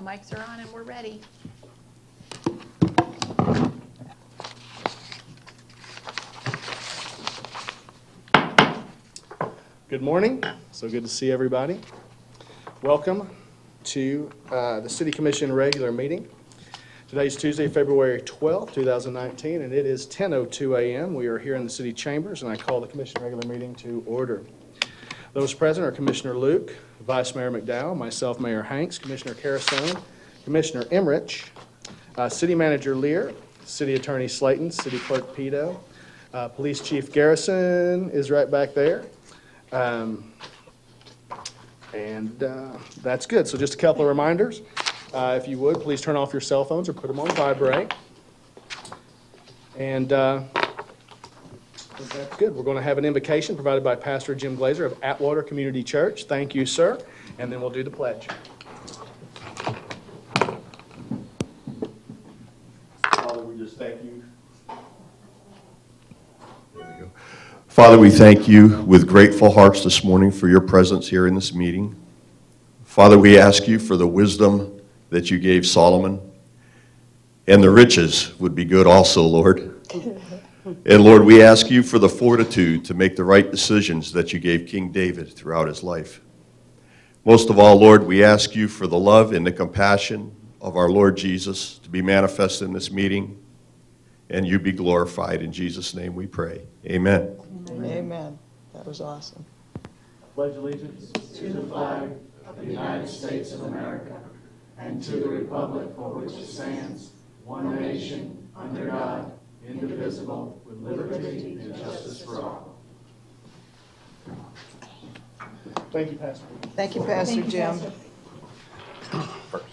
mics are on and we're ready. Good morning. So good to see everybody. Welcome to the City Commission regular meeting. Today's Tuesday, February 12th, 2019, and it is 10:02 a.m. We are here in the City Chambers, and I call the Commission regular meeting to order. Those present are Commissioner Luke, Vice Mayor McDowell, myself, Mayor Hanks, Commissioner Carasone, Commissioner Emmerich, City Manager Lear, City Attorney Slayton, City Clerk Pito, Police Chief Garrison is right back there. That's good. So just a couple of reminders. If you would, please turn off your cell phones or put them on vibrate. And that's good. We're going to have an invocation provided by Pastor Jim Glazer of Atwater Community Church. Thank you, sir. And then we'll do the pledge. Father, we just thank you. There we go. Father, we thank you with grateful hearts this morning for your presence here in this meeting. Father, we ask you for the wisdom that you gave Solomon, and the riches would be good also, Lord. And Lord, we ask you for the fortitude to make the right decisions that you gave King David throughout his life. Most of all, Lord, we ask you for the love and the compassion of our Lord Jesus to be manifest in this meeting, and you be glorified. In Jesus' name we pray. Amen. Amen. That was awesome. Pledge allegiance to the flag of the United States of America and to the republic for which it stands, one nation, under God, indivisible, with liberty and justice for all. Thank you, Pastor. Thank you, Pastor Jim. First.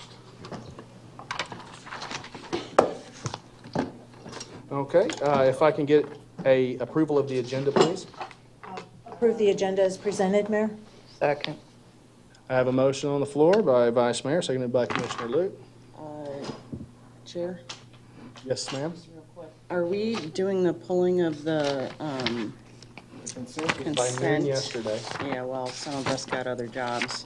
Okay, if I can get a approval of the agenda, please. Approve the agenda as presented, Mayor. Second. I have a motion on the floor by Vice Mayor, seconded by Commissioner Luke. Chair, Yes, ma'am. are we doing the pulling of the Consent was by noon consent? yesterday. Yeah, well, some of us got other jobs.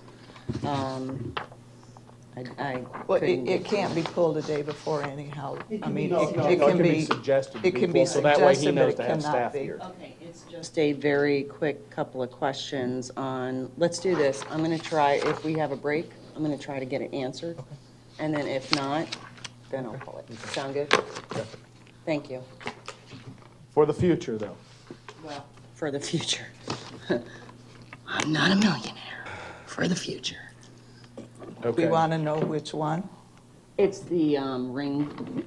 I Well, couldn't it can't be pulled a day before anyhow. I mean, No, it can be, suggested to it can be pulled, so that way he suggested, but knows it to have cannot staff be. here. Okay, it's just a very quick couple of questions on, let's do this. I'm going to try, if we have a break, I'm going to try to get it answered. Okay. And then if not, then I'll pull it. Sound good? Thank you. For the future, though. Well, for the future. I'm not a millionaire. For the future. Okay. We want to know which one. It's the ring.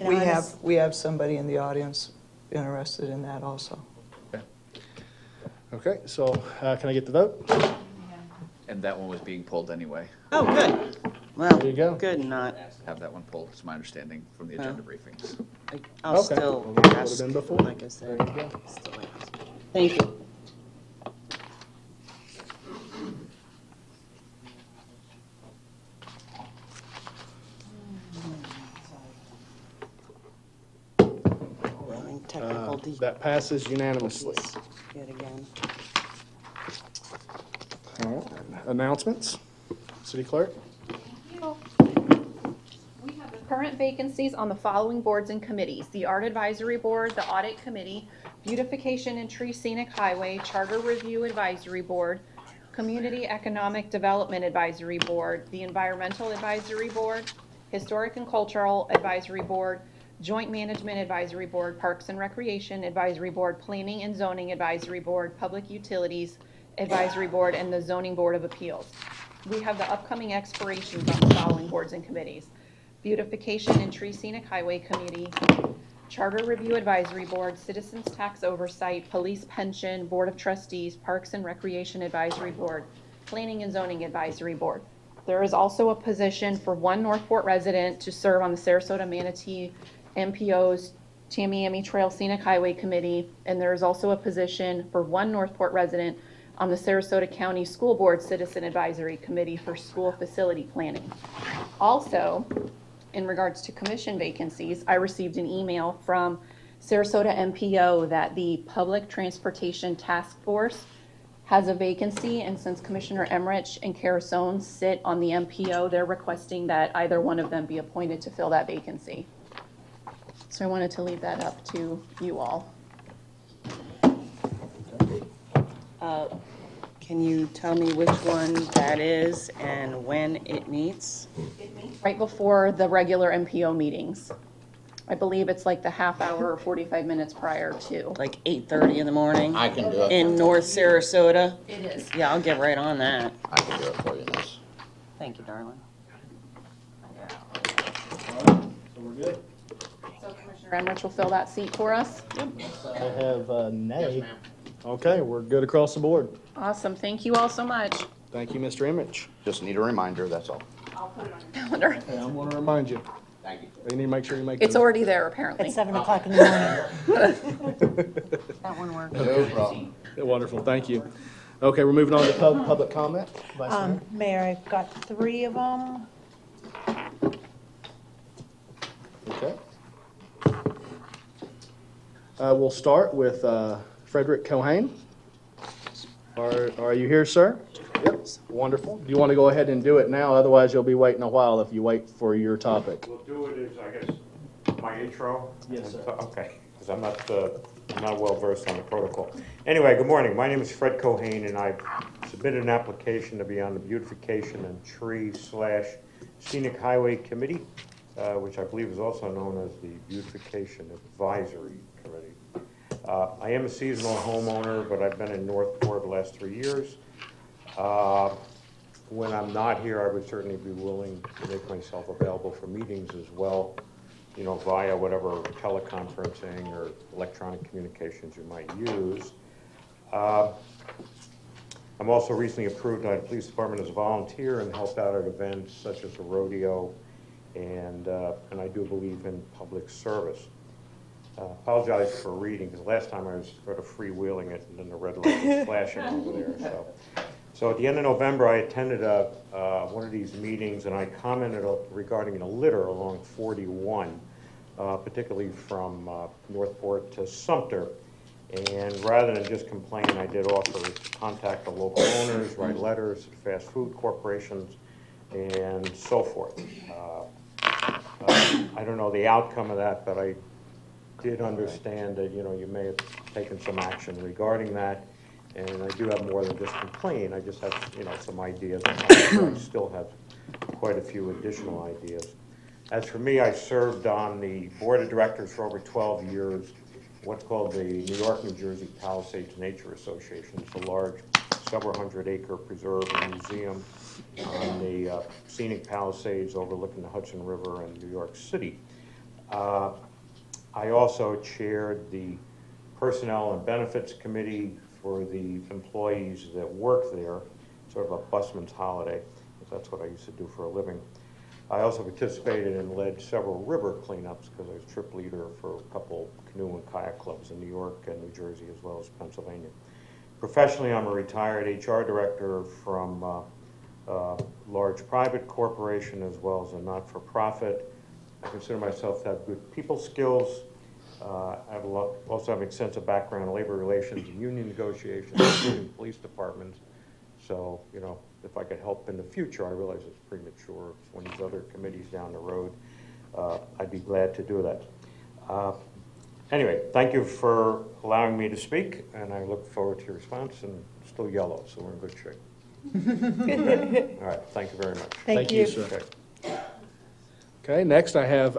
We have somebody in the audience interested in that also. Okay, so can I get the vote? And that one was being pulled anyway. Oh, good. Well, There you go. good not. Have that one pulled, it's my understanding from the agenda briefings. I'll Okay. still Well, that would've ask, been before. like I said. Still ask. Thank you. Technical That passes unanimously. yet again. All right. Announcements? City Clerk? We have the current vacancies on the following boards and committees: the Art Advisory Board, the Audit Committee, Beautification and Tree Scenic Highway, Charter Review Advisory Board, Community Economic Development Advisory Board, the Environmental Advisory Board, Historic and Cultural Advisory Board, Joint Management Advisory Board, Parks and Recreation Advisory Board, Planning and Zoning Advisory Board, Public Utilities Advisory Board, and the Zoning Board of Appeals. We have the upcoming expirations on the following boards and committees: Beautification and Tree Scenic Highway Committee, Charter Review Advisory Board, Citizens Tax Oversight, Police Pension, Board of Trustees, Parks and Recreation Advisory Board, Planning and Zoning Advisory Board. There is also a position for one Northport resident to serve on the Sarasota Manatee MPO's Tamiami Trail Scenic Highway Committee, and there is also a position for one Northport resident on the Sarasota County School Board Citizen Advisory Committee for School Facility Planning. Also, in regards to commission vacancies, I received an email from Sarasota MPO that the Public Transportation Task Force has a vacancy, and since Commissioner Emmerich and Carasone sit on the MPO, they're requesting that either one of them be appointed to fill that vacancy. So I wanted to leave that up to you all. Can you tell me which one that is and when it meets? Right before the regular MPO meetings. I believe it's like the half hour or 45 minutes prior to. Like 8:30 in the morning? I can do it. In North Sarasota? It is. Yeah, I'll get right on that. I can do it for you, miss. Thank you, darling. So we're good. So Commissioner Emmerich will fill that seat for us. I have nay. Okay, we're good across the board. Awesome, thank you all so much. Thank you, Mr. Image. Just need a reminder, that's all. I'll put it on your calendar. Hey, I'm going to remind you. Thank you. You need to make sure you make It's those. already there, apparently. At 7 o'clock in the morning. That one works. No problem. Wonderful, thank you. Okay, we're moving on to public comment. Vice Mayor. Mayor, I've got 3 of them. Okay. We'll start with Frederick Cohane. Are you here, sir? Yep. Wonderful. Do you want to go ahead and do it now? Otherwise, you'll be waiting a while if you wait for your topic. We'll do it as, I guess, my intro? Yes, sir. Okay, because I'm not well versed on the protocol. Anyway, good morning. My name is Fred Cohane, and I've submitted an application to be on the Beautification and Tree/Scenic Highway Committee, which I believe is also known as the Beautification Advisory Committee. I am a seasonal homeowner, but I've been in Northport the last 3 years. When I'm not here, I would certainly be willing to make myself available for meetings as well, you know, via whatever teleconferencing or electronic communications you might use. I'm also recently approved by the police department as a volunteer and helped out at events such as a rodeo, and I do believe in public service. Apologize for reading, because last time I was sort of freewheeling it and then the red light was flashing over there. So at the end of November, I attended one of these meetings, and I commented regarding a litter along 41, particularly from Northport to Sumter. And rather than just complain, I did offer to contact the local owners, write letters to fast food corporations, and so forth. I don't know the outcome of that, but I did understand that, you know, you may have taken some action regarding that. And I do have more than just complain. I just have, you know, some ideas. I still have quite a few additional ideas. As for me, I served on the board of directors for over 12 years, what's called the New York, New Jersey Palisades Nature Association. It's a large several hundred acre preserve and museum on the scenic Palisades overlooking the Hudson River in New York City. I also chaired the Personnel and Benefits Committee for the employees that work there, sort of a busman's holiday, because that's what I used to do for a living. I also participated and led several river cleanups because I was trip leader for a couple canoe and kayak clubs in New York and New Jersey as well as Pennsylvania. Professionally, I'm a retired HR director from a large private corporation as well as a not-for-profit. I consider myself to have good people skills. I have also have extensive background in labor relations and union negotiations, including police departments. So, you know, if I could help in the future, I realize it's premature. When these other committees down the road, I'd be glad to do that. Anyway, thank you for allowing me to speak, and I look forward to your response. And it's still yellow, so we're in good shape. All right, thank you very much. Thank you. sir. Okay. Okay, next I have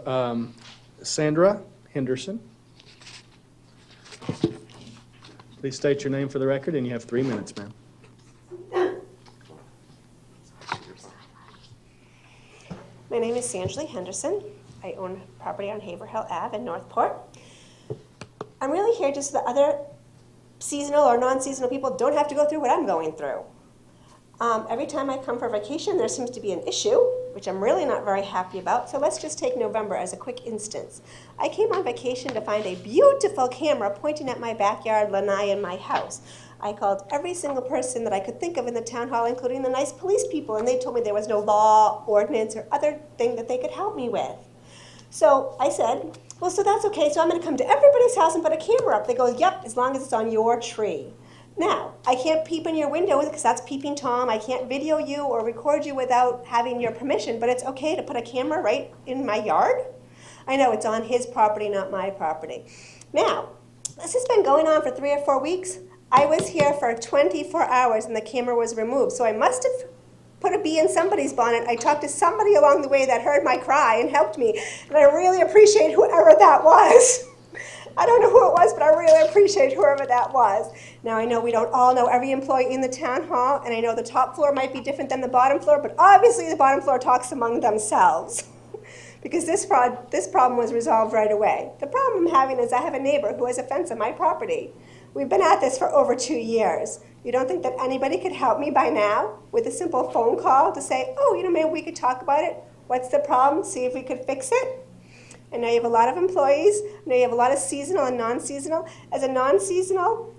Sandra Henderson. Please state your name for the record, and you have 3 minutes, ma'am. My name is Sanjali Henderson. I own property on Haverhill Ave in Northport. I'm really here just so that other seasonal or non-seasonal people don't have to go through what I'm going through. Every time I come for vacation, there seems to be an issue, which I'm really not very happy about. So let's just take November as a quick instance. I came on vacation to find a beautiful camera pointing at my backyard, lanai, and my house. I called every single person that I could think of in the town hall, including the nice police people, and they told me there was no law, ordinance, or other thing that they could help me with. So I said, well, so that's okay, so I'm going to come to everybody's house and put a camera up. They go, yep, as long as it's on your tree. Now, I can't peep in your windows because that's peeping Tom. I can't video you or record you without having your permission, but it's okay to put a camera right in my yard? I know it's on his property, not my property. Now, this has been going on for 3 or 4 weeks. I was here for 24 hours and the camera was removed, so I must have put a bee in somebody's bonnet. I talked to somebody along the way that heard my cry and helped me, and I really appreciate whoever that was. I don't know who it was, but I really appreciate whoever that was. Now, I know we don't all know every employee in the town hall, and I know the top floor might be different than the bottom floor, but obviously the bottom floor talks among themselves because this problem was resolved right away. The problem I'm having is I have a neighbor who has a fence on my property. We've been at this for over 2 years. You don't think that anybody could help me by now with a simple phone call to say, oh, maybe we could talk about it? What's the problem? See if we could fix it? I know you have a lot of employees. I know you have a lot of seasonal and non-seasonal. As a non-seasonal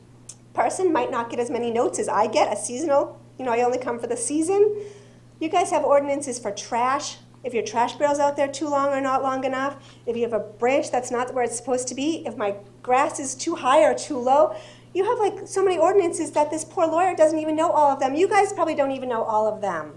person, might not get as many notes as I get. A seasonal, I only come for the season. You guys have ordinances for trash. If your trash barrel's out there too long or not long enough, if you have a branch that's not where it's supposed to be, if my grass is too high or too low, you have like so many ordinances that this poor lawyer doesn't even know all of them. You guys probably don't even know all of them.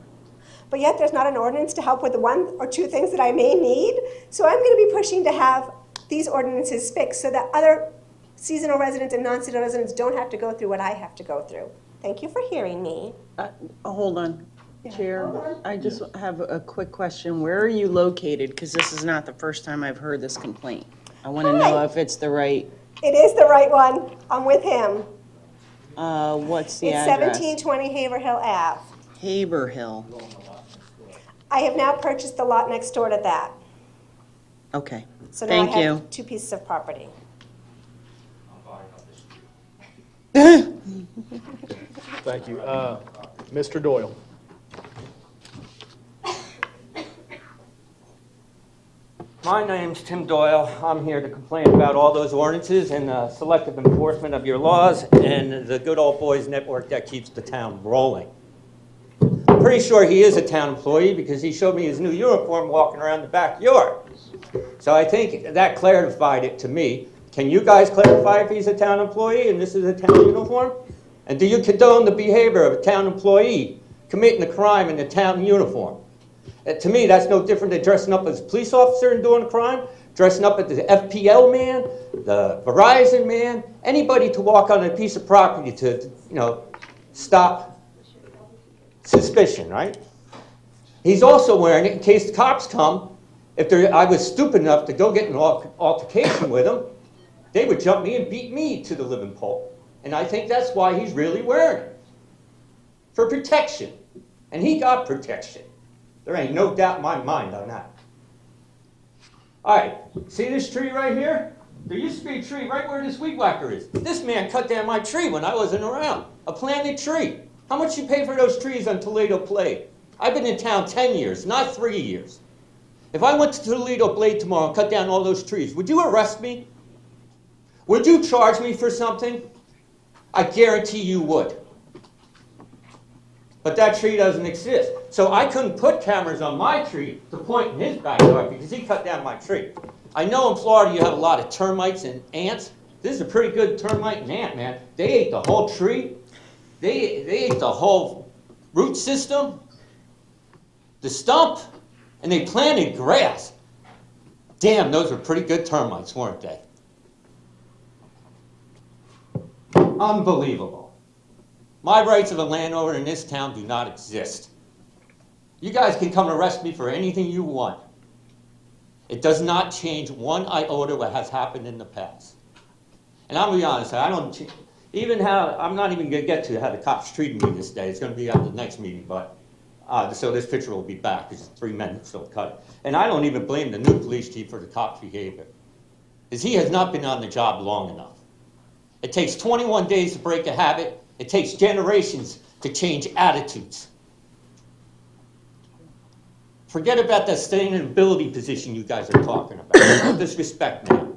But yet there's not an ordinance to help with the 1 or 2 things that I may need. So I'm going to be pushing to have these ordinances fixed so that other seasonal residents and non-seasonal residents don't have to go through what I have to go through. Thank you for hearing me. Hold on, Chair. I just have a quick question. Where are you located? Because this is not the first time I've heard this complaint. I want to know if it's the right. It is the right one. I'm with him. What's the it's address? 1720 Haverhill Ave. Haverhill. I have now purchased the lot next door to that. Okay. So now Thank I you. have 2 pieces of property. Thank you. Mr. Doyle. My name's Tim Doyle. I'm here to complain about all those ordinances and selective enforcement of your laws and the good old boys network that keeps the town rolling. I'm pretty sure he is a town employee because he showed me his new uniform walking around the backyard. So I think that clarified it to me. Can you guys clarify if he's a town employee and this is a town uniform? And do you condone the behavior of a town employee committing a crime in a town uniform? To me, that's no different than dressing up as a police officer and doing a crime, dressing up as the FPL man, the Verizon man, anybody to walk on a piece of property to, stop suspicion, right? He's also wearing it in case the cops come. If I was stupid enough to go get an altercation with him, they would jump me and beat me to the living pole. And I think that's why he's really wearing it. For protection. And he got protection. There ain't no doubt in my mind on that. All right, see this tree right here? There used to be a tree right where this weed whacker is. This man cut down my tree when I wasn't around. A planted tree. How much you pay for those trees on Toledo Blade? I've been in town 10 years, not 3 years. If I went to Toledo Blade tomorrow and cut down all those trees, would you arrest me? Would you charge me for something? I guarantee you would. But that tree doesn't exist. So I couldn't put cameras on my tree to point in his backyard because he cut down my tree. I know in Florida you have a lot of termites and ants. This is a pretty good termite and ant, man. They ate the whole tree. They ate the whole root system, the stump, and they planted grass. Damn, those were pretty good termites, weren't they? Unbelievable. My rights of a landowner in this town do not exist. You guys can come arrest me for anything you want. It does not change one iota what has happened in the past. And I'm going to be honest, I'm not even going to get to how the cops treated me this day. It's going to be at the next meeting, but so this picture will be back because it's 3 minutes, so cut it. And I don't even blame the new police chief for the cop's behavior, because he has not been on the job long enough. It takes 21 days to break a habit. It takes generations to change attitudes. Forget about that sustainability position you guys are talking about. No disrespect, man.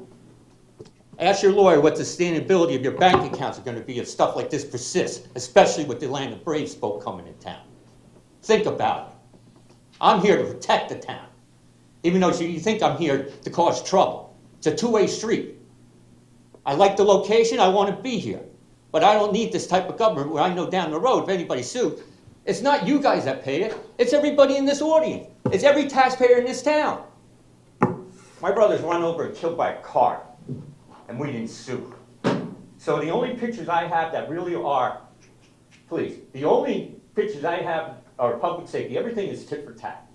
Ask your lawyer what the sustainability of your bank accounts are going to be if stuff like this persists, especially with the Atlanta Braves boat coming in town. Think about it. I'm here to protect the town, even though you think I'm here to cause trouble. It's a two-way street. I like the location. I want to be here. But I don't need this type of government where I know down the road if anybody sued, it's not you guys that pay it, it's everybody in this audience. It's every taxpayer in this town. My brother's run over and killed by a car, and we didn't sue. So the only pictures I have that really are, please, the only pictures I have are public safety. Everything is tit for tat.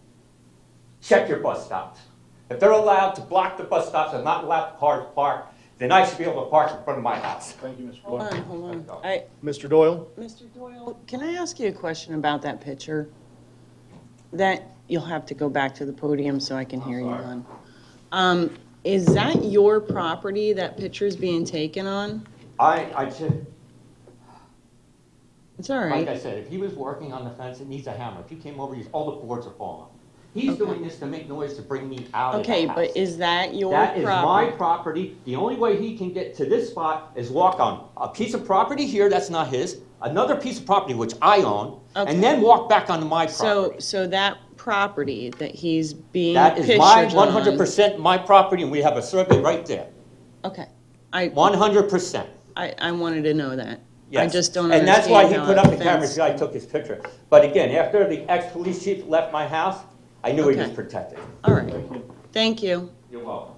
Check your bus stops. If they're allowed to block the bus stops and not allow the cars to park, then I should be able to park in front of my house. Thank you, Mr. Hold Doyle. on, hold on. Mr. Doyle? Mr. Doyle, can I ask you a question about that picture? That, you'll have to go back to the podium so I can hear you, hon. Is that your property that picture's being taken on? It's all Like right. I said, if he was working on the fence, it needs a hammer. If he came over, all the boards are falling. He's doing this to make noise to bring me out of the house. Okay, but is that your That is my property? property. The only way he can get to this spot is walk on a piece of property here that's not his, another piece of property which I own, Okay. and then walk back onto my property. So that property that he's being That is pictured my on. 100% my property, and we have a survey right there. Okay, I 100%. wanted to know that. I Yes. just don't And that's why he understand put how up a the cameras, fence- so I took his picture. But again, after the ex-police chief left my house, I knew he was Okay. protected. All right, thank you. You're welcome.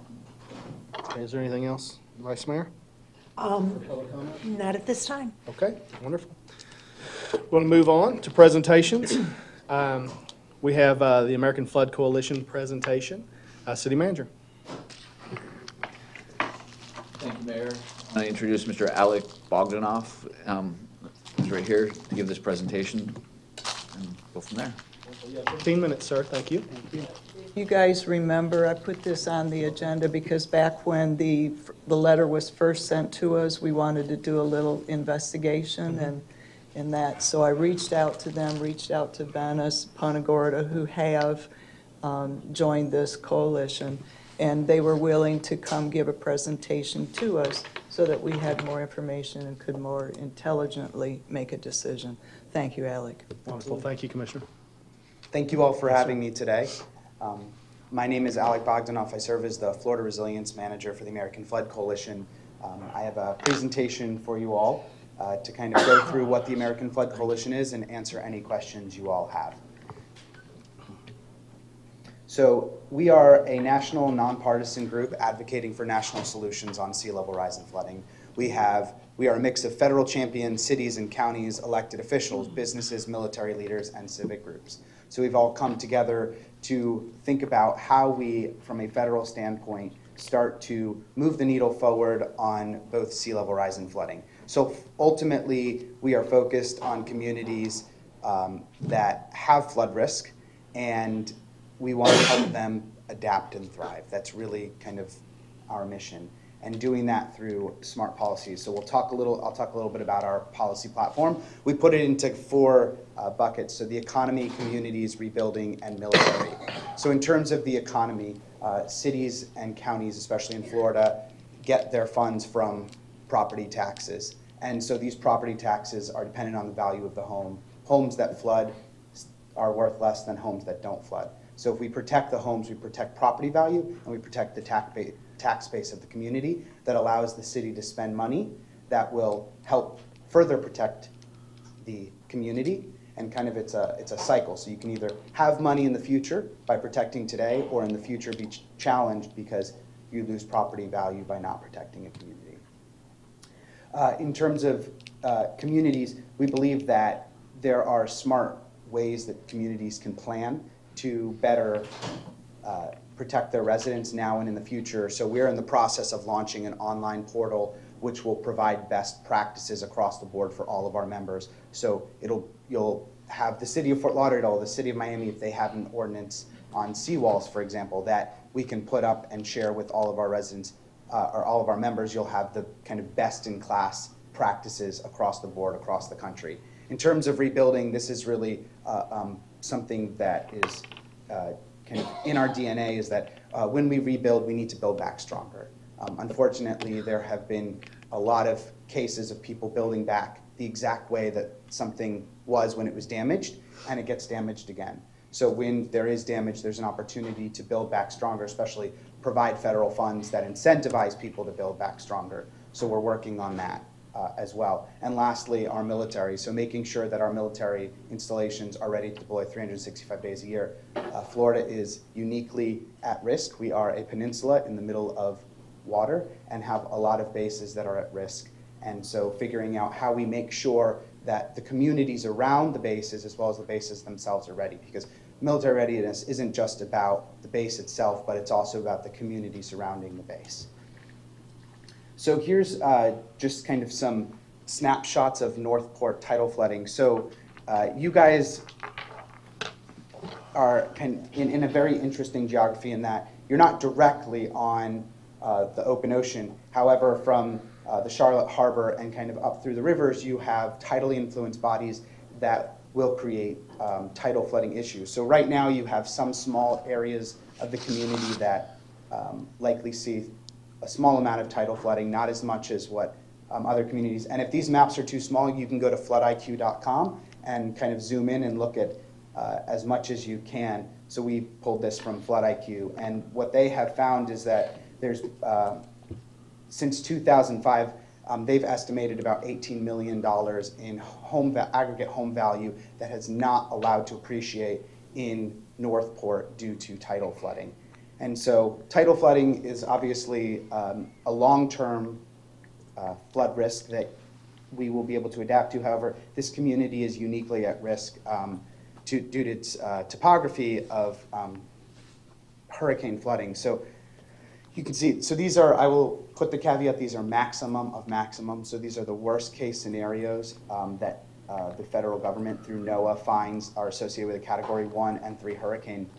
Okay, is there anything else, Vice Mayor? Not at this time. Okay, wonderful. We're going to move on to presentations. We have the American Flood Coalition presentation. City Manager. Thank you, Mayor. I introduce Mr. Alec Bogdanoff. He's right here to give this presentation and go from there. 15 minutes, sir. Thank you. You guys remember, I put this on the agenda because back when the letter was first sent to us, we wanted to do a little investigation and in that. So I reached out to them, reached out to Venice, Punta Gorda, who have joined this coalition. And they were willing to come give a presentation to us so that we had more information and could more intelligently make a decision. Thank you, Alec. Wonderful. Thank you, Commissioner. Thank you all for having me today. My name is Alec Bogdanoff. I serve as the Florida Resilience Manager for the American Flood Coalition. I have a presentation for you all to kind of go through what the American Flood Coalition is and answer any questions you all have. So we are a national nonpartisan group advocating for national solutions on sea level rise and flooding. We are a mix of federal champions, cities and counties, elected officials, businesses, military leaders, and civic groups. So we've all come together to think about how we, from a federal standpoint, start to move the needle forward on both sea level rise and flooding. So ultimately, we are focused on communities that have flood risk, and we want to help them adapt and thrive. That's really kind of our mission, and doing that through smart policies. So I'll talk a little bit about our policy platform. We put it into four buckets, so the economy, communities, rebuilding, and military. So in terms of the economy, cities and counties, especially in Florida, get their funds from property taxes. And so these property taxes are dependent on the value of the home. Homes that flood are worth less than homes that don't flood. So if we protect the homes, we protect property value, and we protect the tax base of the community that allows the city to spend money that will help further protect the community. And kind of it's a cycle. So you can either have money in the future by protecting today, or in the future be challenged because you lose property value by not protecting a community. In terms of communities, we believe that there are smart ways that communities can plan to better protect their residents now and in the future. So we're in the process of launching an online portal which will provide best practices across the board for all of our members. So you'll have the city of Fort Lauderdale, the city of Miami, if they have an ordinance on seawalls, for example, that we can put up and share with all of our residents or all of our members. You'll have the kind of best-in-class practices across the board, across the country. In terms of rebuilding, this is really something that is kind of in our DNA, is that when we rebuild, we need to build back stronger. Unfortunately, there have been a lot of cases of people building back the exact way that something was when it was damaged, and it gets damaged again. So when there is damage, there's an opportunity to build back stronger, especially provide federal funds that incentivize people to build back stronger. So we're working on that. as well. And lastly, our military. So making sure that our military installations are ready to deploy 365 days a year. Florida is uniquely at risk. We are a peninsula in the middle of water and have a lot of bases that are at risk. And so figuring out how we make sure that the communities around the bases as well as the bases themselves are ready, because military readiness isn't just about the base itself, but it's also about the community surrounding the base. So here's just kind of some snapshots of Northport tidal flooding. So you guys are in a very interesting geography in that you're not directly on the open ocean. However, from the Charlotte Harbor and kind of up through the rivers, you have tidally influenced bodies that will create tidal flooding issues. So right now you have some small areas of the community that likely see a small amount of tidal flooding, not as much as what other communities. And if these maps are too small, you can go to floodiq.com and kind of zoom in and look at as much as you can. So we pulled this from FloodIQ, and what they have found is that there's, since 2005, they've estimated about $18 million in aggregate home value that has not allowed to appreciate in Northport due to tidal flooding. And so tidal flooding is obviously a long-term flood risk that we will be able to adapt to. However, this community is uniquely at risk due to its topography of hurricane flooding. So you can see, so these are, I will put the caveat, these are maximum of maximum. So these are the worst case scenarios that the federal government through NOAA finds are associated with a Category 1 and 3 hurricane.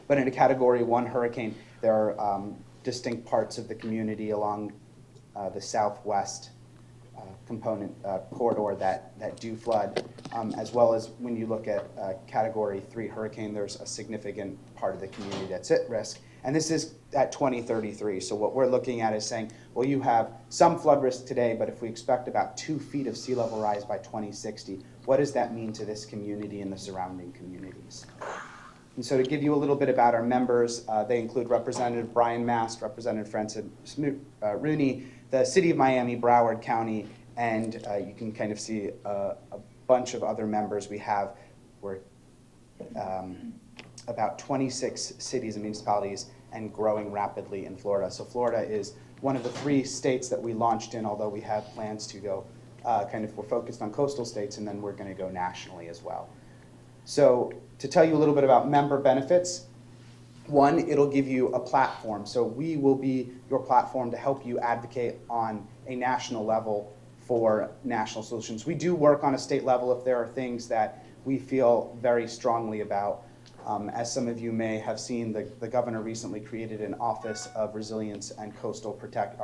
But in a Category 1 hurricane, there are distinct parts of the community along the southwest component corridor that do flood, as well as when you look at Category 3 hurricane, there's a significant part of the community that's at risk. And this is at 2033. So what we're looking at is saying, well, you have some flood risk today, but if we expect about 2 feet of sea level rise by 2060, what does that mean to this community and the surrounding communities? And so to give you a little bit about our members, they include Representative Brian Mast, Representative Francis Rooney, the City of Miami, Broward County, and you can kind of see a bunch of other members we have. We're about 26 cities and municipalities and growing rapidly in Florida. So Florida is one of the 3 states that we launched in, although we have plans to go we're focused on coastal states, and then we're going to go nationally as well. So to tell you a little bit about member benefits, one, it'll give you a platform. So we will be your platform to help you advocate on a national level for national solutions. We do work on a state level if there are things that we feel very strongly about. As some of you may have seen, the governor recently created an Office of Resilience and Coastal Protection.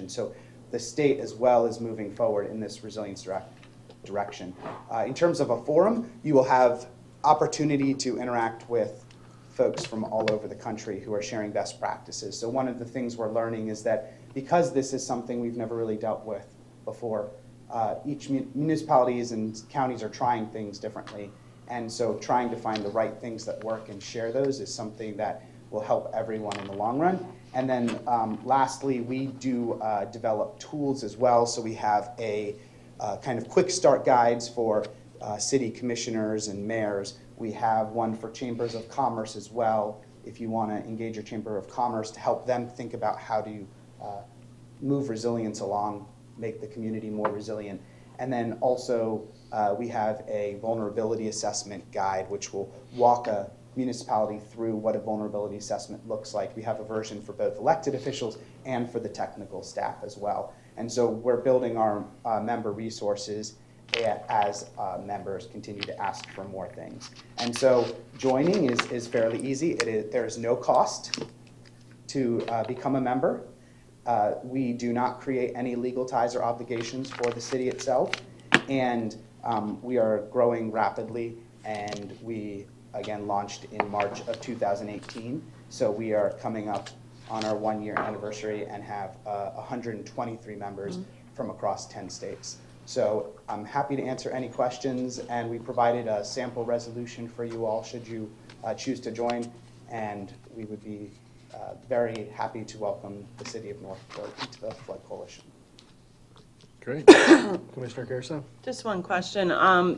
So the state as well is moving forward in this resilience direction. In terms of a forum, you will have opportunity to interact with folks from all over the country who are sharing best practices. So one of the things we're learning is that because this is something we've never really dealt with before, each municipalities and counties are trying things differently. And so trying to find the right things that work and share those is something that will help everyone in the long run. And then lastly, we do develop tools as well. So we have a kind of quick start guides for city commissioners and mayors. We have one for chambers of commerce as well, if you want to engage your chamber of commerce to help them think about how to move resilience along, make the community more resilient. And then also we have a vulnerability assessment guide, which will walk a municipality through what a vulnerability assessment looks like. We have a version for both elected officials and for the technical staff as well. And so we're building our member resources as members continue to ask for more things. And so joining is fairly easy. There is no cost to become a member. We do not create any legal ties or obligations for the city itself. And we are growing rapidly, and we, again, launched in March of 2018. So we are coming up on our 1-year anniversary and have 123 members from across 10 states. So I'm happy to answer any questions, and we provided a sample resolution for you all should you choose to join, and we would be very happy to welcome the City of Northport into the Flood Coalition. Great. Commissioner Garrison? Just one question.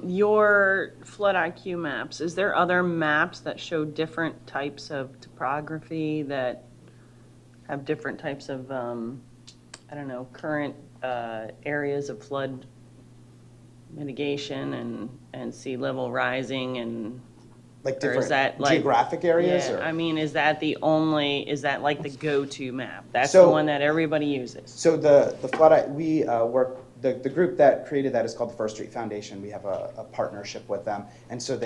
Your flood IQ maps, is there other maps that show different types of topography that have different types of, I don't know, current areas of flood mitigation and sea level rising and? Like Or is different that like geographic areas? Yeah, or? I mean, is that like the go-to map? That's So- the one that everybody uses. So the flood, we work, the group that created that is called the First Street Foundation. We have a partnership with them. And so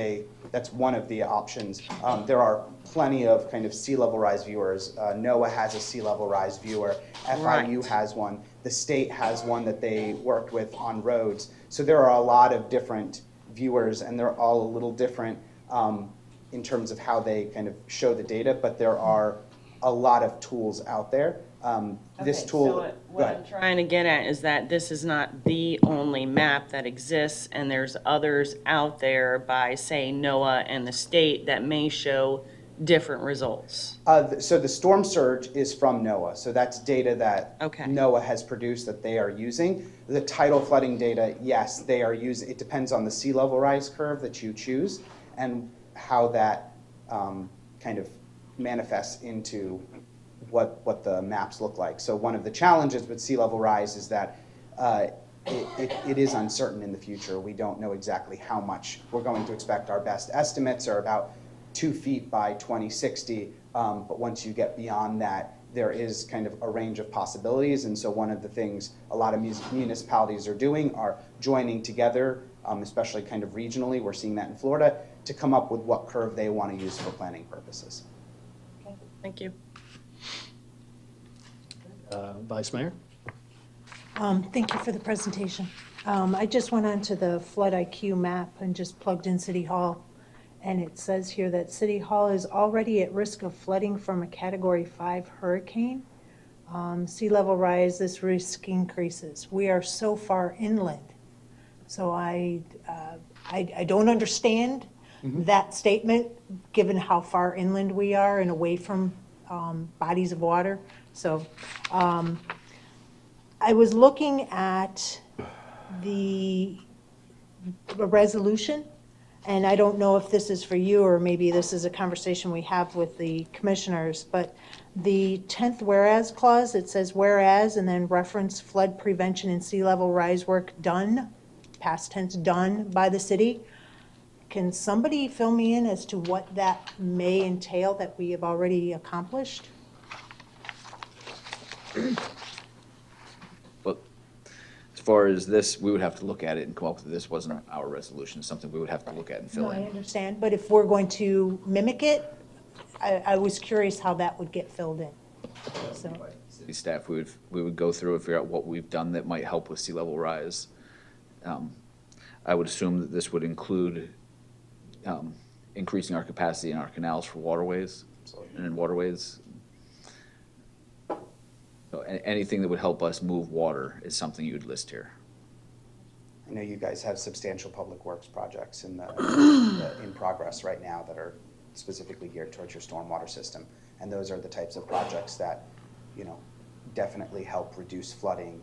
that's one of the options. There are plenty of kind of sea level rise viewers. NOAA has a sea level rise viewer. FIU Right. has one. The state has one that they worked with on roads. So there are a lot of different viewers, and they're all a little different in terms of how they kind of show the data, but there are a lot of tools out there. This Okay, tool, so go what I'm ahead. trying to get at is that this is not the only map that exists, and there's others out there by, say, NOAA and the state that may show different results. So the storm surge is from NOAA, so that's data that Okay. NOAA has produced that they are using. The tidal flooding data, yes, they are using, it depends on the sea level rise curve that you choose and how that kind of manifests into what the maps look like. So one of the challenges with sea level rise is that it is uncertain in the future. We don't know exactly how much we're going to expect. Our best estimates are about 2 feet by 2060, but once you get beyond that, there is kind of a range of possibilities. And so one of the things a lot of municipalities are doing are joining together, especially kind of regionally, we're seeing that in Florida, to come up with what curve they want to use for planning purposes. Okay, thank you. Vice Mayor? Thank you for the presentation. I just went onto the flood IQ map and just plugged in City Hall. And it says here that City Hall is already at risk of flooding from a Category 5 hurricane. Sea level rise, this risk increases. We are so far inland. So I don't understand that statement, given how far inland we are and away from bodies of water. So I was looking at the resolution, and I don't know if this is for you or maybe this is a conversation we have with the commissioners, but the 10th whereas clause, it says whereas and then reference flood prevention and sea level rise work done, past tense done by the city. Can somebody fill me in as to what that may entail that we have already accomplished? Well, as far as this, we would have to look at it and come up with, this wasn't our resolution, it's something we would have to look at and fill No, I in. understand, but if we're going to mimic it, I was curious how that would get filled in. So, City staff, we would go through and figure out what we've done that might help with sea level rise. I would assume that this would include increasing our capacity in our canals for waterways and in waterways. So anything that would help us move water is something you would list here. I know you guys have substantial public works projects in progress right now that are specifically geared towards your stormwater system. And those are the types of projects that, definitely help reduce flooding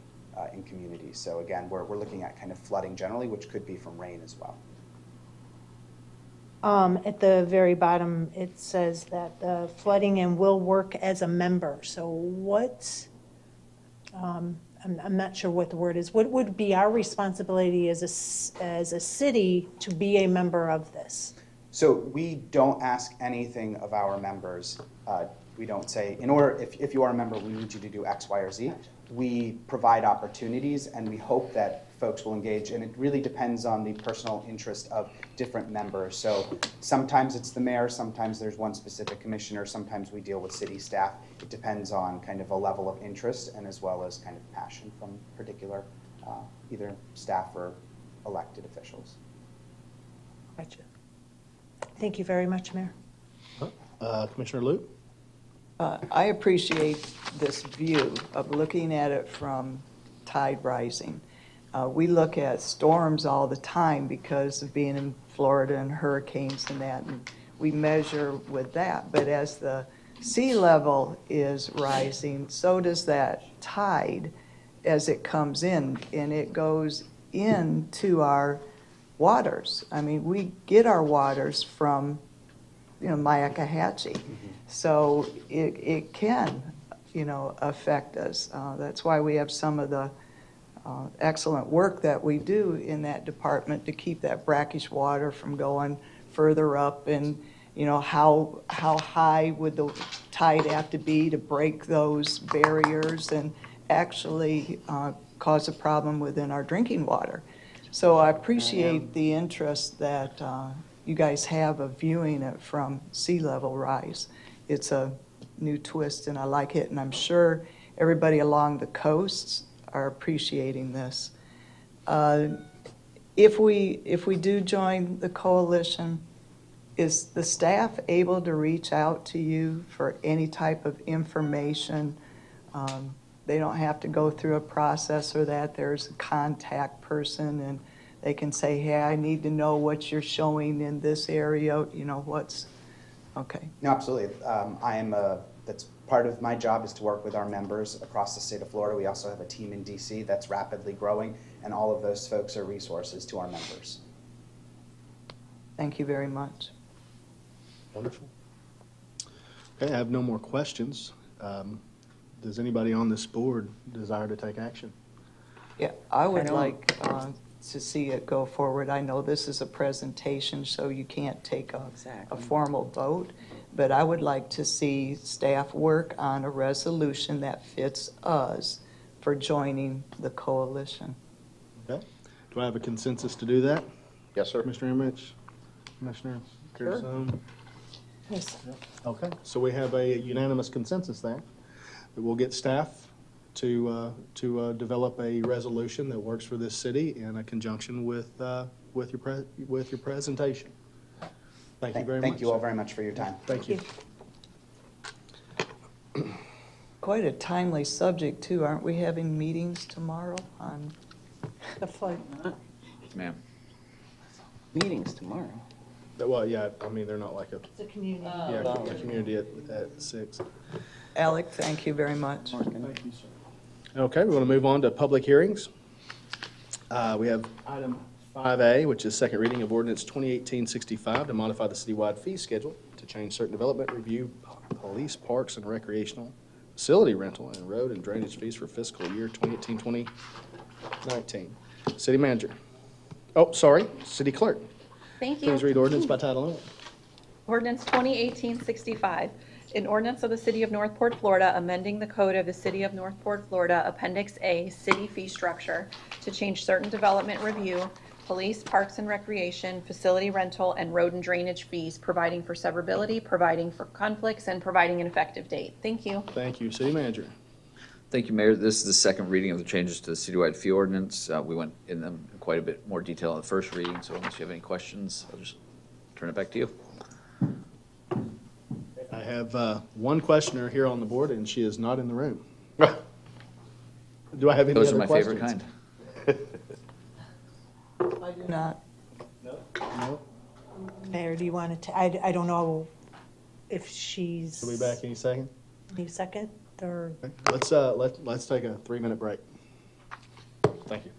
in communities. So again, we're looking at kind of flooding generally, which could be from rain as well. at the very bottom, it says that the flooding and will work as a member. So what's, I'm not sure what the word is. What would be our responsibility as a city to be a member of this? So we don't ask anything of our members. We don't say, in order, if you are a member, we need you to do X, Y, or Z. We provide opportunities, and we hope that folks will engage, and it really depends on the personal interest of different members. So sometimes it's the mayor, sometimes there's one specific commissioner, sometimes we deal with city staff. It depends on kind of a level of interest and as well as kind of passion from particular either staff or elected officials. Gotcha. Thank you very much, Mayor. Commissioner Liu? I appreciate this view of looking at it from tide rising. We look at storms all the time because of being in Florida and hurricanes and that, and we measure with that. But as the sea level is rising, so does that tide. as it comes in, and it goes into our waters. I mean, we get our waters from, Myakkahatchee. So it can, affect us. That's why we have some of the excellent work that we do in that department to keep that brackish water from going further up, and how high would the tide have to be to break those barriers and actually cause a problem within our drinking water. So I appreciate the interest that you guys have of viewing it from sea level rise. It's a new twist and I like it, and I'm sure everybody along the coasts are appreciating this. If we do join the coalition, is the staff able to reach out to you for any type of information? They don't have to go through a process or that. There's a contact person and they can say, hey, I need to know what you're showing in this area, what's, okay. No, absolutely. That's part of my job is to work with our members across the state of Florida. We also have a team in DC that's rapidly growing, and all of those folks are resources to our members. Thank you very much. Wonderful. Okay, I have no more questions. Does anybody on this board desire to take action? Yeah, I would like to see it go forward. I know this is a presentation, so you can't take a formal vote, but I would like to see staff work on a resolution that fits us for joining the coalition. Okay. Do I have a consensus to do that? Yes, sir. Mr. Imich? Commissioner Pearson? Yes. Okay, so we have a unanimous consensus there. That we'll get staff to develop a resolution that works for this city in a conjunction with your presentation. Thank you very much. Thank you all very much for your time. Thank you. Quite a timely subject, too. Aren't we having meetings tomorrow on The flood. Ma'am. Meetings tomorrow. Well, yeah, I mean, they're not like a, It's a community. a community at 6. Alec, thank you very much. Thank you, sir. Okay, we want to move on to public hearings. We have item 5A, which is second reading of ordinance 2018-65 to modify the citywide fee schedule to change certain development review, police, parks, and recreational facility rental, and road and drainage fees for fiscal year 2018-2019. City manager. Oh, sorry, city clerk. Thank you. Please read ordinance by title only. Ordinance 2018-65, an ordinance of the City of Northport, Florida, amending the code of the City of Northport, Florida, Appendix A, City Fee Structure, to change certain development review, police, parks and recreation, facility rental, and road and drainage fees, providing for severability, providing for conflicts, and providing an effective date. Thank you. Thank you, city manager. Thank you, Mayor. This is the second reading of the changes to the citywide fee ordinance. We went in them in quite a bit more detail in the first reading, so unless you have any questions, I'll just turn it back to you. I have one questioner here on the board, and she is not in the room. Do I have any Those are other my questions? favorite kind. I do not. No? Mayor, do you want to, I don't know if she's. She'll be back any second. Any second, or? Okay. Let's take a 3-minute break. Thank you.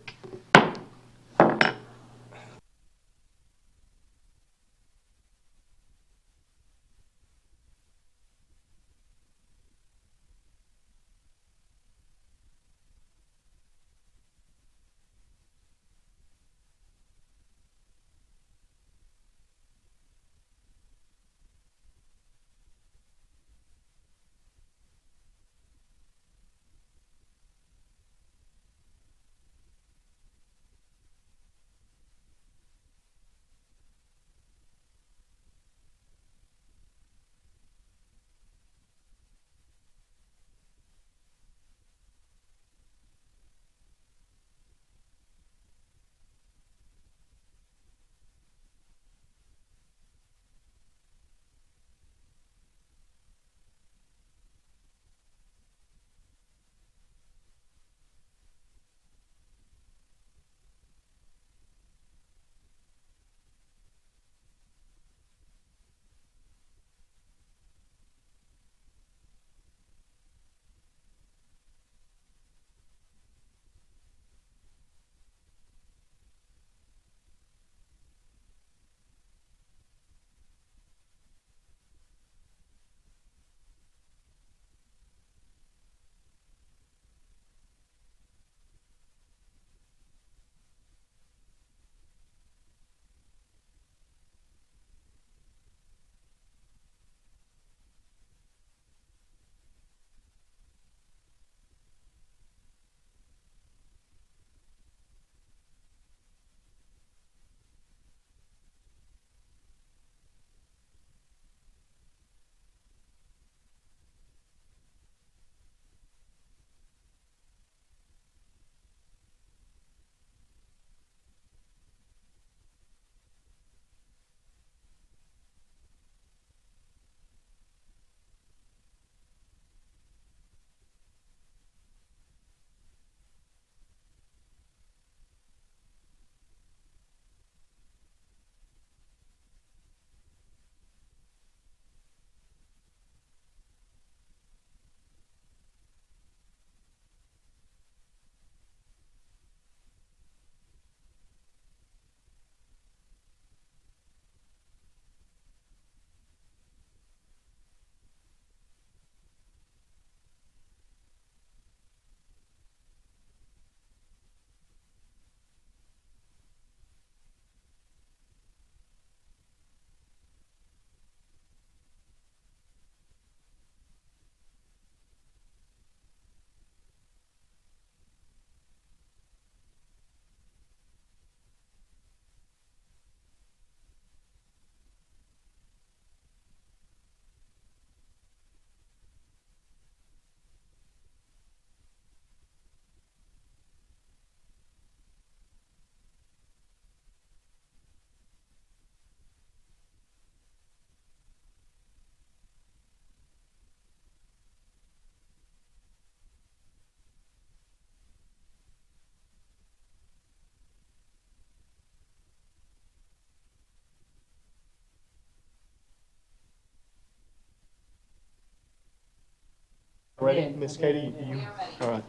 Ready, Miss Katie? You, all right.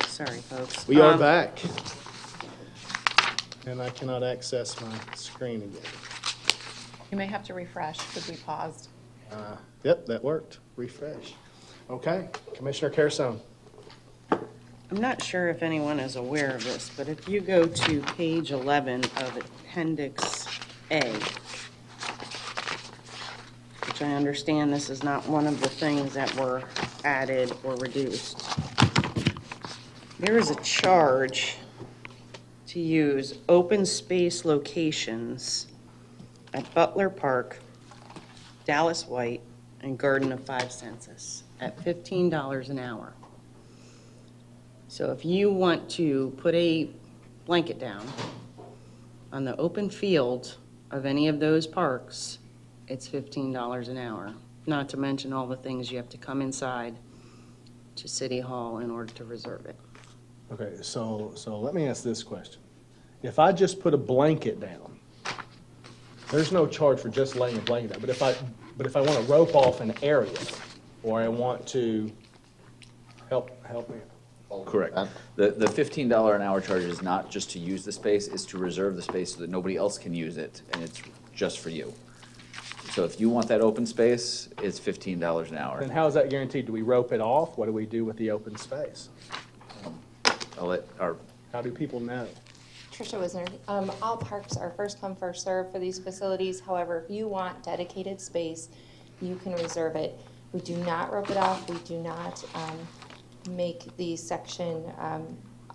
Sorry, folks. We are back. And I cannot access my screen again. You may have to refresh because we paused. Yep, that worked. Refresh. Okay, Commissioner Carasone. I'm not sure if anyone is aware of this, but if you go to page 11 of Appendix A, which I understand this is not one of the things that were added or reduced, there is a charge to use open space locations at Butler Park, Dallas White, and Garden of Five Senses at $15 an hour. So if you want to put a blanket down on the open field of any of those parks, it's $15 an hour. Not to mention all the things you have to come inside to City Hall in order to reserve it. Okay, so let me ask this question. If I just put a blanket down, there's no charge for just laying a blanket down. But if I want to rope off an area, or I want to help me. Correct. The $15 an hour charge is not just to use the space, it's to reserve the space so that nobody else can use it, and it's just for you. So if you want that open space, it's $15 an hour. And how is that guaranteed? Do we rope it off? What do we do with the open space? I'll let our, How do people know? Tricia Wisner. All parks are first come, first serve for these facilities. However, if you want dedicated space, you can reserve it. We do not rope it off. We do not make the section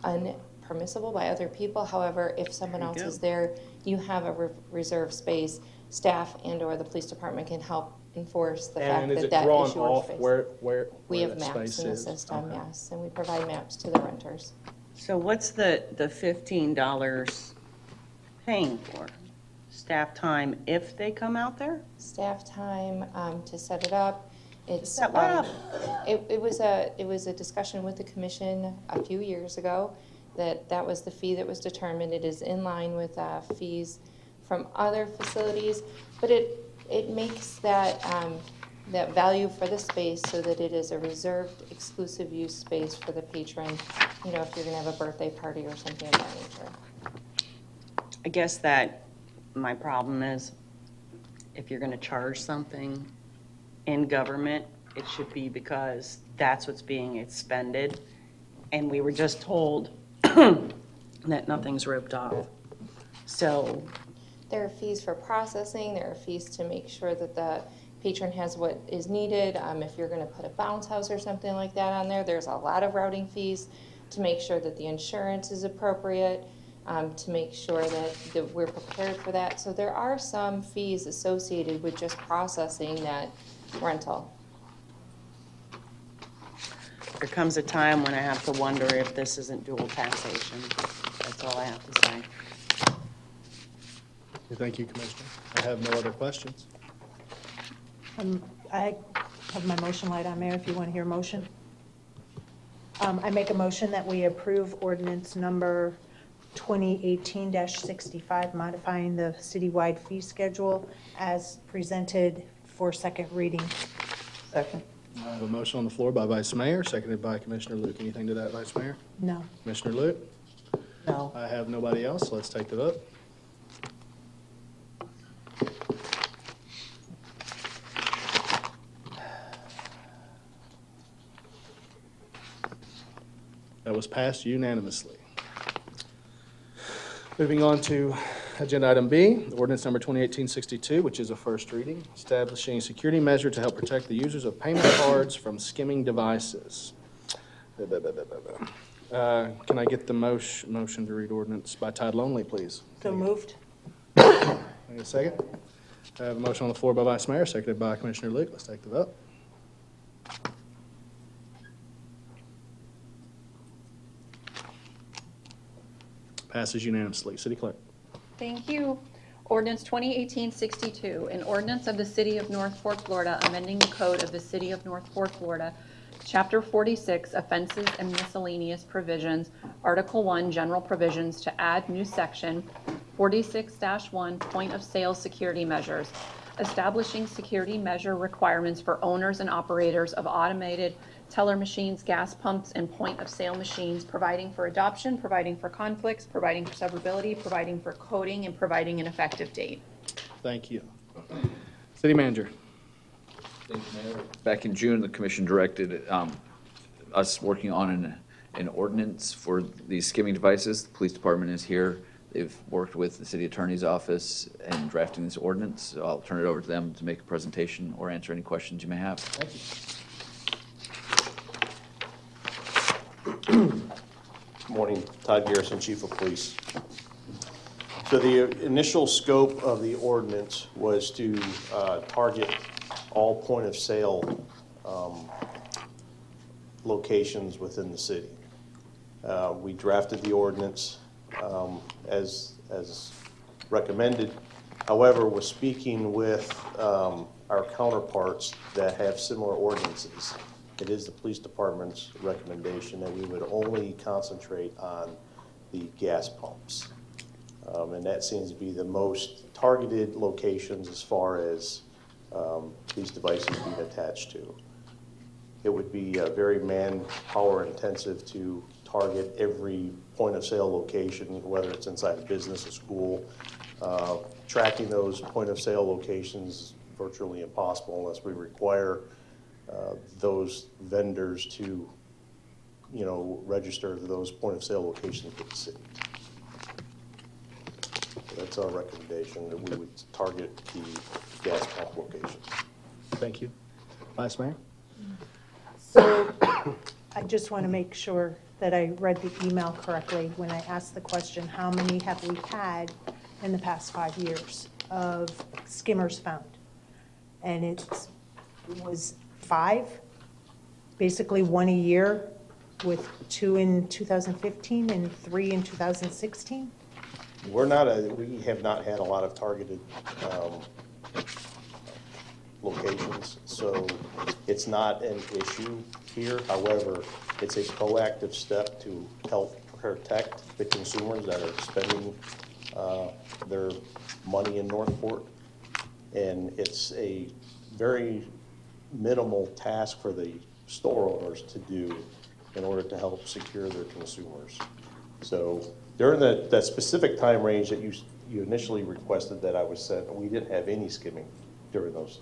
unpermissible by other people. However, if someone else is there, you have a reserved space. Staff and or the police department can help enforce the fact And is that it that drawn is your off space. where We have that maps space in the is? system, Okay. yes, and we provide maps to the renters. So what's the $15 paying for? Staff time if they come out there? Staff time to set it up. It's Set what up? It was a discussion with the commission a few years ago that was the fee that was determined. It is in line with fees from other facilities, but it makes that that value for the space so that it is a reserved exclusive use space for the patron, you know, if you're gonna have a birthday party or something of that nature. I guess that my problem is if you're going to charge something in government, it should be because that's what's being expended. And we were just told that nothing's roped off. So There are fees for processing, there are fees to make sure that the patron has what is needed. If you're gonna put a bounce house or something like that on there, there's a lot of routing fees to make sure that the insurance is appropriate, to make sure that we're prepared for that. So there are some fees associated with just processing that rental. there comes a time when I have to wonder if this isn't dual taxation. That's all I have to say. Thank you, Commissioner. I have no other questions. I have my motion light on, Mayor, if you want to hear a motion. I make a motion that we approve ordinance number 2018-65, modifying the citywide fee schedule as presented for second reading. Second. I have a motion on the floor by Vice Mayor, seconded by Commissioner Luke. Anything to that, Vice Mayor? No. Commissioner Luke? No. I have nobody else. Let's take the vote. That was passed unanimously. Moving on to agenda item B, ordinance number 2018-62, which is a first reading, establishing a security measure to help protect the users of payment cards from skimming devices. Can I get the motion to read ordinance by title only, please? So moved. Can I get a second? I have a motion on the floor by Vice Mayor, seconded by Commissioner Luke. Let's take the vote. Passes unanimously. City Clerk. Thank you. Ordinance 2018-62, an ordinance of the City of North Port, Florida, amending the code of the City of North Port, Florida, Chapter 46, Offenses and Miscellaneous Provisions, Article 1, General Provisions, to add new section 46-1, Point of Sale Security Measures. establishing security measure requirements for owners and operators of automated teller machines, gas pumps, and point-of-sale machines, providing for adoption, providing for conflicts, providing for severability, providing for coding, and providing an effective date. Thank you. City Manager. Back in June, the commission directed us working on an ordinance for these skimming devices. The police department is here. They've worked with the city attorney's office in drafting this ordinance. So I'll turn it over to them to make a presentation or answer any questions you may have. Thank you. Good morning, Todd Garrison, Chief of Police. So the initial scope of the ordinance was to target all point-of-sale locations within the city. We drafted the ordinance as recommended. However, we're speaking with our counterparts that have similar ordinances. It is the police department's recommendation that we would only concentrate on the gas pumps. And that seems to be the most targeted locations as far as these devices being attached to. It would be very manpower intensive to target every point of sale location, whether it's inside a business, a school. Tracking those point of sale locations is virtually impossible unless we require those vendors to, register those point of sale locations with the city. So that's our recommendation, that we would target the gas pump locations. Thank you. Vice Mayor? So I just want to make sure that I read the email correctly when I asked the question, how many have we had in the past 5 years of skimmers found? And it was 5, basically 1 a year, with 2 in 2015 and 3 in 2016? We have not had a lot of targeted locations, so it's not an issue here. However, it's a proactive step to help protect the consumers that are spending their money in Northport. And it's a very minimal task for the store owners to do in order to help secure their consumers. So during that specific time range that you initially requested that I was sent, we didn't have any skimming during those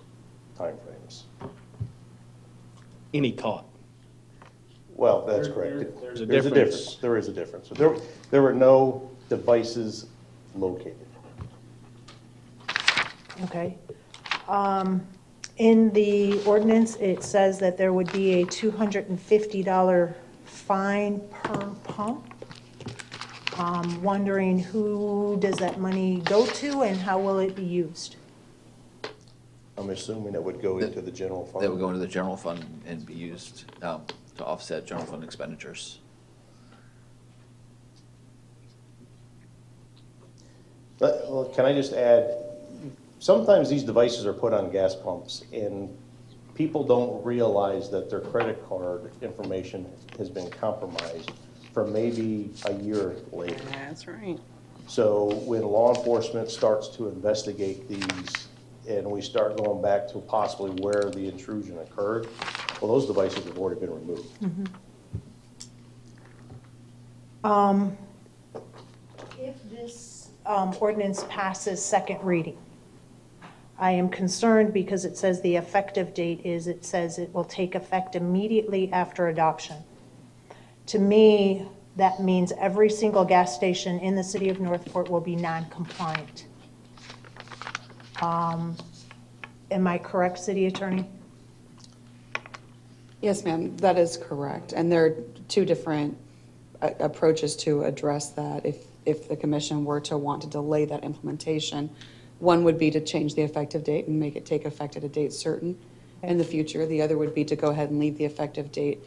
time frames. Any caught? Well, that's correct. There's a There's a difference. difference. There is a difference. So there were no devices located. Okay. In the ordinance, it says that there would be a $250 fine per pump. Wondering who does that money go to and how will it be used? I'm assuming it would go into the general fund. That would go into the general fund and be used to offset general fund expenditures. Well, can I just add, sometimes these devices are put on gas pumps and people don't realize that their credit card information has been compromised for maybe a year later. That's right. So when law enforcement starts to investigate these and we start going back to possibly where the intrusion occurred, well, those devices have already been removed. If this ordinance passes second reading, I am concerned because it says the effective date is, it says it will take effect immediately after adoption. To me, that means every single gas station in the city of Northport will be non-compliant. Am I correct, City Attorney? Yes, ma'am, that is correct. And there are 2 different approaches to address that. If the commission were to want to delay that implementation, one would be to change the effective date and make it take effect at a date certain in the future. The other would be to go ahead and leave the effective date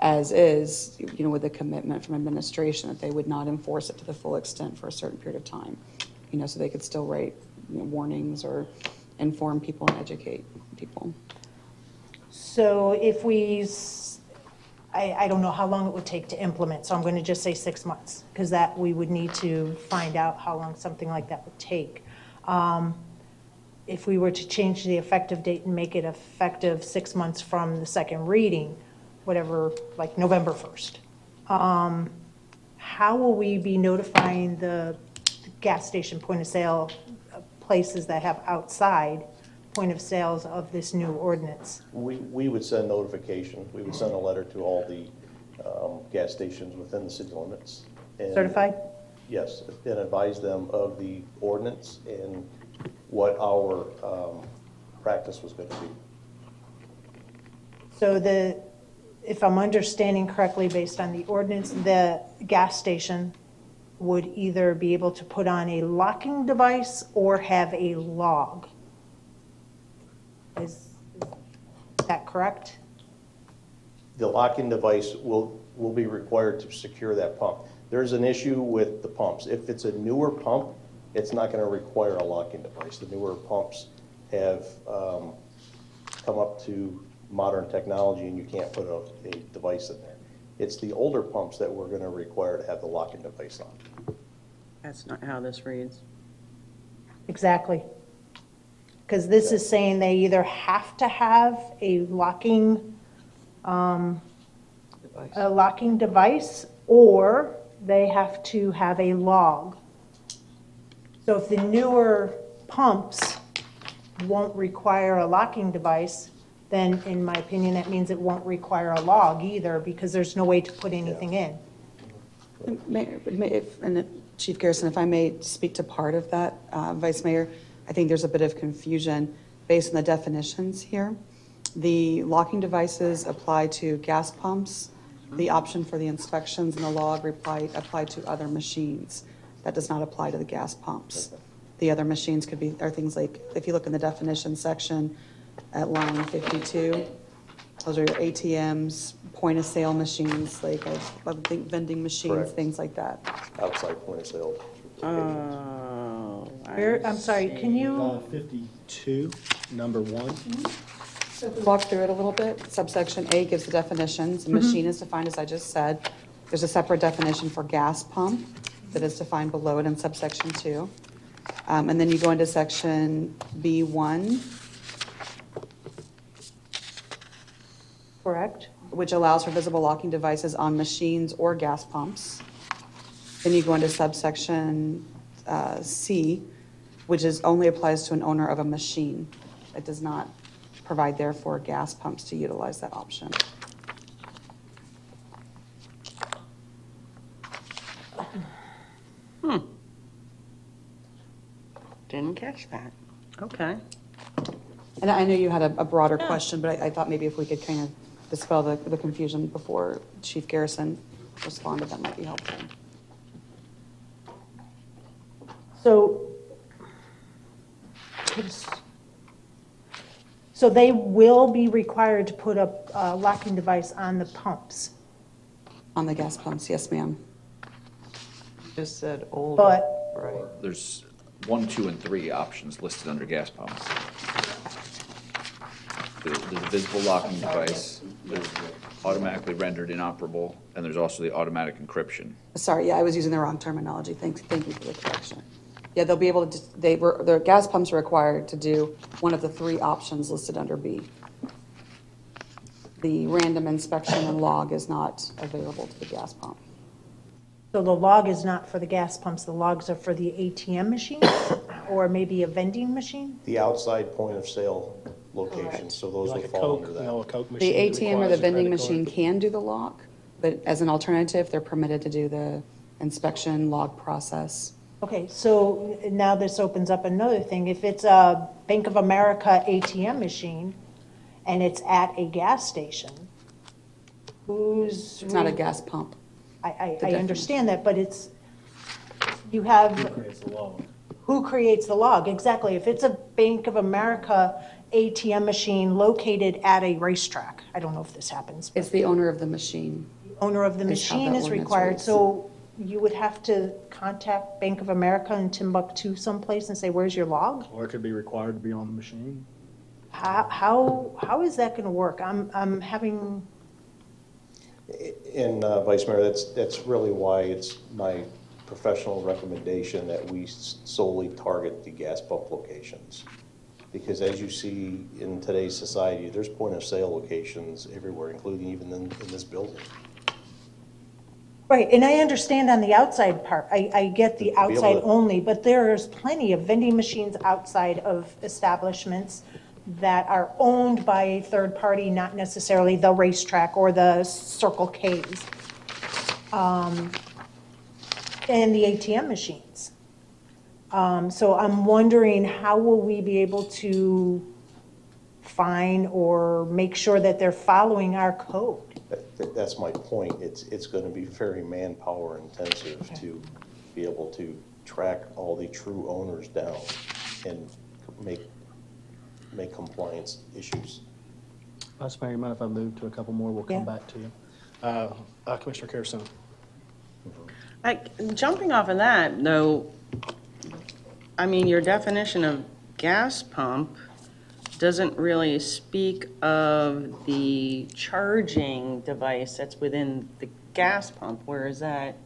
as is, with a commitment from administration that they would not enforce it to the full extent for a certain period of time, so they could still write warnings or inform people and educate people. So if I don't know how long it would take to implement, so I'm going to just say 6 months, because that we would need to find out how long something like that would take. if we were to change the effective date and make it effective 6 months from the second reading, whatever, like November 1st, how will we be notifying the gas station point of sale places that have outside point of sales of this new ordinance? We would send notification. We would send a letter to all the gas stations within the city limits. And Certified? yes, and advise them of the ordinance and what our practice was going to be. So if I'm understanding correctly, based on the ordinance, the gas station would either be able to put on a locking device or have a log. Is that correct? The locking device will be required to secure that pump. There's an issue with the pumps. If it's a newer pump, it's not going to require a locking device. The newer pumps have come up to modern technology, and you can't put a device in there. It's the older pumps that we're going to require to have the locking device on. That's not how this reads. Exactly. Because this is saying they either have to have a locking device, or they have to have a log. So if the newer pumps won't require a locking device, then in my opinion, that means it won't require a log either, because there's no way to put anything in. Chief Garrison, if I may speak to part of that, Vice Mayor, I think there's a bit of confusion based on the definitions here. The locking devices apply to gas pumps. The option for the inspections and the log apply to other machines. That does not apply to the gas pumps. The other machines are things like, if you look in the definition section at line 52, those are your ATMs, point of sale machines, like I think vending machines, Correct. Things like that. Outside point of sale. I'm sorry, can you? 52, number 1. So if we walk through it a little bit, subsection A gives the definitions. A machine is defined as I just said. There's a separate definition for gas pump that is defined below it in subsection 2. And then you go into section B1, Correct. which allows for visible locking devices on machines or gas pumps. Then you go into subsection C, which only applies to an owner of a machine. It does not provide therefore gas pumps to utilize that option. Didn't catch that. Okay. And I know you had a broader question, but I thought maybe if we could kind of dispel the confusion before Chief Garrison responded, that might be helpful. So they will be required to put a locking device on the pumps, On the gas pumps, yes, ma'am. Just said older. but Right. There's 1, 2, and 3 options listed under gas pumps. There's a visible locking device, there's automatically rendered inoperable, and there's also the automatic encryption. Sorry, yeah, I was using the wrong terminology. Thank you for the correction. Yeah, they'll be able to, their gas pumps are required to do one of the 3 options listed under B. The random inspection and log is not available to the gas pump. so the log is not for the gas pumps, the logs are for the ATM machines, or maybe a vending machine? The outside point of sale location, Correct. so those will Like a fall Coke, under you that. know, a Coke The machine. ATM or requires the a vending credit card. machine can do the lock, but as an alternative, they're permitted to do the inspection log process. Okay, so now this opens up another thing. If it's a Bank of America ATM machine and it's at a gas station, who's? It's not a gas pump. I definition. understand that, but you have. Who creates the log? Exactly. If it's a Bank of America ATM machine located at a racetrack, I don't know if this happens. It's the owner of the machine. Owner of the Is how machine that is ordinance required, reads. so you would have to contact Bank of America in Timbuktu someplace and say, where's your log? Or it could be required to be on the machine. How is that gonna work? I'm having, And Vice Mayor, that's really why it's my professional recommendation that we solely target the gas pump locations. Because as you see in today's society, there's point-of-sale locations everywhere, including even in this building. Right, and I understand on the outside part, I get the To be able outside to- only, but there's plenty of vending machines outside of establishments that are owned by a third party, not necessarily the racetrack or the Circle Ks. And the ATM machines. So I'm wondering, how will we be able to fine or make sure that they're following our code? That's my point. It's going to be very manpower intensive to be able to track all the true owners down and make compliance issues. Vice Mayor, you mind if I move to a couple more? We'll come back to you. Commissioner Carrison. Jumping off of that, though, I mean, your definition of gas pump doesn't really speak of the charging device that's within the gas pump. Where is that?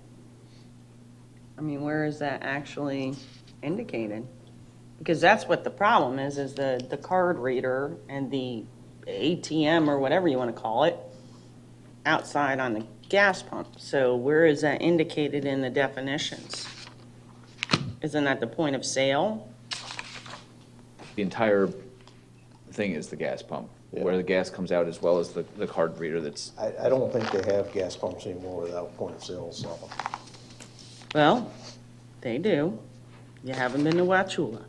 I mean, where is that actually indicated? Because that's what the problem is the card reader and the ATM or whatever you want to call it outside on the gas pump. So where is that indicated in the definitions? Isn't that the point of sale? The entire thing is the gas pump, where the gas comes out as well as the card reader that's. I don't think they have gas pumps anymore without point-of-sale. So. Well, they do. You haven't been to Wauchula.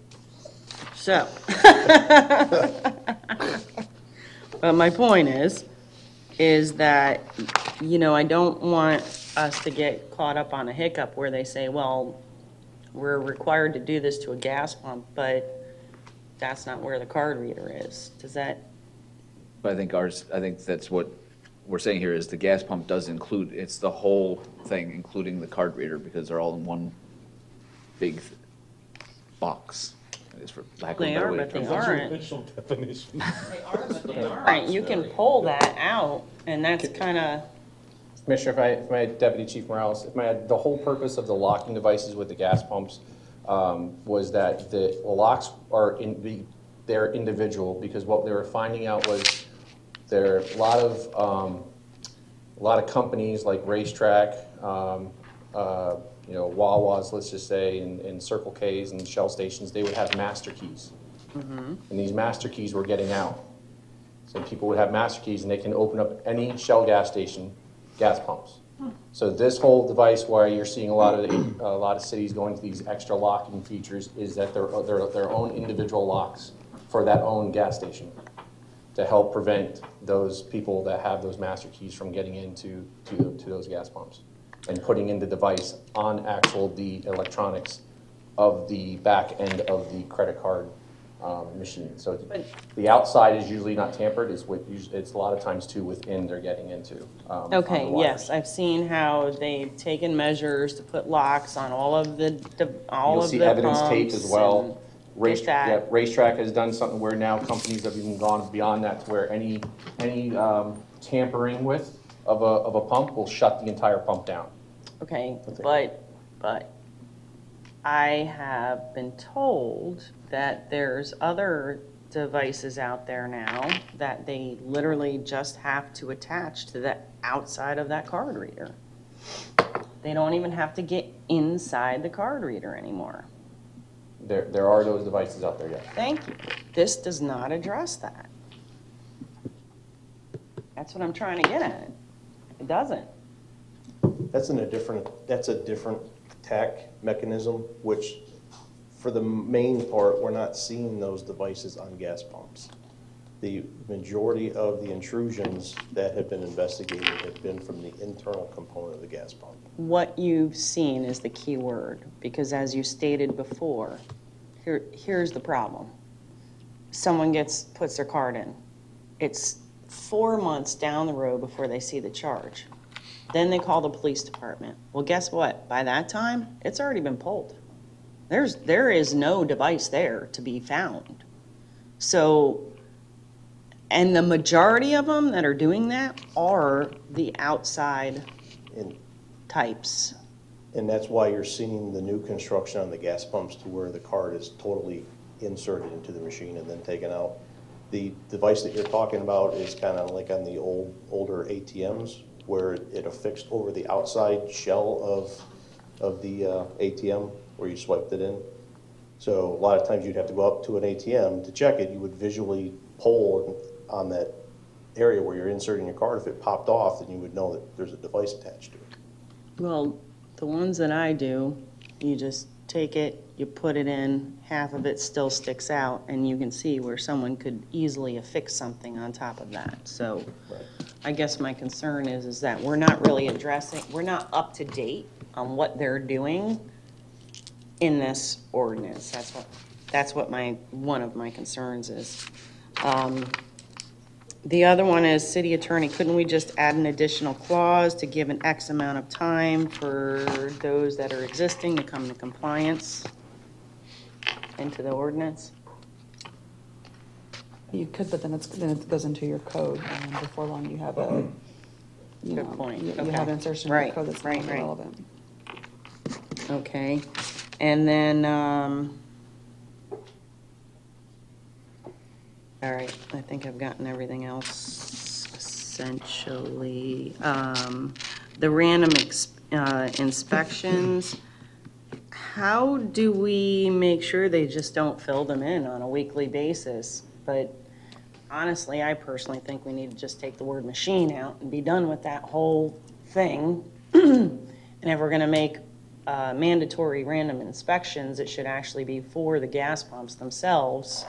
So, but my point is that, you know, I don't want us to get caught up on a hiccup where they say, well, we're required to do this to a gas pump, but that's not where the card reader is. Does that? But I think that's what we're saying here is the gas pump does include, it's the whole thing, including the card reader, because they're all in one big box. That is for lack of a They better are, way to but they put it. aren't. Official definition. Right, you can pull that out, and that's kind of, Commissioner, if my Deputy Chief Morales, the whole purpose of the locking devices with the gas pumps was that the locks they're individual, because what they were finding out was there are a lot of companies like Racetrack, Wawa's, let's just say, and Circle K's and Shell stations, they would have master keys. And these master keys were getting out. So people would have master keys and they can open up any Shell gas station, gas pumps. So this whole device, why you're seeing a lot of cities going to these extra locking features, is that they're their own individual locks for that own gas station to help prevent those people that have those master keys from getting into those gas pumps and putting in the device on the electronics of the back end of the credit card machine. So the outside is usually not tampered. It's a lot of times too within they're getting into. okay, on the yes, I've seen how they've taken measures to put locks on all of the You'll see evidence tape as well. that. Racetrack has done something where now companies have even gone beyond that to where any tampering with of a pump will shut the entire pump down. Okay, but I have been told that there's other devices out there now that they literally just have to attach to the outside of that card reader. They don't even have to get inside the card reader anymore. There are those devices out there, yes. Thank you. This does not address that. That's what I'm trying to get at. It doesn't. That's a different tech mechanism, which for the main part, we're not seeing those devices on gas pumps. The majority of the intrusions that have been investigated have been from the internal component of the gas pump. What you've seen is the key word, because as you stated before, here's the problem. Someone puts their card in. It's 4 months down the road before they see the charge. Then they call the police department. Well, guess what? By that time, it's already been pulled. There is no device there to be found. So, and the majority of them that are doing that are the outside types. And that's why you're seeing the new construction on the gas pumps to where the card is totally inserted into the machine and then taken out. The device that you're talking about is kind of like on the older ATMs, where it affixed over the outside shell of the ATM where you swiped it in. So a lot of times you'd have to go up to an ATM to check it. You would visually pull on that area where you're inserting your card. If it popped off, then you would know that there's a device attached to it. Well, the ones that I do, you just take it, you put it in, half of it still sticks out, and you can see where someone could easily affix something on top of that. So I guess my concern is that we're not really addressing, we're not up to date on what they're doing in this ordinance. That's what one of my concerns is. The other one is city attorney. Couldn't we just add an additional clause to give an X amount of time for those that are existing to come into compliance into the ordinance? You could, but then it goes into your code, and before long you have a, Good point. you Okay. have an insertion in Right, your code that's right, not right. relevant. Okay, and then, all right, I think I've gotten everything else essentially. The random inspections, how do we make sure they just don't fill them in on a weekly basis? But honestly, I personally think we need to just take the word machine out and be done with that whole thing. And if we're gonna make mandatory random inspections, it should actually be for the gas pumps themselves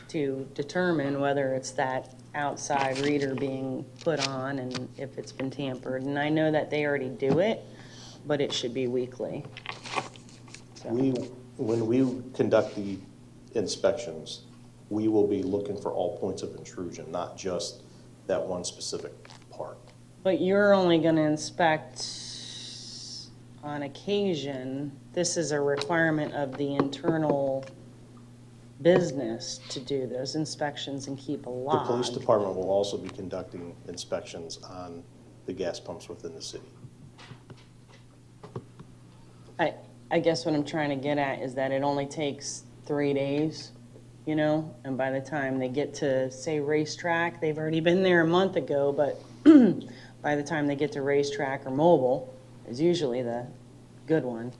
to determine whether it's that outside reader being put on and if it's been tampered. And I know that they already do it, but it should be weekly. So. When we conduct the inspections, we will be looking for all points of intrusion, not just that one specific part. But you're only gonna inspect on occasion. This is a requirement of the internal business to do those inspections and keep a The log. police department will also be conducting inspections on the gas pumps within the city. I guess what I'm trying to get at is that it only takes 3 days, you know, and by the time they get to, say, racetrack, they've already been there a month ago, but by the time they get to racetrack or mobile, is usually the good one,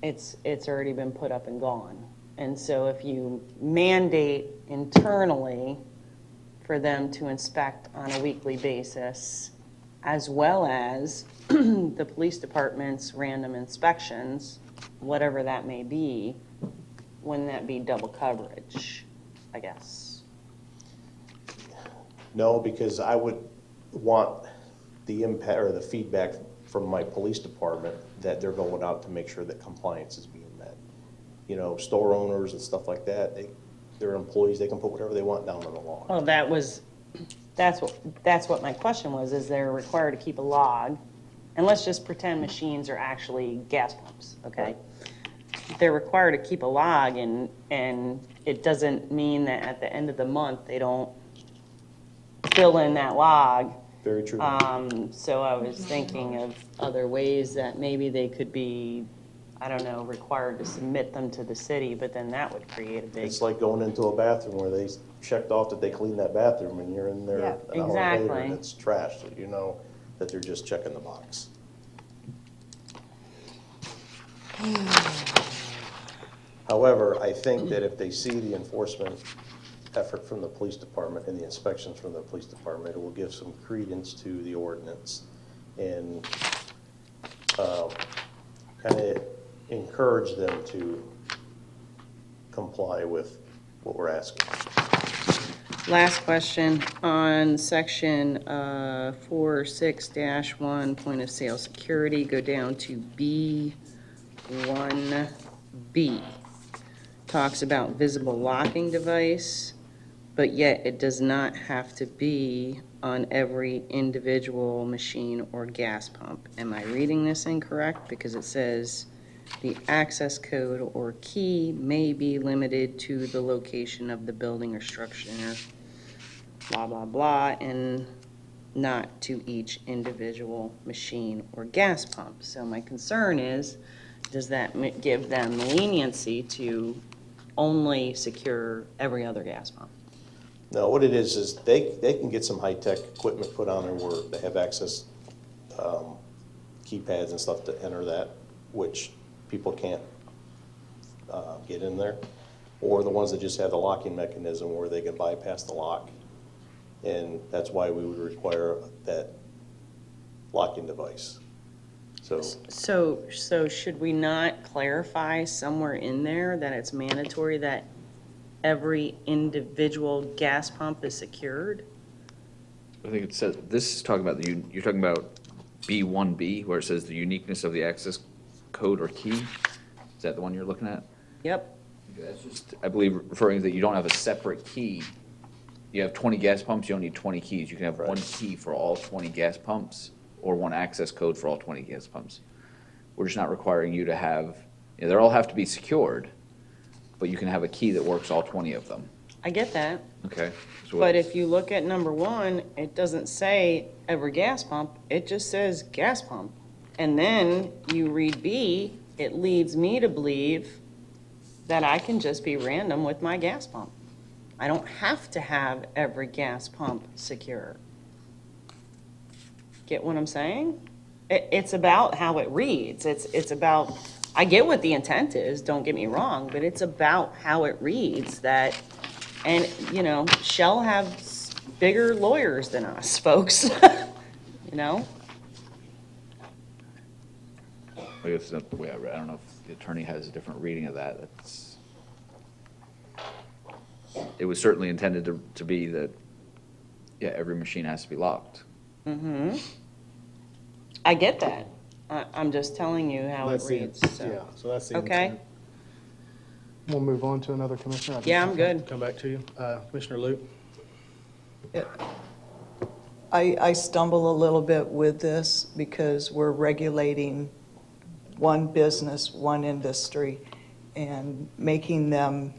it's already been put up and gone. And so if you mandate internally for them to inspect on a weekly basis, as well as the police department's random inspections, whatever that may be, wouldn't that be double coverage, I guess? No, because I would want the impact or the feedback from my police department that they're going out to make sure that compliance is being met. You know, store owners and stuff like that, they're employees, they can put whatever they want down on the lawn. Well, that's what my question was, is they're required to keep a log, and let's just pretend machines are actually gas pumps, okay? They're required to keep a log, and it doesn't mean that at the end of the month, they don't fill in that log. Very true. So I was thinking of other ways that maybe they could be, I don't know, required to submit them to the city, but then that would create a big. It's like going into a bathroom where they checked off that they cleaned that bathroom and you're in there an hour later Exactly. and it's trash, so you know that they're just checking the box. However, I think that if they see the enforcement effort from the police department and the inspections from the police department, it will give some credence to the ordinance and kind of encourage them to comply with what we're asking. Last question on section 46-1, point of sale security, go down to B1B. Talks about visible locking device, but yet it does not have to be on every individual machine or gas pump. Am I reading this incorrect? Because it says the access code or key may be limited to the location of the building or structure, blah, blah, blah, and not to each individual machine or gas pump. So my concern is, does that give them leniency to only secure every other gas pump? No, what it is they can get some high-tech equipment put on there where they have access keypads and stuff to enter that, which people can't get in there. Or the ones that just have the locking mechanism where they can bypass the lock. And that's why we would require that locking device. So should we not clarify somewhere in there that it's mandatory that every individual gas pump is secured? I think it says, this is talking about, you're talking about B1B, where it says the uniqueness of the access code or key? Is that the one you're looking at? Yep. That's just, I believe, referring that you don't have a separate key. You have 20 gas pumps, you don't need 20 keys. You can have one key for all 20 gas pumps, or one access code for all 20 gas pumps. We're just not requiring you to have, they all have to be secured, but you can have a key that works all 20 of them. I get that. Okay. So But if you look at number 1, it doesn't say every gas pump, it just says gas pump. And then you read B, it leads me to believe that I can just be random with my gas pump. I don't have to have every gas pump secure. Get what I'm saying? It's about how it reads. It's about, I get what the intent is, don't get me wrong, but it's about how it reads that, and, Shell have bigger lawyers than us, folks, I guess that's the way I read. I don't know if the attorney has a different reading of that. It was certainly intended to be that, every machine has to be locked. Mm-hmm. I get that. I'm just telling you how it reads. So that's the Okay. intent. We'll move on to another commissioner. Yeah, I'm good. Come back to you. Commissioner Luke? I stumble a little bit with this because we're regulating one business, one industry, and making them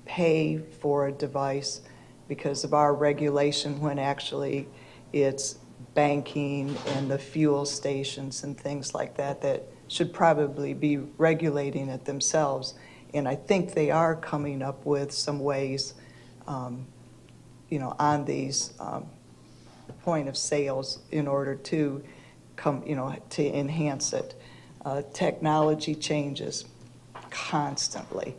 pay for a device because of our regulation when actually it's banking and the fuel stations and things like that that should probably be regulating it themselves. And I think they are coming up with some ways, on these point of sales in order to to enhance it. Technology changes constantly.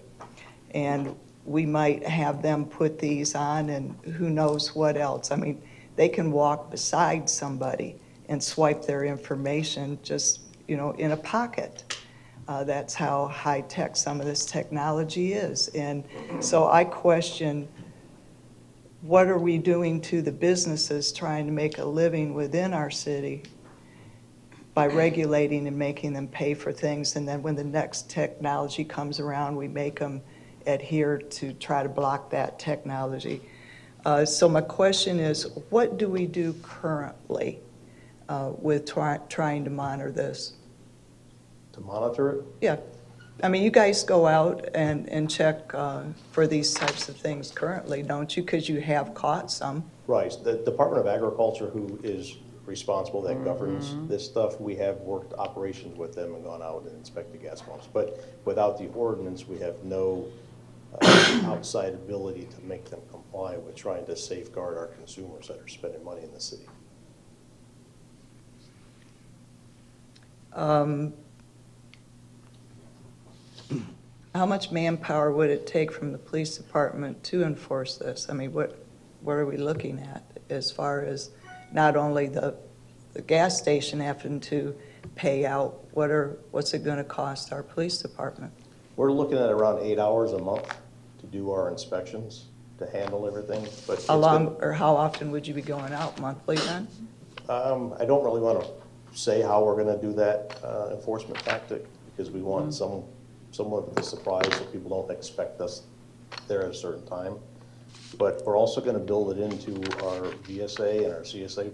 And we might have them put these on and who knows what else. I mean, they can walk beside somebody and swipe their information just, in a pocket. That's how high-tech some of this technology is. And so I question, what are we doing to the businesses trying to make a living within our city by regulating and making them pay for things, and then when the next technology comes around, we make them adhere to try to block that technology. So my question is, what do we do currently with trying to monitor this? To monitor it? Yeah. I mean, you guys go out and check for these types of things currently, don't you? Because you have caught some. Right. The Department of Agriculture, who is responsible, that governs this stuff, we have worked operations with them and gone out and inspected gas pumps. But without the ordinance, we have no outside ability to make them comply with trying to safeguard our consumers that are spending money in the city. How much manpower would it take from the police department to enforce this? I mean, what are we looking at as far as not only the gas station having to pay out, what's it going to cost our police department? We're looking at around 8 hours a month to do our inspections, to handle everything. But how long or how often would you be going out, monthly then? I don't really want to say how we're going to do that enforcement tactic, because we want somewhat of a surprise so people don't expect us there at a certain time. But we're also going to build it into our VSA and our CSA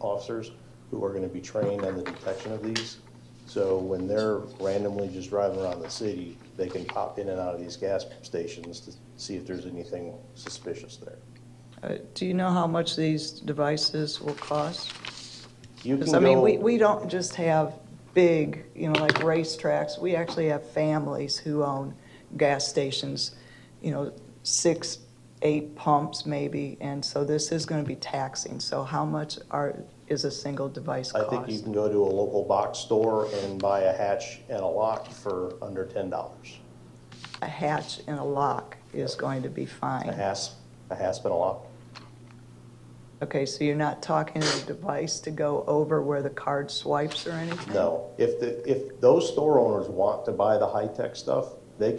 officers, who are going to be trained on the detection of these. So when they're randomly just driving around the city, they can pop in and out of these gas stations to see if there's anything suspicious there. Do you know how much these devices will cost? You can I mean, go- we don't just have big, like racetracks, we actually have families who own gas stations, 6, 8 pumps maybe, and so this is going to be taxing. So how much is a single device cost? I think you can go to a local box store and buy a hatch and a lock for under $10. A hatch and a lock is going to be fine. A hasp and a lock. Okay, so you're not talking a device to go over where the card swipes or anything? No. If those store owners want to buy the high-tech stuff, they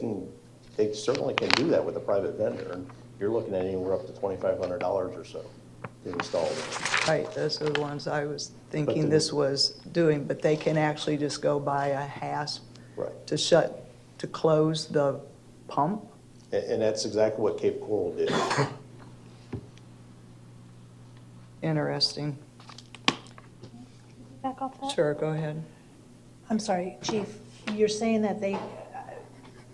certainly can do that with a private vendor. And you're looking at anywhere up to $2,500 or so to install it. Right, those are the ones I was thinking this was doing, but they can actually just go buy a hasp to close the pump? And that's exactly what Cape Coral did. Interesting. Back off that? Sure, go ahead. I'm sorry, Chief, you're saying that they,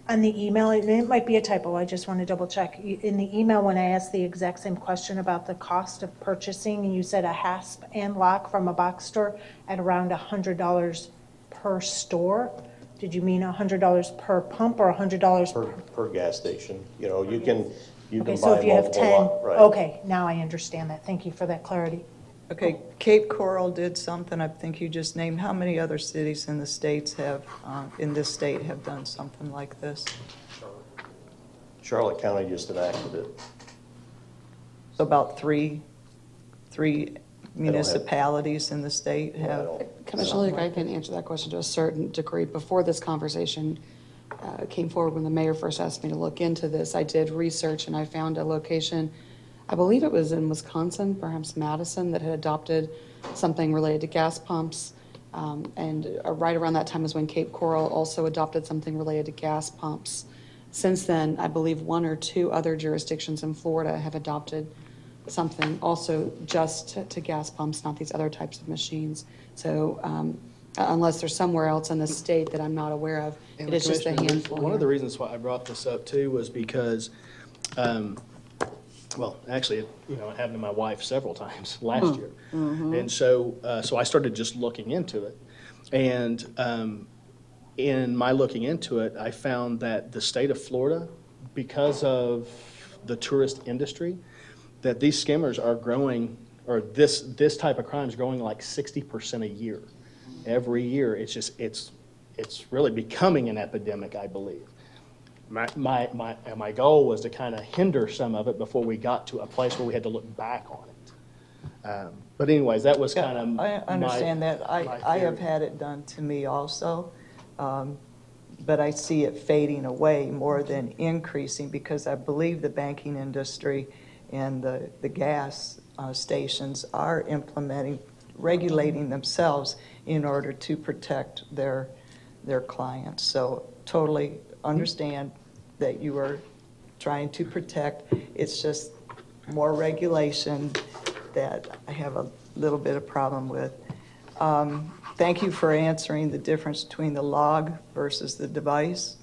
on the email, it might be a typo, I just want to double check. In the email, when I asked the exact same question about the cost of purchasing, you said a hasp and lock from a box store at around $100 per store. Did you mean $100 per pump or $100 per gas station? You can Okay, buy so if you have 10, right. okay, now I understand that. Thank you for that clarity. Okay, Cape Coral did something, I think you just named. How many other cities in the states in this state have done something like this? Charlotte County just enacted it. So about three municipalities in the state have. Commissioner Leek, I can answer that question to a certain degree. Before this conversation came forward, when the mayor first asked me to look into this, I did research and I found a location, I believe it was in Wisconsin, perhaps Madison, that had adopted something related to gas pumps. And right around that time is when Cape Coral also adopted something related to gas pumps. Since then, I believe 1 or 2 other jurisdictions in Florida have adopted something also just to gas pumps, not these other types of machines. So unless there's somewhere else in the state that I'm not aware of, it is just a handful. One of the reasons why I brought this up too was because, well, actually, it happened to my wife several times last year. And so I started just looking into it. And in my looking into it, I found that the state of Florida, because of the tourist industry, that these skimmers are growing, or this type of crime is growing like 60% a year. Every year, it's really becoming an epidemic, I believe. My goal was to kind of hinder some of it before we got to a place where we had to look back on it. But anyways, that was kind of I understand that. I have had it done to me also, but I see it fading away more than increasing because I believe the banking industry and the gas stations are regulating themselves in order to protect their clients. So totally understand that you are trying to protect. It's just more regulation that I have a little bit of problem with. Thank you for answering the difference between the log versus the device.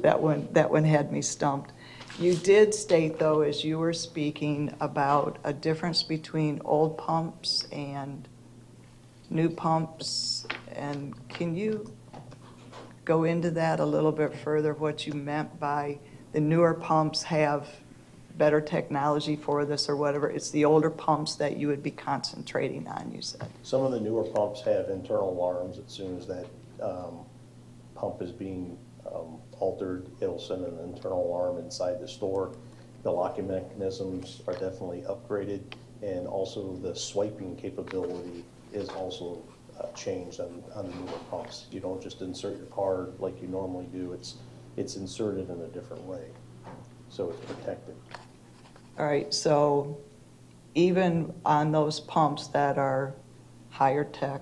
That one had me stumped. You did state, though, as you were speaking, about a difference between old pumps and new pumps. And can you go into that a little bit further, what you meant by the newer pumps have better technology for this or whatever? It's the older pumps that you would be concentrating on, you said. Some of the newer pumps have internal alarms. As soon as that pump is being altered, it'll send an internal alarm inside the store. The locking mechanisms are definitely upgraded, and also the swiping capability is also changed on the newer pumps. You don't just insert your card like you normally do. It's inserted in a different way, so it's protected. All right, so even on those pumps that are higher tech,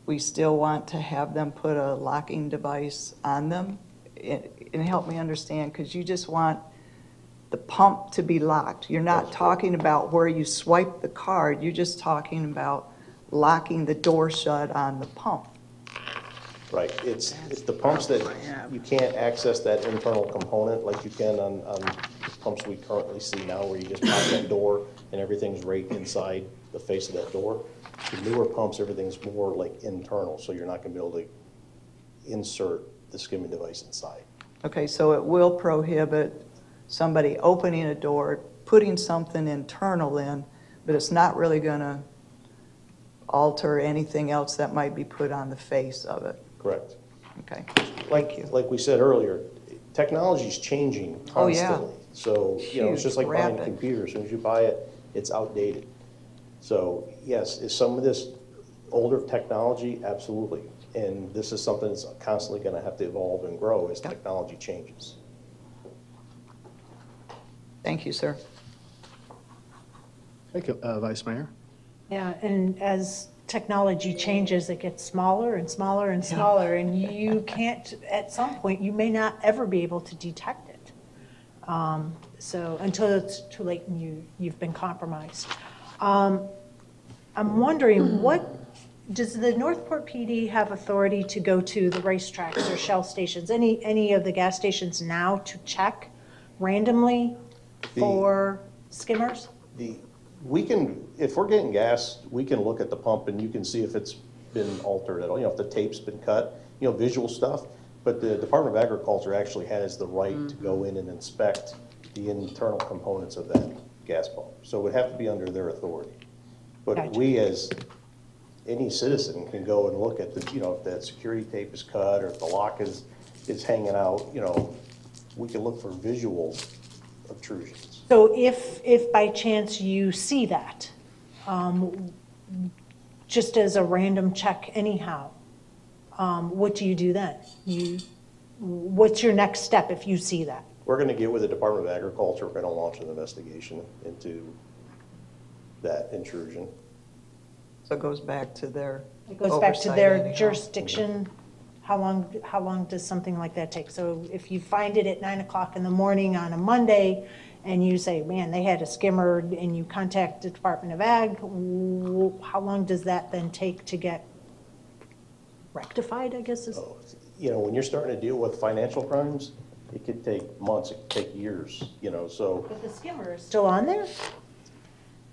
we still want to have them put a locking device on them? And help me understand, because you just want the pump to be locked. You're not talking about where you swipe the card. You're just talking about locking the door shut on the pump. Right. It's the pumps that you can't access that internal component like you can on pumps we currently see now, where you just pop that door and everything's right inside the face of that door. The newer pumps, everything's more like internal, so you're not gonna be able to insert the skimming device inside. Okay, so it will prohibit somebody opening a door, putting something internal in, but it's not really going to alter anything else that might be put on the face of it. Correct. Okay. Like we said earlier, technology's changing Oh, yeah. constantly. So, you know, it's just like Huge, buying a rapid. computer. As soon as you buy it, it's outdated. So, yes, is some of this older technology? Absolutely. And this is something that's constantly going to have to evolve and grow as technology changes. Thank you, sir. Thank you, Vice Mayor. Yeah, and as technology changes, it gets smaller and smaller and smaller, and you can't, at some point, you may not ever be able to detect it. So until it's too late and you've been compromised. I'm wondering, does the Northport PD have authority to go to the racetracks or Shell stations, any of the gas stations now to check randomly for skimmers? We can, if we're getting gas, we can look at the pump and you can see if it's been altered at all, you know, if the tape's been cut, you know, visual stuff. But the Department of Agriculture actually has the right to go in and inspect the internal components of that gas pump. So it would have to be under their authority. But Gotcha. we, as any citizen, can go and look at the, you know, if that security tape is cut or if the lock is hanging out, you know, we can look for visual obtrusions. So if by chance you see that, just as a random check anyhow, what do you do then? What's your next step if you see that? We're going to get with the Department of Agriculture. We're going to launch an investigation into that intrusion. So it goes back to their It goes back to oversight their anyhow. jurisdiction. How long does something like that take? So if you find it at 9 o'clock in the morning on a Monday and you say, man, they had a skimmer, and you contact the Department of Ag, how long does that then take to get rectified, I guess is? You know, when you're starting to deal with financial crimes, it could take months, it could take years, you know, so. But the skimmer is still on there?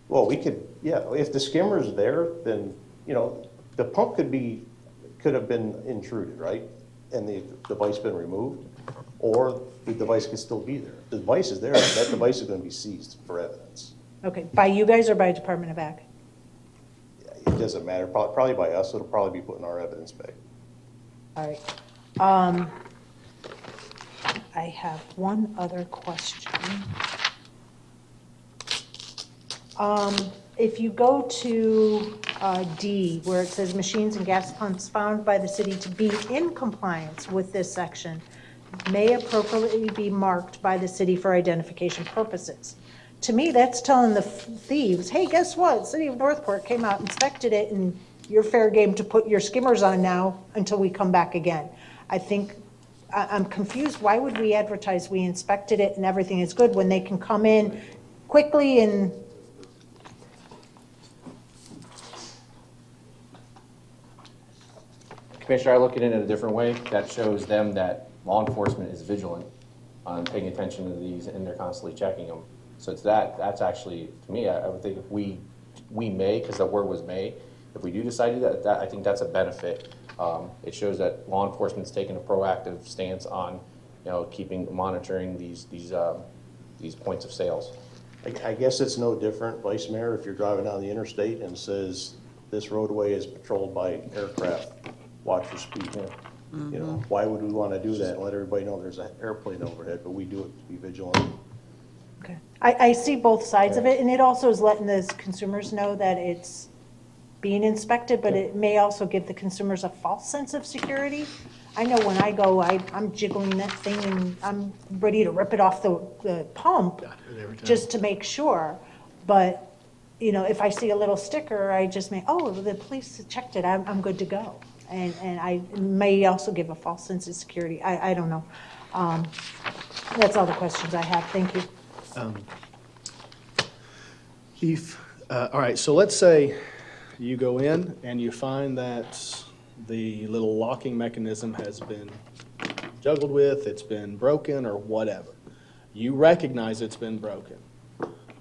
Well, we could, yeah, if the skimmer's there, then, you know, the pump could have been intruded, right? And the device been removed, or the device could still be there. The device is there, that device is gonna be seized for evidence. Okay, by you guys or by Department of Ag? It doesn't matter, probably by us, it'll probably be putting our evidence back. All right. I have one other question. If you go to D, where it says machines and gas pumps found by the city to be in compliance with this section may appropriately be marked by the city for identification purposes. To me, that's telling the thieves, hey, guess what? City of Northport came out, inspected it, and you're fair game to put your skimmers on now until we come back again. I think, I'm confused. Why would we advertise we inspected it and everything is good when they can come in quickly and Commissioner, I look at it in a different way. That shows them that law enforcement is vigilant on paying attention to these, and they're constantly checking them. So it's that's actually, to me, I would think if we may, because the word was may, if we do decide to do that, I think that's a benefit. It shows that law enforcement's taking a proactive stance on, you know, monitoring these points of sales. I guess it's no different, Vice Mayor, if you're driving down the interstate and it says this roadway is patrolled by aircraft, watch your speed. You know, why would we want to do that and let everybody know there's an airplane overhead, but we do it to be vigilant. Okay. I see both sides of it, and it also is letting the consumers know that it's being inspected, but it may also give the consumers a false sense of security. I know when I go, I'm jiggling that thing and I'm ready to rip it off the pump just to make sure. But, you know, if I see a little sticker, I just may, oh, the police checked it, I'm good to go. And I may also give a false sense of security. I don't know. That's all the questions I have. Thank you. Keith, all right, so let's say you go in and you find that the little locking mechanism has been juggled with, it's been broken or whatever. You recognize it's been broken.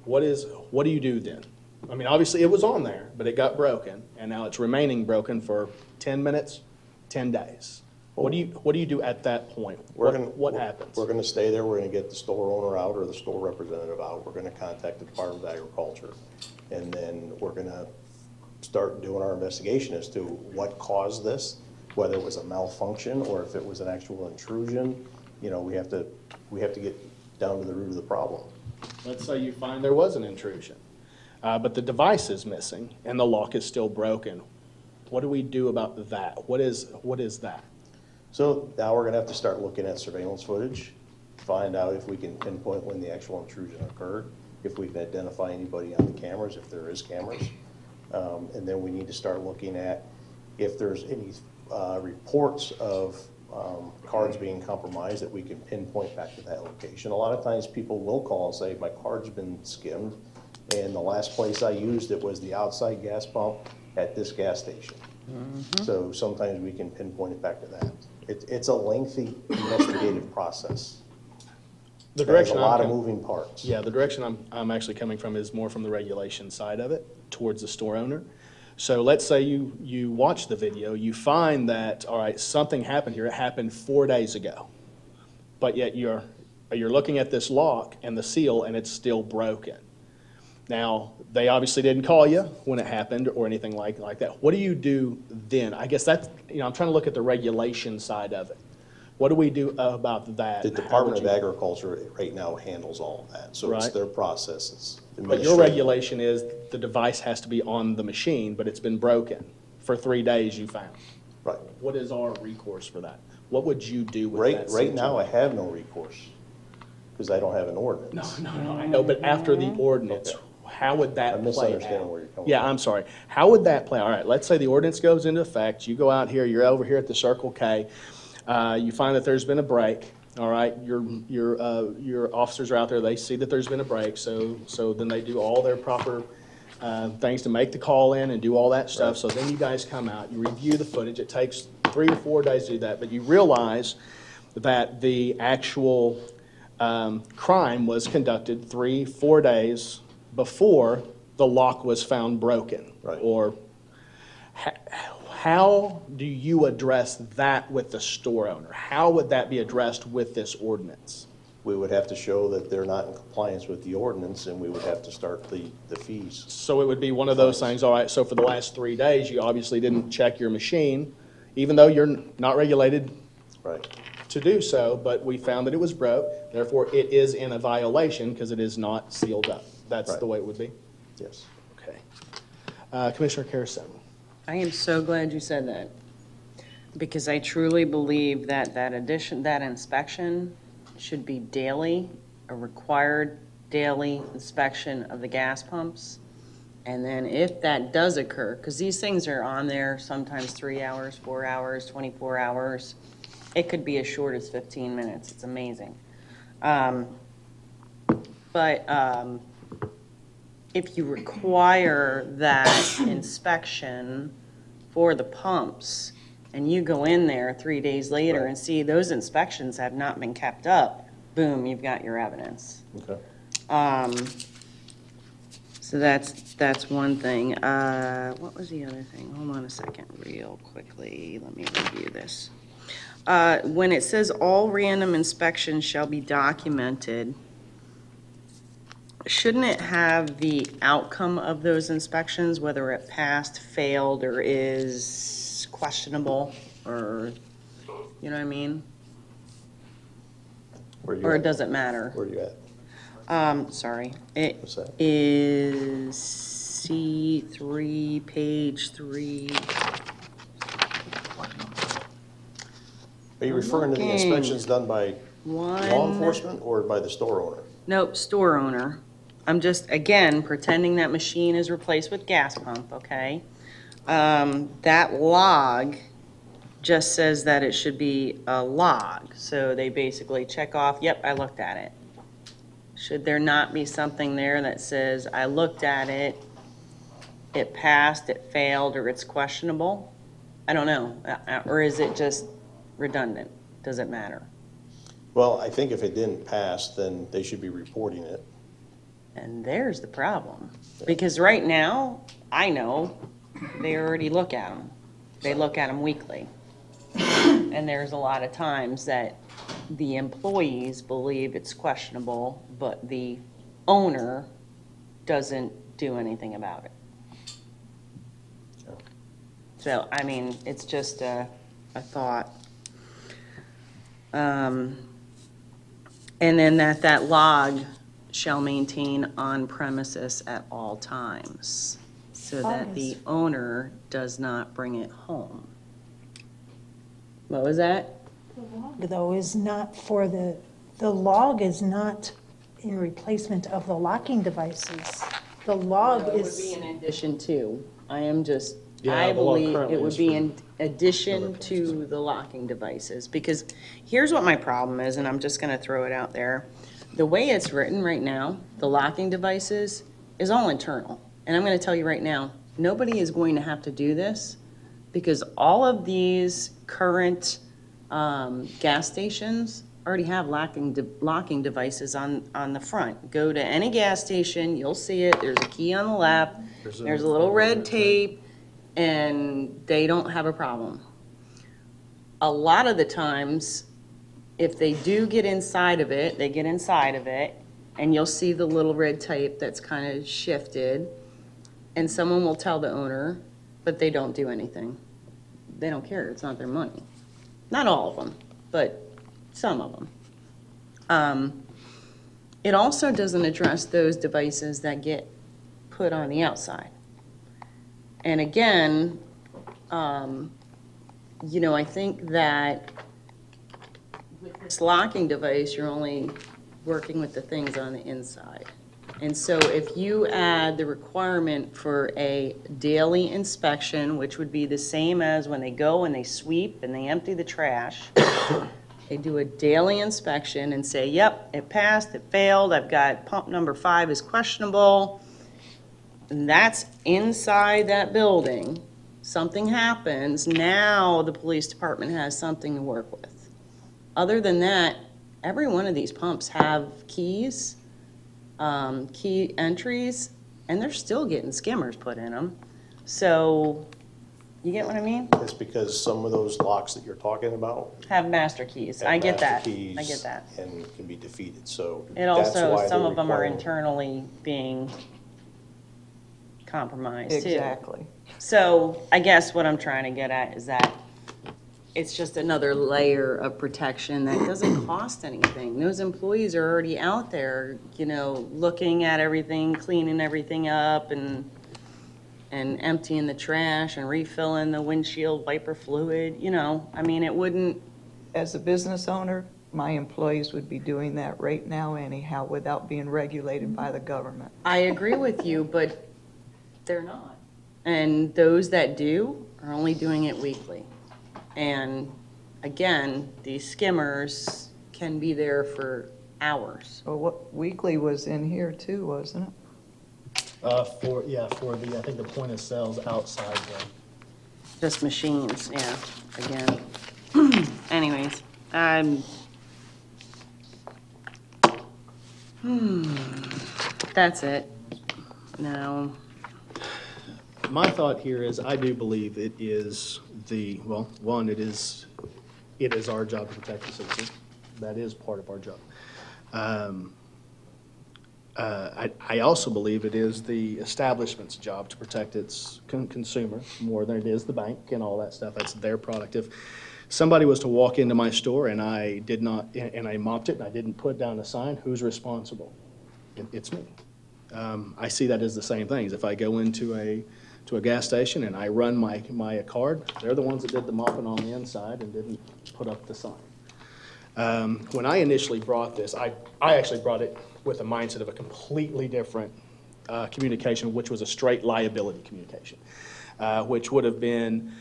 What do you do then? I mean, obviously it was on there, but it got broken, and now it's remaining broken for 10 minutes, 10 days. What do you do at that point? What happens? We're gonna stay there, we're gonna get the store owner out or the store representative out, we're gonna contact the Department of Agriculture, and then we're gonna start doing our investigation as to what caused this, whether it was a malfunction or if it was an actual intrusion. You know, we have to get down to the root of the problem. Let's say you find there was an intrusion, but the device is missing and the lock is still broken. What do we do about that? What is that? So now we're gonna have to start looking at surveillance footage, find out if we can pinpoint when the actual intrusion occurred, if we can identify anybody on the cameras, if there is cameras. And then we need to start looking at if there's any reports of cards being compromised that we can pinpoint back to that location. A lot of times people will call and say, my card's been skimmed, and the last place I used it was the outside gas pump at this gas station. So sometimes we can pinpoint it back to that. It's a lengthy investigative process. The direction There's a lot of moving parts. Yeah, the direction I'm actually coming from is more from the regulation side of it, towards the store owner. So let's say you watch the video, you find that, all right, something happened here. It happened 4 days ago, but yet you're looking at this lock and the seal, and it's still broken. Now, they obviously didn't call you when it happened or anything like that. What do you do then? I guess that's, I'm trying to look at the regulation side of it. What do we do about that? The Department of Agriculture right now handles all of that, so it's their processes. But your regulation is the device has to be on the machine, but it's been broken for 3 days, you found. Right. What is our recourse for that? What would you do with that? Right now, I have no recourse, because I don't have an ordinance. No, I know, but after the ordinance, how would that play out? I'm misunderstanding where you're coming from. Yeah, I'm sorry. How would that play? All right, let's say the ordinance goes into effect. You go out here, you're over here at the Circle K. You find that there's been a break. All right, your officers are out there. They see that there's been a break, so then they do all their proper things to make the call in and do all that stuff. So then you guys come out, you review the footage. It takes 3 or 4 days to do that, but you realize that the actual crime was conducted 3-4 days before the lock was found broken. Right. Or how do you address that with the store owner? How would that be addressed with this ordinance? We would have to show that they're not in compliance with the ordinance, and we would have to start the fees. So it would be one of those things, all right, so for the last 3 days, you obviously didn't check your machine, even though you're not regulated to do so, but we found that it was broke, therefore it is in a violation because it is not sealed up. That's the way it would be? Yes. Okay. Commissioner Carrasone. I am so glad you said that, because I truly believe that that inspection should be daily, a required daily inspection of the gas pumps. And then if that does occur, because these things are on there sometimes 3 hours, 4 hours, 24 hours, it could be as short as 15 minutes. It's amazing. If you require that inspection for the pumps, and you go in there 3 days later and see those inspections have not been kept up, boom, you've got your evidence. Okay. So that's one thing. What was the other thing? Hold on a second, real quickly. Let me review this. When it says all random inspections shall be documented, shouldn't it have the outcome of those inspections, whether it passed, failed, or is questionable, or, you know what I mean? Or does it matter? Where are you at? Sorry. It What's that? is C3, page 3. Are you referring to the inspections done by law enforcement or by the store owner? Nope, store owner. I'm just, again, pretending that machine is replaced with gas pump, okay? That log just says that it should be a log. So they basically check off, yep, I looked at it. Should there not be something there that says, I looked at it, it passed, it failed, or it's questionable? I don't know. Or is it just redundant? Does it matter? Well, I think if it didn't pass, then they should be reporting it. And there's the problem. Because right now, I know they already look at them. They look at them weekly. And there's a lot of times that the employees believe it's questionable, but the owner doesn't do anything about it. So, I mean, it's just a thought. And then that log shall maintain on premises at all times, so that the owner does not bring it home. What was that? The log, though, is not for the log is not in replacement of the locking devices. The log It would is. be in addition to. I am just, Yeah, I the log believe currently it would is be for in addition to the locking devices. Because here's what my problem is, and I'm just gonna throw it out there. The way it's written right now, the locking devices is all internal. And I'm gonna tell you right now, nobody is going to have to do this, because all of these current gas stations already have locking devices on the front. Go to any gas station, you'll see it, there's a key on the left, there's a little red tape, and they don't have a problem. A lot of the times, if they do get inside of it, they get inside of it, and you'll see the little red tape that's kind of shifted, and someone will tell the owner, but they don't do anything. They don't care, it's not their money. Not all of them, but some of them. It also doesn't address those devices that get put on the outside. And again, you know, I think that with this locking device, you're only working with the things on the inside. And so if you add the requirement for a daily inspection, which would be the same as when they go and they sweep and they empty the trash, they do a daily inspection and say, yep, it passed, it failed, I've got pump number 5 is questionable, and that's inside that building. Something happens, now the police department has something to work with. Other than that, every one of these pumps have keys, key entries, and they're still getting skimmers put in them. So, you get what I mean? That's because some of those locks that you're talking about Have master keys. have I get master that. keys I get that. and can be defeated, so It that's also, why some they're of them are requiring- internally being compromised too. Exactly. So I guess what I'm trying to get at is that it's just another layer of protection that doesn't cost anything. Those employees are already out there, you know, looking at everything, cleaning everything up and emptying the trash and refilling the windshield wiper fluid, you know. I mean, it wouldn't. As a business owner, my employees would be doing that right now anyhow without being regulated by the government. I agree with you, but they're not. And those that do are only doing it weekly. And again, these skimmers can be there for hours. Well, what weekly was in here too, wasn't it? For the, I think the point of sales outside the. Just machines, yeah, again. Anyways, that's it. Now, My thought here is, I do believe it is one, it is our job to protect the citizens. That is part of our job. I also believe it is the establishment's job to protect its consumer more than it is the bank and all that stuff. That's their product. If somebody was to walk into my store and I did not, and I mopped it and I didn't put down a sign, who's responsible? It's me. I see that as the same things. If I go into a gas station and I run my card, they're the ones that did the mopping on the inside and didn't put up the sign. When I initially brought this, I actually brought it with a mindset of a completely different communication, which was a straight liability communication, which would have been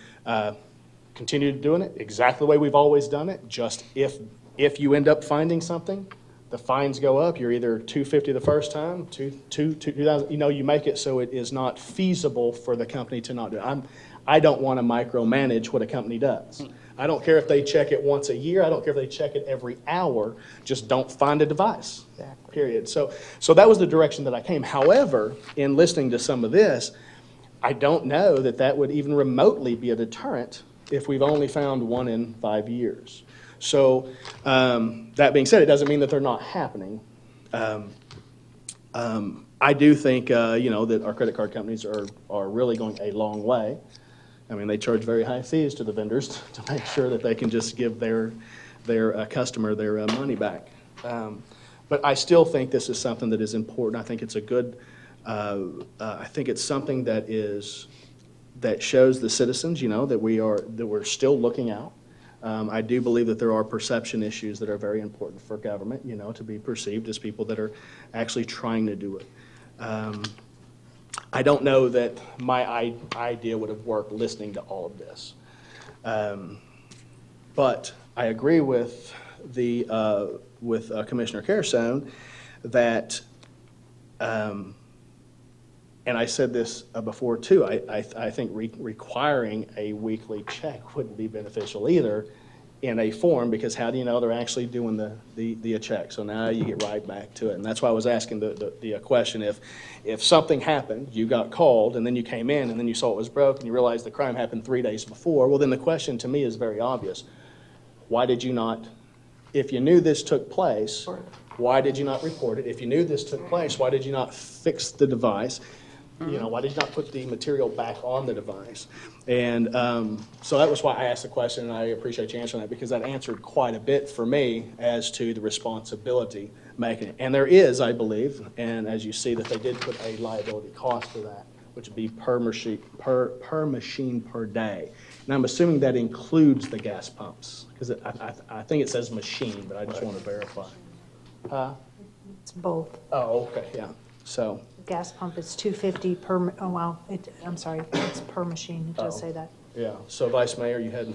continue doing it exactly the way we've always done it. Just if you end up finding something, the fines go up. You're either $250 the first time, $2,000. You make it so it is not feasible for the company to not do it. I don't want to micromanage what a company does. I don't care if they check it once a year. I don't care if they check it every hour. Just don't find a device. Exactly. Period. So that was the direction that I came. However, in listening to some of this, I don't know that that would even remotely be a deterrent if we've only found 1 in 5 years. So that being said, it doesn't mean that they're not happening. I do think, that our credit card companies are really going a long way. I mean, they charge very high fees to the vendors to make sure that they can just give their customer their money back. But I still think this is something that is important. I think it's a good, I think it's something that shows the citizens, that we're still looking out. I do believe that there are perception issues that are very important for government, to be perceived as people that are actually trying to do it. I don't know that my idea would have worked listening to all of this. But I agree with Commissioner Carusone that, and I said this before too, I think requiring a weekly check wouldn't be beneficial either in a form, because how do you know they're actually doing the check? So now you get right back to it. And that's why I was asking the question, if something happened, you got called, and then you came in, and then you saw it was broke, and you realized the crime happened 3 days before, well, then the question to me is very obvious. Why did you not, if you knew this took place, why did you not report it? If you knew this took place, why did you not fix the device? Why did you not put the material back on the device? And so that was why I asked the question, and I appreciate you answering that, because that answered quite a bit for me as to the responsibility making it. And there is, I believe, and as you see, that they did put a liability cost for that, which would be per machine per day. And I'm assuming that includes the gas pumps, because I think it says machine, but I just want to verify. It's both. Oh, okay, yeah. So. Gas pump is $250 per, I'm sorry, it's per machine, it does say that. Yeah, so Vice Mayor, you had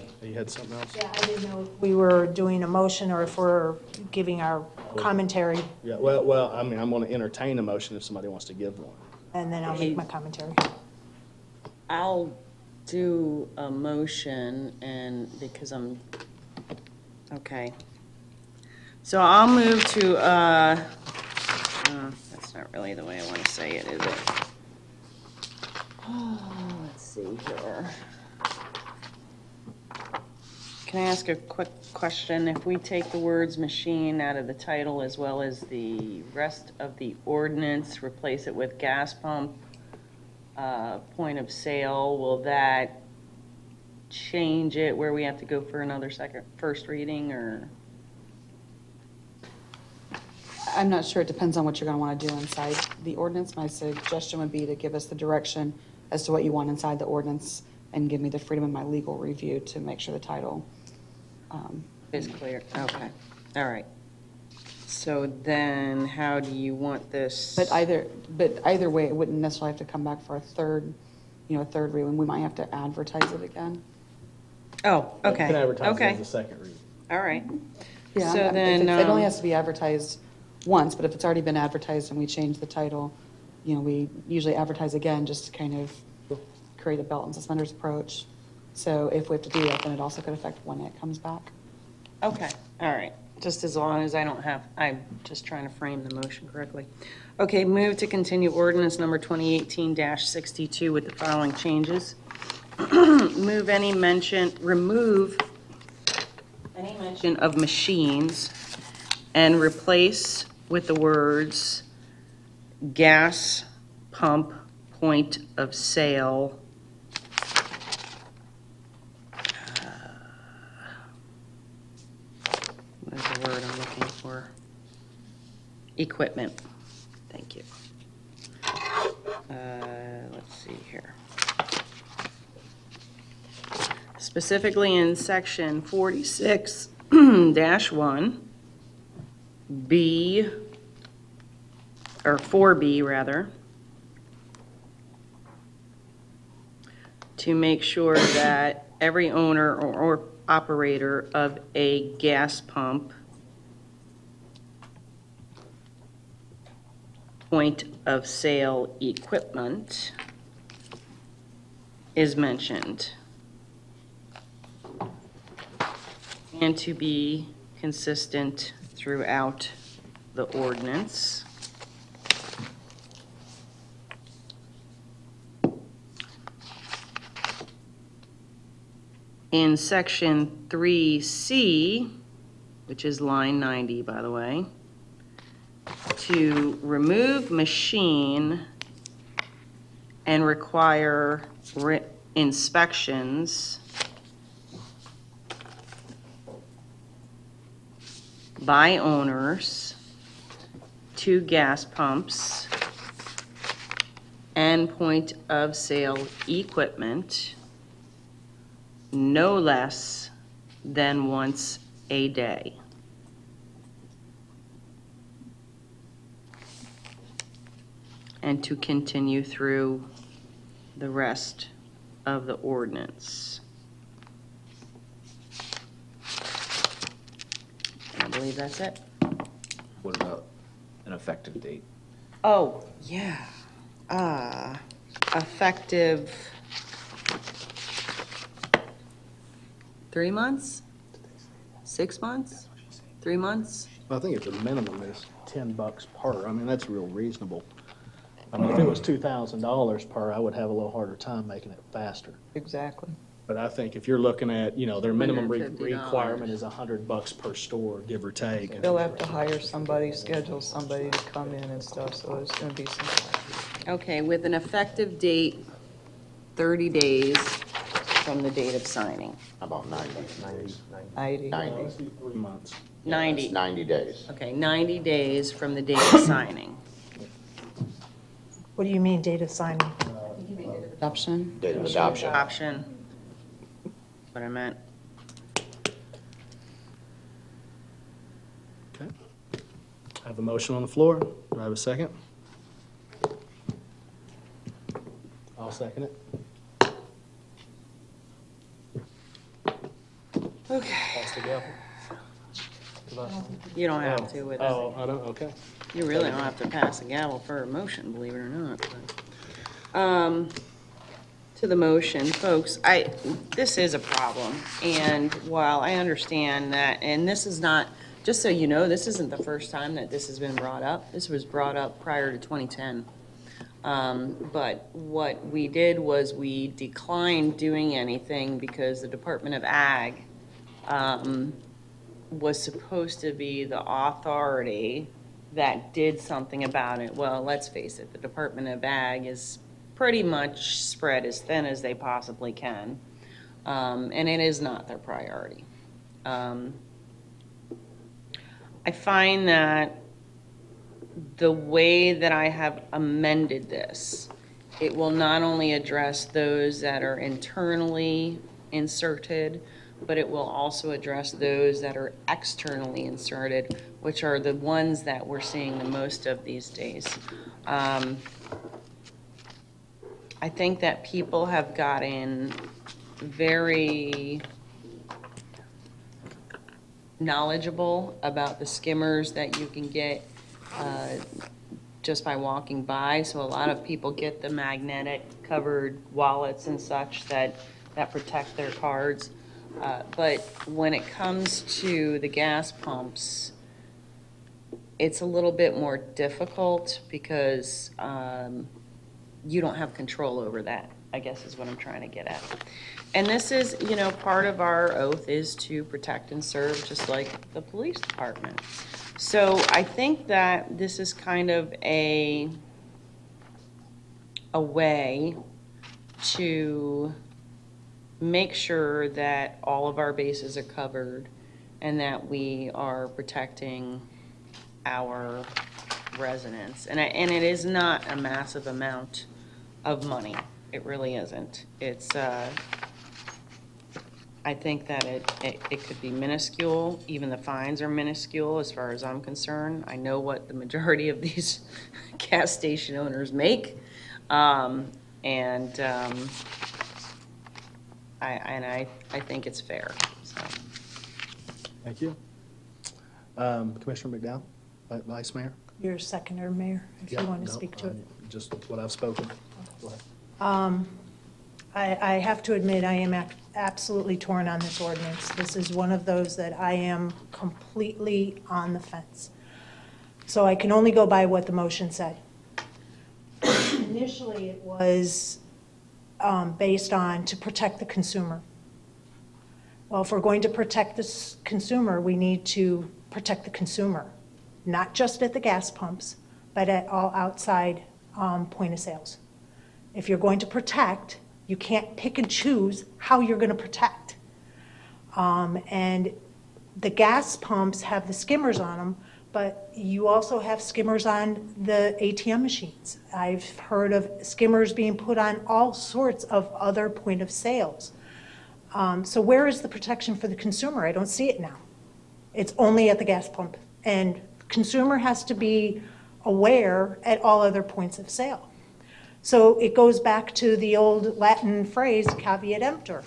something else? Yeah, I didn't know if we were doing a motion or if we're giving our commentary, Yeah, well, I mean, I'm going to entertain a motion if somebody wants to give one. and then I'll make my commentary. I'll do a motion, and because okay. So I'll move to, that's not really the way I want to say it, is it? Let's see here. Can I ask a quick question? If we take the words machine out of the title as well as the rest of the ordinance, replace it with gas pump, point of sale, will that change it where we have to go for another first reading, or? I'm not sure. It depends on what you're going to want to do inside the ordinance. My suggestion would be to give us the direction as to what you want inside the ordinance and give me the freedom of my legal review to make sure the title is clear. Okay. All right. So then how do you want this? But either way, it wouldn't necessarily have to come back for a third reading. We might have to advertise it again. Oh, okay. You can advertise okay. it as a second reading. All right. Yeah, so then it only has to be advertised once, but if it's already been advertised and we change the title, we usually advertise again just to kind of create a belt and suspenders approach. So if we have to do that, then it also could affect when it comes back. Okay, all right. Just as long as I'm just trying to frame the motion correctly. Okay, move to continue ordinance number 2018-62 with the following changes. Remove any mention of machines and replace with the words gas pump point of sale. What is the word I'm looking for? Equipment. Thank you. Let's see here. Specifically in section 46-1, B, or 4B rather, to make sure that every owner or operator of a gas pump point of sale equipment is mentioned. And to be consistent throughout the ordinance. In section 3C, which is line 90, by the way, to remove machine and require inspections by owners to gas pumps and point of sale equipment no less than once a day. And to continue through the rest of the ordinance. And I believe that's it. What about an effective date? Oh, yeah. Effective 3 months? 6 months? 3 months? I think it's a minimum is $10 per. I mean, that's real reasonable. I mean, if it was $2,000 per, I would have a little harder time making it faster. Exactly. But I think if you're looking at, their minimum $150. requirement is $100 per store, give or take. They'll have to hire somebody, schedule somebody to come in and stuff, so it's gonna be some. Okay, with an effective date, 30 days from the date of signing. About 90. 90. 90. 3 months. 90. 90 days. Okay, 90 days from the date of signing. What do you mean, date of signing? Adoption? Date of adoption. Option. What I meant. Okay. I have a motion on the floor. Do I have a second? I'll second it. Okay. Pass the gavel. You don't have to with it. Oh, I don't, okay. You really don't have to pass a gavel for a motion, believe it or not. But, to the motion, folks, this is a problem. And while I understand that, and this is not, just so you know, this isn't the first time that this has been brought up. This was brought up prior to 2010. But what we did was we declined doing anything because the Department of Ag was supposed to be the authority that did something about it. Well, let's face it, the Department of Ag is pretty much spread as thin as they possibly can, and it is not their priority. I find that the way that I have amended this, it will not only address those that are internally inserted, but it will also address those that are externally inserted, which are the ones that we're seeing the most of these days. I think that people have gotten very knowledgeable about the skimmers that you can get just by walking by. So a lot of people get the magnetic covered wallets and such that protect their cards. But when it comes to the gas pumps, it's a little bit more difficult because you don't have control over that, I guess is what I'm trying to get at. And this is, part of our oath is to protect and serve, just like the police department. So I think that this is kind of a way to make sure that all of our bases are covered and that we are protecting our residents. And it is not a massive amount of money. It really isn't. It's, I think that it could be minuscule. Even the fines are minuscule as far as I'm concerned. I know what the majority of these gas station owners make. I think it's fair. So. Thank you. Commissioner McDowell, Vice Mayor? You're a seconder, Mayor, if you Yeah, want to no, speak to it. Just what I've spoken. Go ahead. I have to admit, I am absolutely torn on this ordinance. This is one of those that I am completely on the fence. So I can only go by what the motion said. Initially, it was based on to protect the consumer. Well, if we're going to protect this consumer, we need to protect the consumer, not just at the gas pumps, but at all outside point of sales. If you're going to protect, you can't pick and choose how you're going to protect. And the gas pumps have the skimmers on them, but you also have skimmers on the ATM machines. I've heard of skimmers being put on all sorts of other point of sales. So where is the protection for the consumer? I don't see it now. It's only at the gas pump. And consumer has to be aware at all other points of sale. So it goes back to the old Latin phrase, caveat emptor.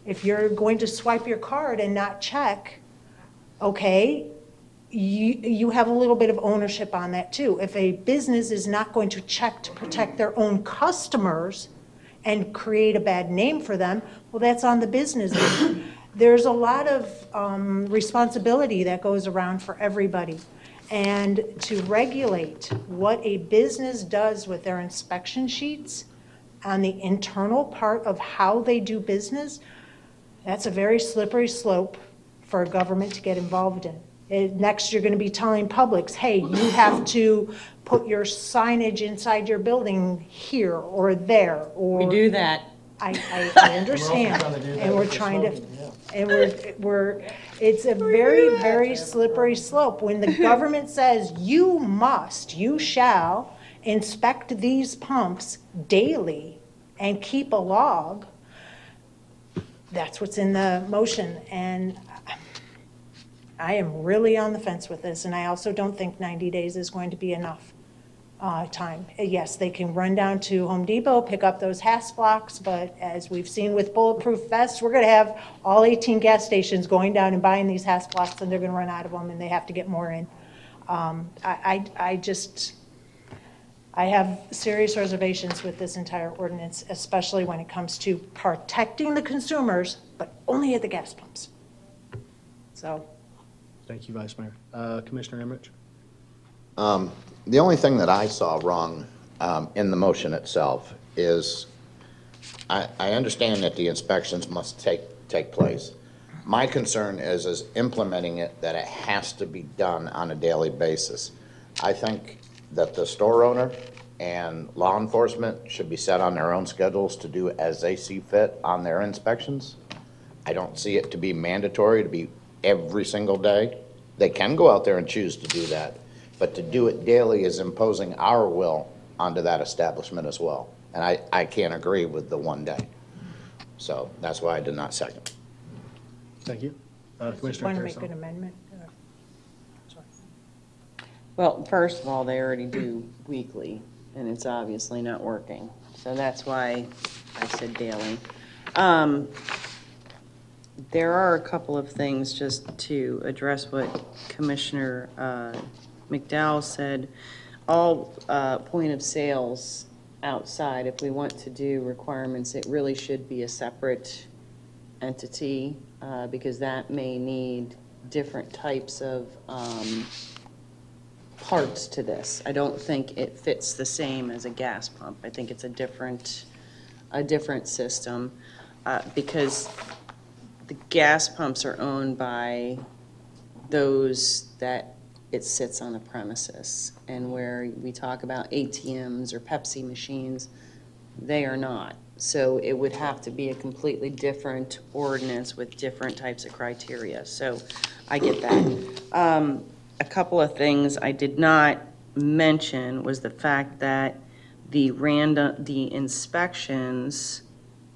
If you're going to swipe your card and not check, okay, you have a little bit of ownership on that too. If a business is not going to check to protect their own customers and create a bad name for them, well, that's on the business. There's a lot of responsibility that goes around for everybody. And to regulate what a business does with their inspection sheets on the internal part of how they do business, that's a very slippery slope for a government to get involved in. Next, you're going to be telling Publix, hey, you have to put your signage inside your building here or there. Or We do that. I understand, and we're trying to, and it's a very, very slippery slope. When the government says you shall inspect these pumps daily and keep a log, that's what's in the motion, and I am really on the fence with this, and I also don't think 90 days is going to be enough time. Yes, they can run down to Home Depot, pick up those HASS blocks, but as we've seen with Bulletproof Vests, we're going to have all 18 gas stations going down and buying these HASS blocks, and they're going to run out of them, and they have to get more in. I have serious reservations with this entire ordinance, especially when it comes to protecting the consumers, but only at the gas pumps. So. Thank you, Vice Mayor. Commissioner Emmerich? The only thing that I saw wrong in the motion itself is I understand that the inspections must take place. My concern is implementing it, that it has to be done on a daily basis. I think that the store owner and law enforcement should be set on their own schedules to do as they see fit on their inspections. I don't see it to be mandatory to be every single day. They can go out there and choose to do that, but to do it daily is imposing our will onto that establishment as well. And I can't agree with the one day. So that's why I did not second. Thank you. Commissioner Want to make Carousel? an amendment? Well, first of all, they already do weekly, and it's obviously not working. So that's why I said daily. There are a couple of things just to address what Commissioner McDowell said. All point of sales outside, if we want to do requirements, it really should be a separate entity because that may need different types of parts to this. I don't think it fits the same as a gas pump. I think it's a different system because the gas pumps are owned by those that it sits on the premises. And where we talk about ATMs or Pepsi machines, they are not. So it would have to be a completely different ordinance with different types of criteria. So I get that. A couple of things I did not mention was the fact that the inspections,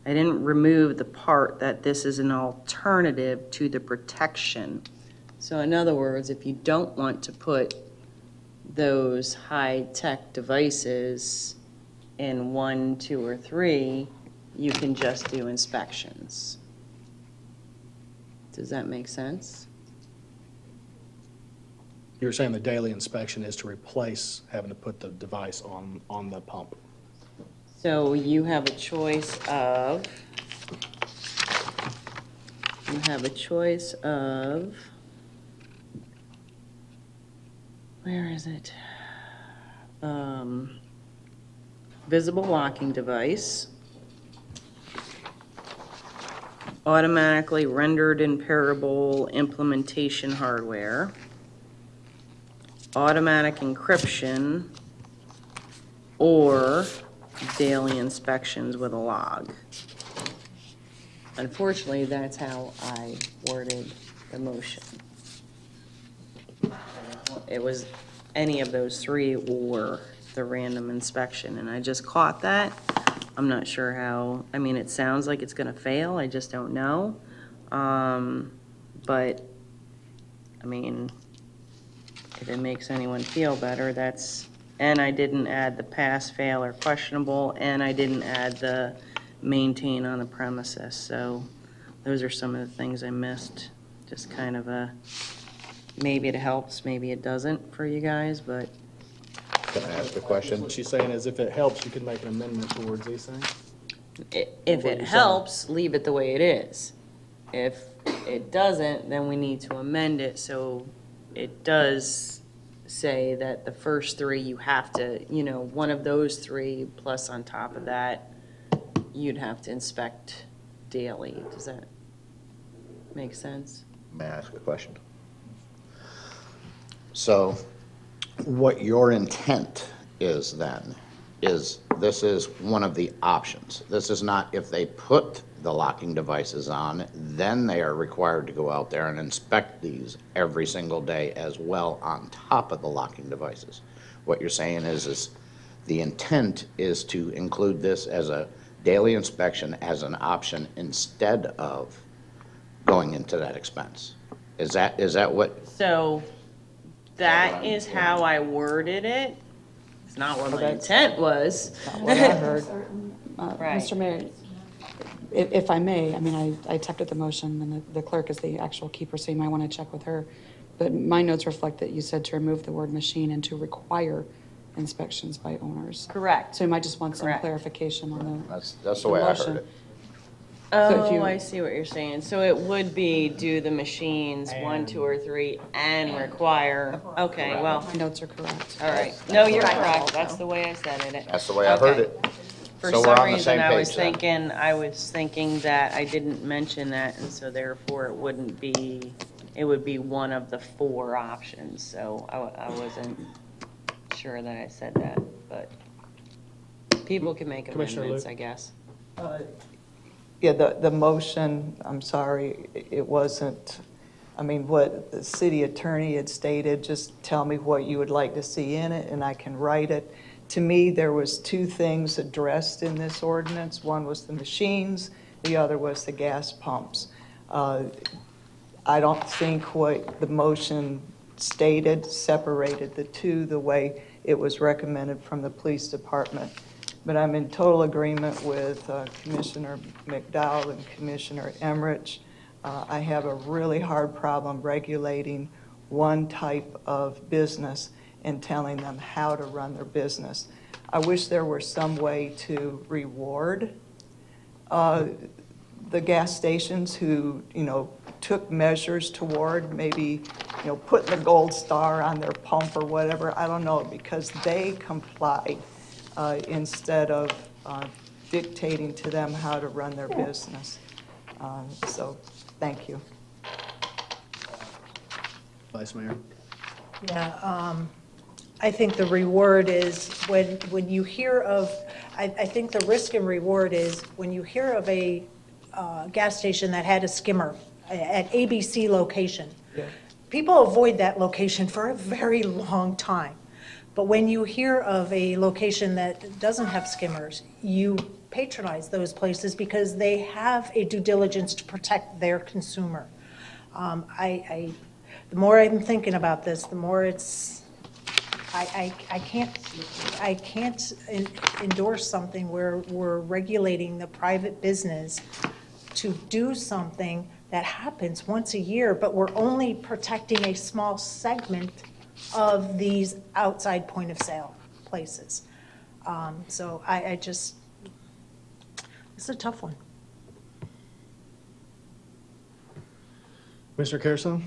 I didn't remove the part that this is an alternative to the protection. So in other words, if you don't want to put those high-tech devices in 1, 2, or 3, you can just do inspections. Does that make sense? You were saying the daily inspection is to replace having to put the device on the pump. So you have a choice of, where is it? Visible locking device, automatically rendered imperishable implementation hardware, automatic encryption, or daily inspections with a log. Unfortunately, that's how I worded the motion. It was any of those three or the random inspection, and I just caught that. I'm not sure how, I mean, it sounds like it's gonna fail, I just don't know. But, I mean, if it makes anyone feel better, that's, and I didn't add the pass, fail, or questionable, and I didn't add the maintain on the premises, so those are some of the things I missed. Just kind of a, maybe it helps, maybe it doesn't for you guys, but. Can I ask a question? What she's saying is if it helps, you can make an amendment towards these things? If it helps, leave it the way it is. If it doesn't, then we need to amend it, so it does say that the first three, you have to, you know, one of those three, plus on top of that, you'd have to inspect daily. Does that make sense? May I ask a question? So what your intent is then, is this is one of the options. This is not if they put the locking devices on, then they are required to go out there and inspect these every single day as well on top of the locking devices. What you're saying is the intent is to include this as a daily inspection as an option instead of going into that expense. Is that what? So that is how I worded it. It's not what my intent was. Not what I heard. Right. Mr. Mayor, if I may, I mean, I typed up the motion, and the clerk is the actual keeper, so you might want to check with her. But my notes reflect that you said to remove the word machine and to require inspections by owners. Correct. So you might just want some Correct. clarification on That's the way I motion. heard it. So if Oh, you- I see what you're saying. So it would be do the machines 1, 2, or 3 and require, okay, well, Notes are correct. all right. No, you're correct. That's the way I said it. That's the way I heard Okay. it. For So we're some on the reason, same I was page then. thinking that I didn't mention that, and so therefore it wouldn't be, it would be one of the 4 options. So I wasn't sure that I said that, but people can make Commissioner amendments, Luke? I guess. Yeah, the motion, I'm sorry, it wasn't, I mean, what the city attorney had stated, just tell me what you would like to see in it, and I can write it. To me, there was 2 things addressed in this ordinance. One was the machines, the other was the gas pumps. I don't think what the motion stated separated the 2 the way it was recommended from the police department. But I'm in total agreement with Commissioner McDowell and Commissioner Emmerich. I have a really hard problem regulating one type of business and telling them how to run their business. I wish there were some way to reward the gas stations who, took measures toward maybe, putting the gold star on their pump or whatever. I don't know, because they complied instead of dictating to them how to run their business. So, thank you. Vice Mayor? Yeah, I think the reward is when you hear of, I think the risk and reward is when you hear of a gas station that had a skimmer at ABC location, people avoid that location for a very long time. But when you hear of a location that doesn't have skimmers, you patronize those places because they have a due diligence to protect their consumer. The more I'm thinking about this, the more it's, I can't endorse something where we're regulating the private business to do something that happens once a year, but we're only protecting a small segment of these outside point of sale places. So I just, it's a tough one. Mr. Carson,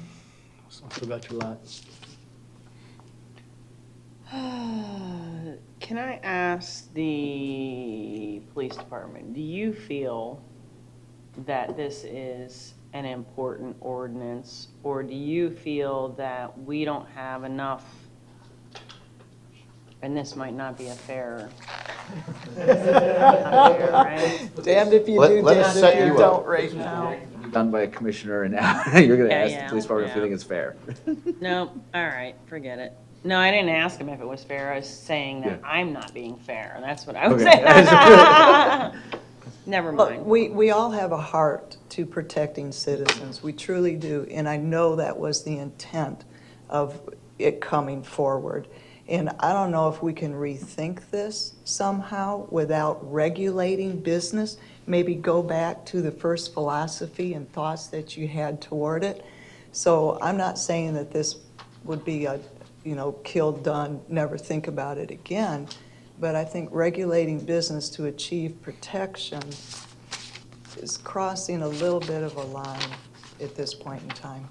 what about your light? Can I ask the police department, do you feel that this is an important ordinance, or do you feel that we don't have enough, and this might not be a fair, right? Damned if you Let- do, let us damned set if you you up. don't right now. Done by a commissioner, and now you're going to Yeah, ask yeah, the police department if you yeah. think it's fair. No, all right, forget it. No, I didn't ask him if it was fair. I was saying that I'm not being fair. That's what I was saying. Never Look, mind. we all have a heart to protecting citizens. We truly do. And I know that was the intent of it coming forward. And I don't know if we can rethink this somehow without regulating business. Maybe go back to the first philosophy and thoughts that you had toward it. So I'm not saying that this would be a, kill, done, never think about it again. But I think regulating business to achieve protection is crossing a little bit of a line at this point in time.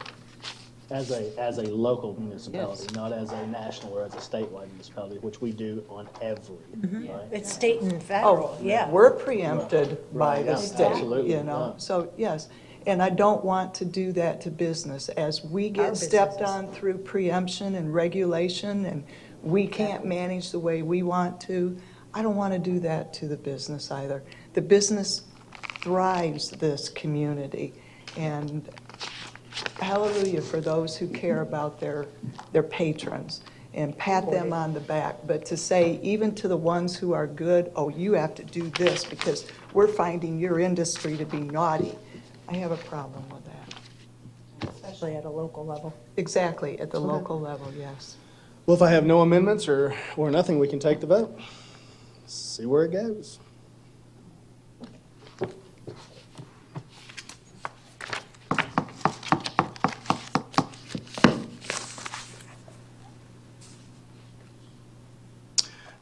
As a local municipality, Yes. not as a national or as a statewide municipality, which we do on every, right? It's state and federal, yeah. We're preempted by Right, the yeah, state, absolutely, Yeah. yeah. So, yes, and I don't want to do that to business. As we Our get stepped businesses. on through preemption and regulation, and we can't manage the way we want to, I don't want to do that to the business either. The business thrives this community, and hallelujah for those who care about their patrons and pat them on the back. But to say, even to the ones who are good, oh, you have to do this because we're finding your industry to be naughty, I have a problem with that. Especially at a local level. Exactly, at the local level, yes. Well, if I have no amendments or nothing, we can take the vote. See where it goes.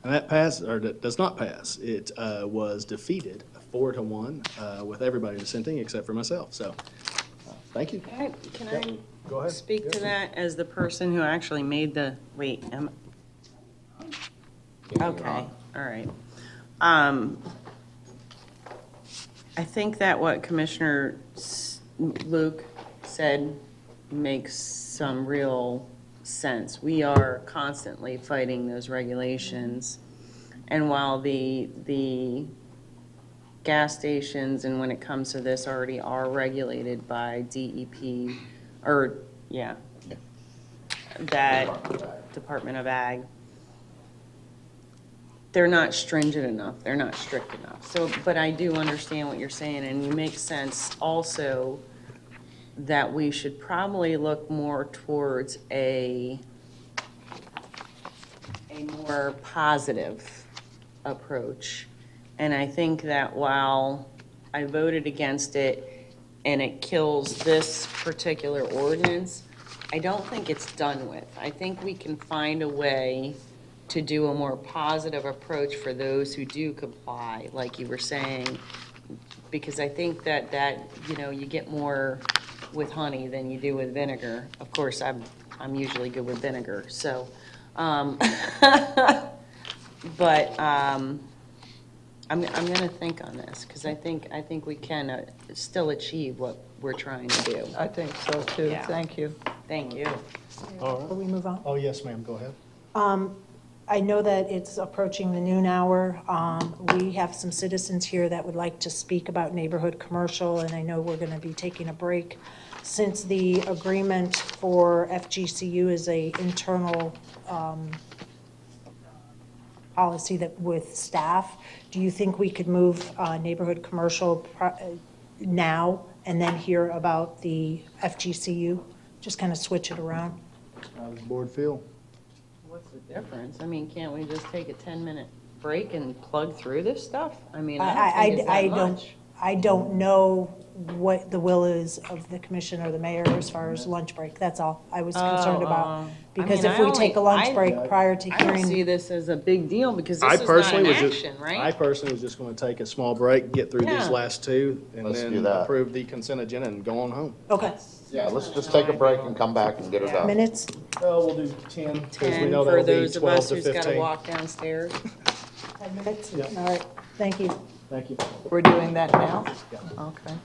And that pass, or that does not pass. It was defeated 4-1 with everybody dissenting except for myself. So, thank you. Can I Go ahead. speak to that as the person who actually made the, okay, all right. I think that what Commissioner Luke said makes some real sense. We are constantly fighting those regulations. And while the gas stations, and when it comes to this, already are regulated by DEP, or, yeah, that Department of Ag, they're not stringent enough, they're not strict enough. So, but I do understand what you're saying, and you make sense also that we should probably look more towards a more positive approach. And I think that while I voted against it and it kills this particular ordinance, I don't think it's done with. I think we can find a way to do a more positive approach for those who do comply, like you were saying, because I think that you get more with honey than you do with vinegar. Of course, I'm usually good with vinegar, so, but I'm gonna think on this, because I think we can still achieve what we're trying to do. I think so too. Yeah. Thank you. Thank you. Before we move on? Oh, yes, ma'am, go ahead. I know that it's approaching the noon hour. We have some citizens here that would like to speak about neighborhood commercial, and I know we're going to be taking a break. Since the agreement for FGCU is a internal policy that with staff, do you think we could move neighborhood commercial now and then hear about the FGCU? Just kind of switch it around? How does the board feel? What's the difference? I mean, can't we just take a 10-minute break and plug through this stuff? I mean, I don't think it's that much. I don't know what the will is of the commission or the mayor as far as lunch break. That's all I was concerned about. Because if we take a lunch break prior to I don't see hearing, this as a big deal because I this is not personally an was just, action, I right? personally was just going to take a small break, get through these Yeah. last two, and Let's do then that. approve the consent agenda and go on home. okay, Yeah, let's just take a break and come back and get it done. minutes? Oh, we'll do 10, because we 10 know for that'll be those of 12 us to who's got to 15. walk downstairs. 10 minutes? Yeah. All right, thank you. Thank you. We're doing that now? Yeah. Okay.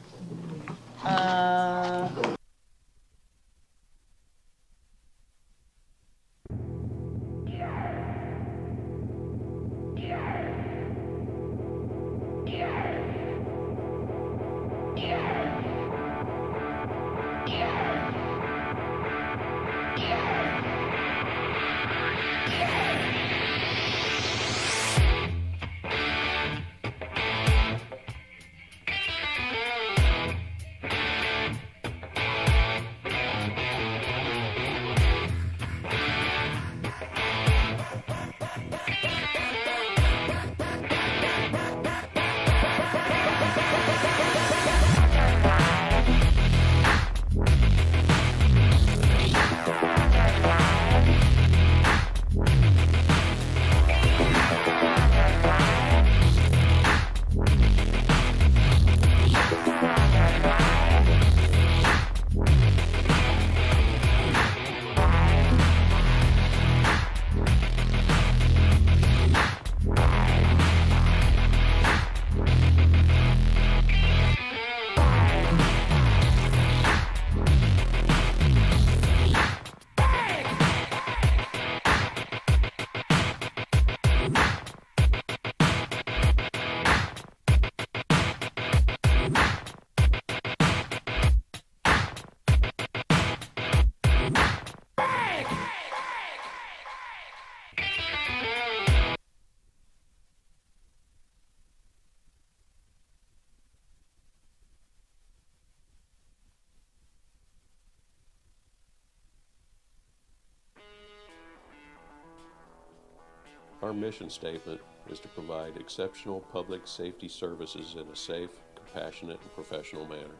Our mission statement is to provide exceptional public safety services in a safe, compassionate, and professional manner.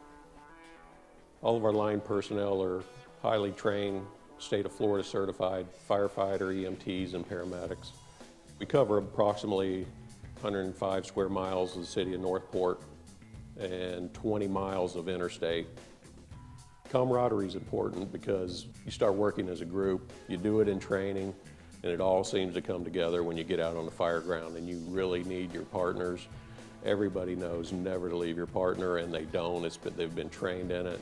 All of our line personnel are highly trained, state of Florida certified firefighter, EMTs, and paramedics. We cover approximately 105 square miles of the city of Northport and 20 miles of interstate. Camaraderie is important because you start working as a group, you do it in training, and it all seems to come together when you get out on the fire ground, and you really need your partners. Everybody knows never to leave your partner, and they don't. They've been trained in it.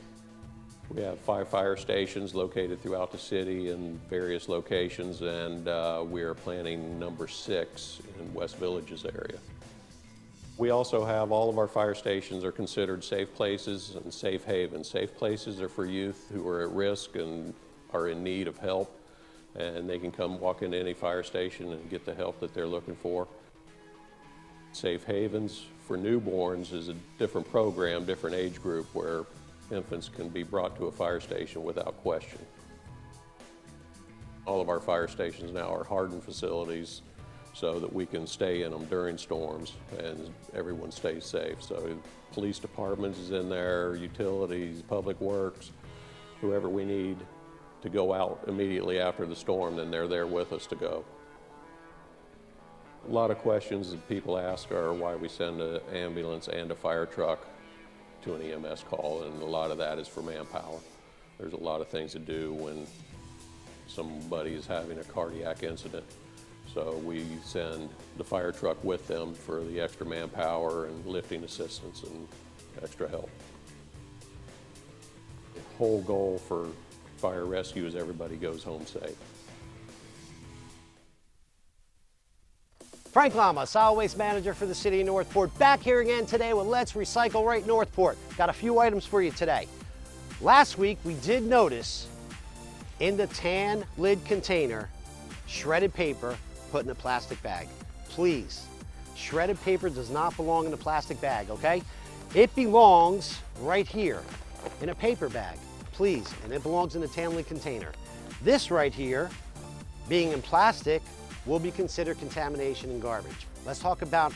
We have 5 fire stations located throughout the city in various locations, and we are planning number 6 in West Villages area. We also have all of our fire stations are considered safe places and safe havens. Safe places are for youth who are at risk and are in need of help, and they can come walk into any fire station and get the help that they're looking for. Safe havens for newborns is a different program, different age group, where infants can be brought to a fire station without question. All of our fire stations now are hardened facilities so that we can stay in them during storms and everyone stays safe. So police departments is in there, utilities, public works, whoever we need to go out immediately after the storm, then they're there with us to go. A lot of questions that people ask are why we send an ambulance and a fire truck to an EMS call, and a lot of that is for manpower. There's a lot of things to do when somebody is having a cardiac incident. So we send the fire truck with them for the extra manpower and lifting assistance and extra help. The whole goal for fire rescue is everybody goes home safe. Frank Lama, Solid Waste Manager for the City of Northport, back here again today with Let's Recycle Right Northport. Got a few items for you today. Last week we did notice in the tan lid container, shredded paper put in a plastic bag. Please, shredded paper does not belong in a plastic bag, okay? It belongs right here in a paper bag, please, and it belongs in a tan lid container. This right here, being in plastic, will be considered contamination and garbage. Let's talk about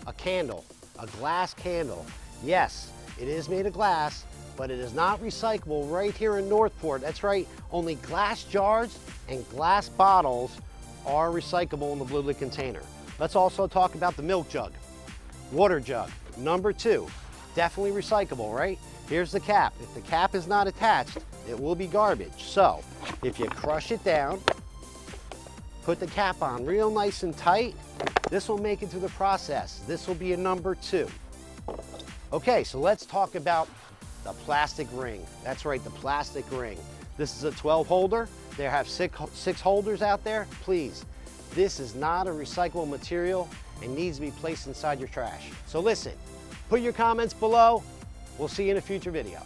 a candle, a glass candle. Yes, it is made of glass, but it is not recyclable right here in Northport. That's right, only glass jars and glass bottles are recyclable in the Blue Lid container. Let's also talk about the milk jug, water jug. Number 2, definitely recyclable, right? Here's the cap. If the cap is not attached, it will be garbage. So if you crush it down, put the cap on real nice and tight, this will make it through the process. This will be a number 2. Okay, so let's talk about the plastic ring. That's right, the plastic ring. This is a 12 holder. There have six holders out there. Please, this is not a recyclable material and needs to be placed inside your trash. So listen, put your comments below. We'll see you in a future video.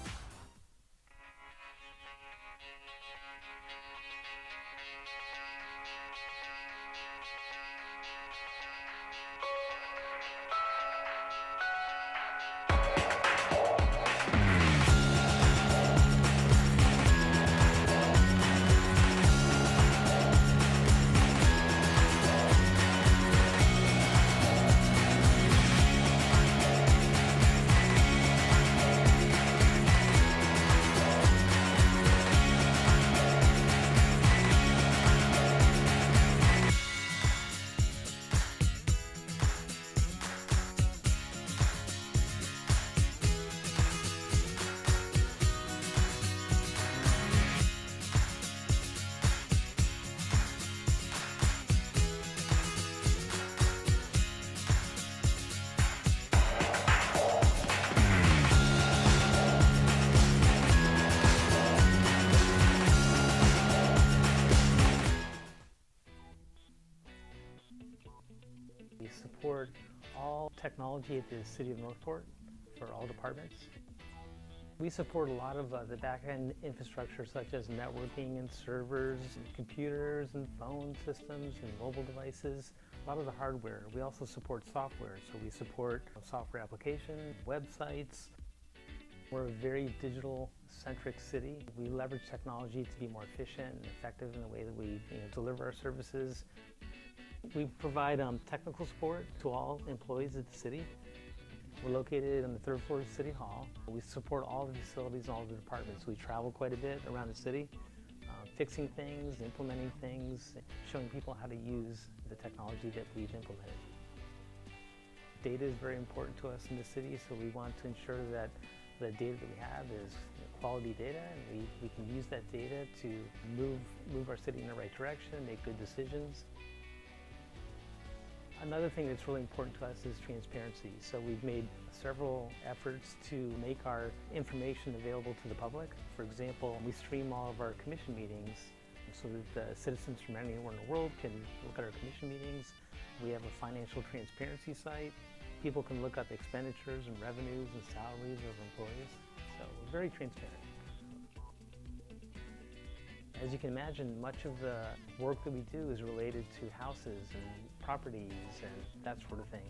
We support all technology at the City of Northport for all departments. We support a lot of the back-end infrastructure such as networking and servers, and computers and phone systems and mobile devices, a lot of the hardware. We also support software, so we support software applications, websites. We're a very digital-centric city. We leverage technology to be more efficient and effective in the way that we deliver our services. We provide technical support to all employees at the city. We're located on the 3rd floor of City Hall. We support all the facilities and all the departments. We travel quite a bit around the city, fixing things, implementing things, showing people how to use the technology that we've implemented. Data is very important to us in the city, so we want to ensure that the data that we have is quality data, and we can use that data to move our city in the right direction, make good decisions. Another thing that's really important to us is transparency. So we've made several efforts to make our information available to the public. For example, we stream all of our commission meetings so that citizens from anywhere in the world can look at our commission meetings. We have a financial transparency site. People can look up expenditures and revenues and salaries of employees. So we're very transparent. As you can imagine, much of the work that we do is related to houses and properties and that sort of thing.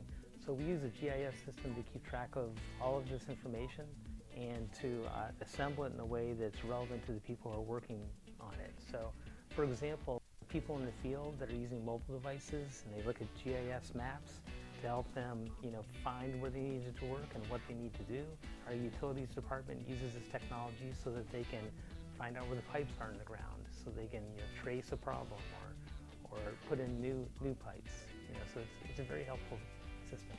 So we use a GIS system to keep track of all of this information and to assemble it in a way that's relevant to the people who are working on it. So, for example, people in the field that are using mobile devices and they look at GIS maps to help them, find where they need to work and what they need to do. Our utilities department uses this technology so that they can find out where the pipes are in the ground, so they can trace a problem or put in new pipes. So it's a very helpful system.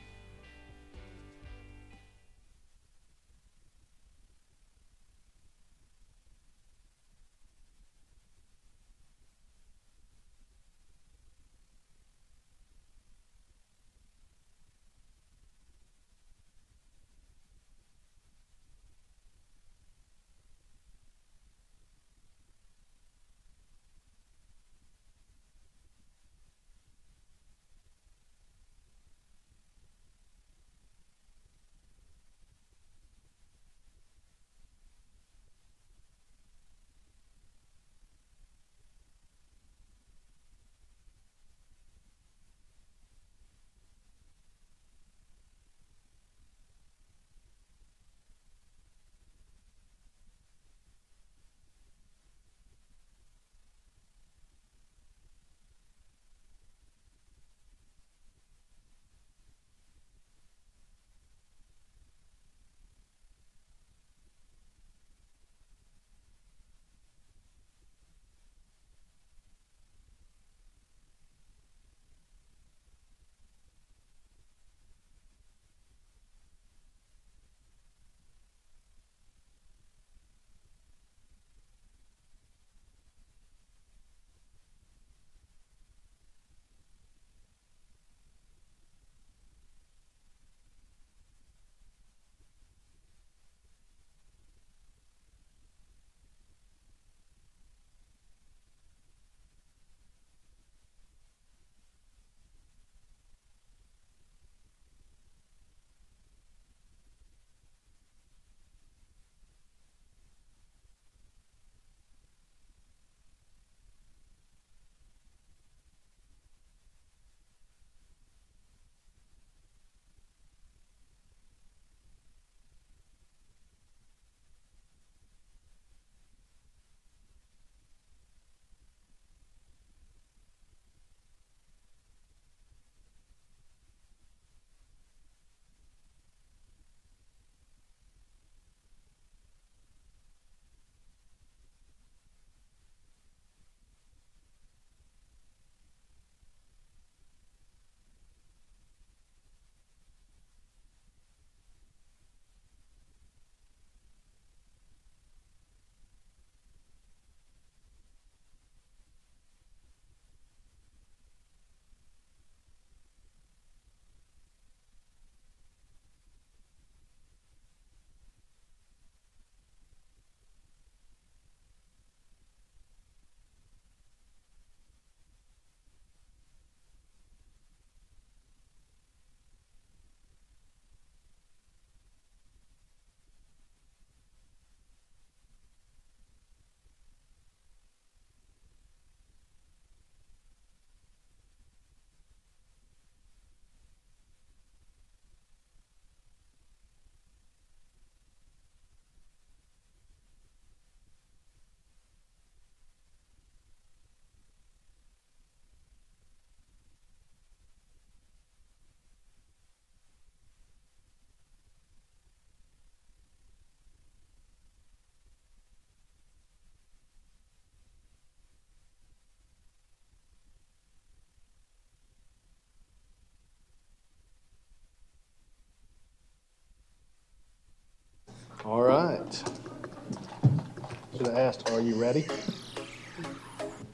Should have asked, are you ready?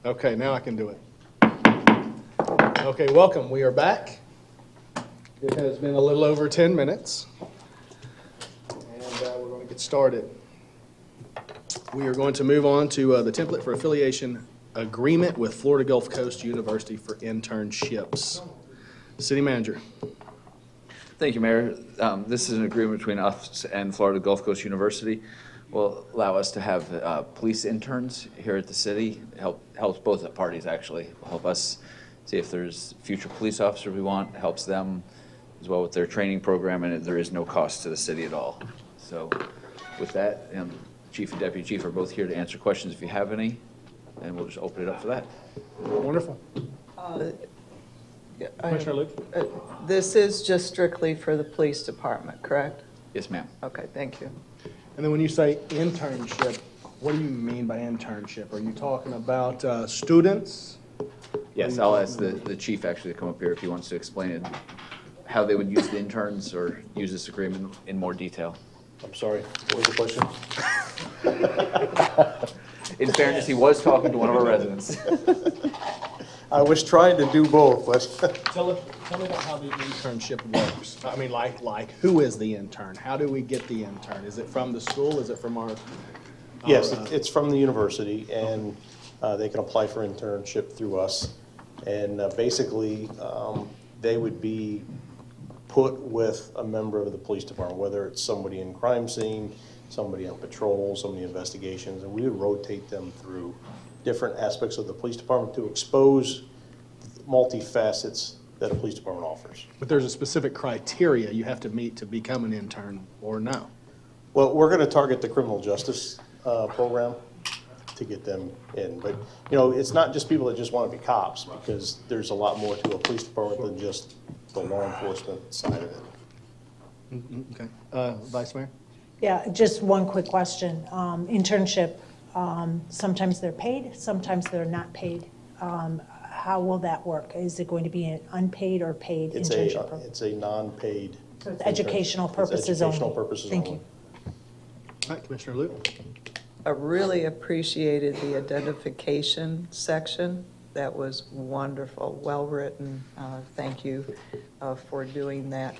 Okay, now I can do it. Okay, welcome. We are back. It has been a little over 10 minutes, and we're going to get started. We are going to move on to the template for affiliation agreement with Florida Gulf Coast University for internships. City Manager. Thank you, Mayor. This is an agreement between us and Florida Gulf Coast University. Will allow us to have police interns here at the city. Helps both parties, actually. Will help us see if there's future police officers we want. Helps them as well with their training program, and there is no cost to the city at all. So with that, Chief and Deputy Chief are both here to answer questions if you have any, and we'll just open it up for that. Wonderful. Commissioner Luke? This is just strictly for the police department, correct? Yes, ma'am. Okay, thank you. And then when you say internship, what do you mean by internship? Are you talking about students? Yes, I'll ask the chief actually to come up here if he wants to explain it, how they would use the interns or use this agreement in more detail. I'm sorry, what was the question? In fairness, he was talking to one of our residents. I was trying to do both, but. Tell me about how the internship works. I mean, like who is the intern? How do we get the intern? Is it from the school? Is it from our? Yes, it's from the university, and they can apply for internship through us. And basically, they would be put with a member of the police department, whether it's somebody in crime scene, somebody on patrol, somebody in investigations, and we would rotate them through different aspects of the police department to expose multifacets that a police department offers. But there's a specific criteria you have to meet to become an intern, or no? Well, we're going to target the criminal justice program to get them in. But, you know, it's not just people that just want to be cops, because there's a lot more to a police department than just the law enforcement side of it. Okay. Vice Mayor? Yeah, just one quick question. Internship, sometimes they're paid, sometimes they're not paid. How will that work? Is it going to be an unpaid or paid internship? It's a non-paid. So it's educational purposes only? Educational purposes only. Thank you. All right, Commissioner Luke. I really appreciated the identification section. That was wonderful, well-written. Thank you for doing that.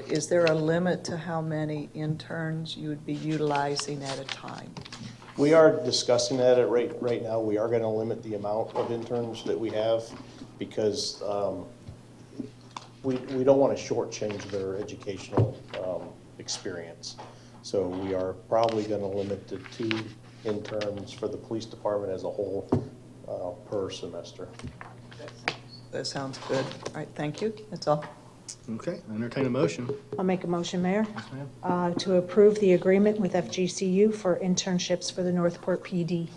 Is there a limit to how many interns you would be utilizing at a time? We are discussing that right now. We are going to limit the amount of interns that we have because we don't want to shortchange their educational experience. So we are probably going to limit to 2 interns for the police department as a whole per semester. That sounds good. All right, thank you. That's all. Okay, I entertain a motion. I'll make a motion, Mayor. Yes, ma'am. To approve the agreement with FGCU for internships for the Northport PD.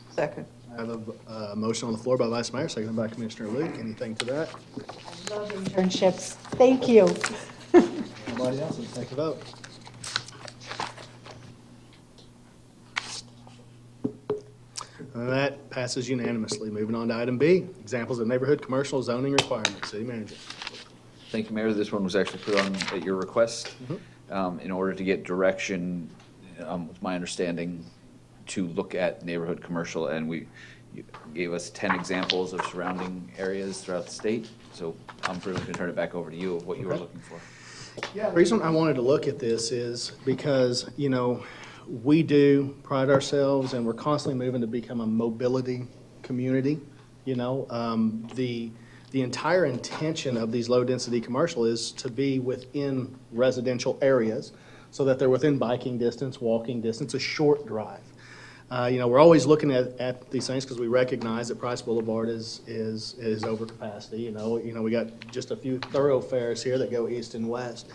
Second. I have a motion on the floor by Vice Mayor, seconded by Commissioner Luke. Anything to that? I love internships. Thank you. Nobody else? Let's take a vote. That passes unanimously. Moving on to item B, examples of neighborhood commercial zoning requirements. City Manager. Thank you, Mayor. This one was actually put on at your request in order to get direction, with my understanding, to look at neighborhood commercial, and you gave us 10 examples of surrounding areas throughout the state. So I'm pretty much going to turn it back over to you of what you were looking for. Yeah, the reason I wanted to look at this is because, you know, we do pride ourselves and we're constantly moving to become a mobility community. You know, the entire intention of these low-density commercial is to be within residential areas so that they're within biking distance, walking distance, a short drive. You know, we're always looking at these things because we recognize that Price Boulevard is over capacity. You know, we got just a few thoroughfares here that go east and west.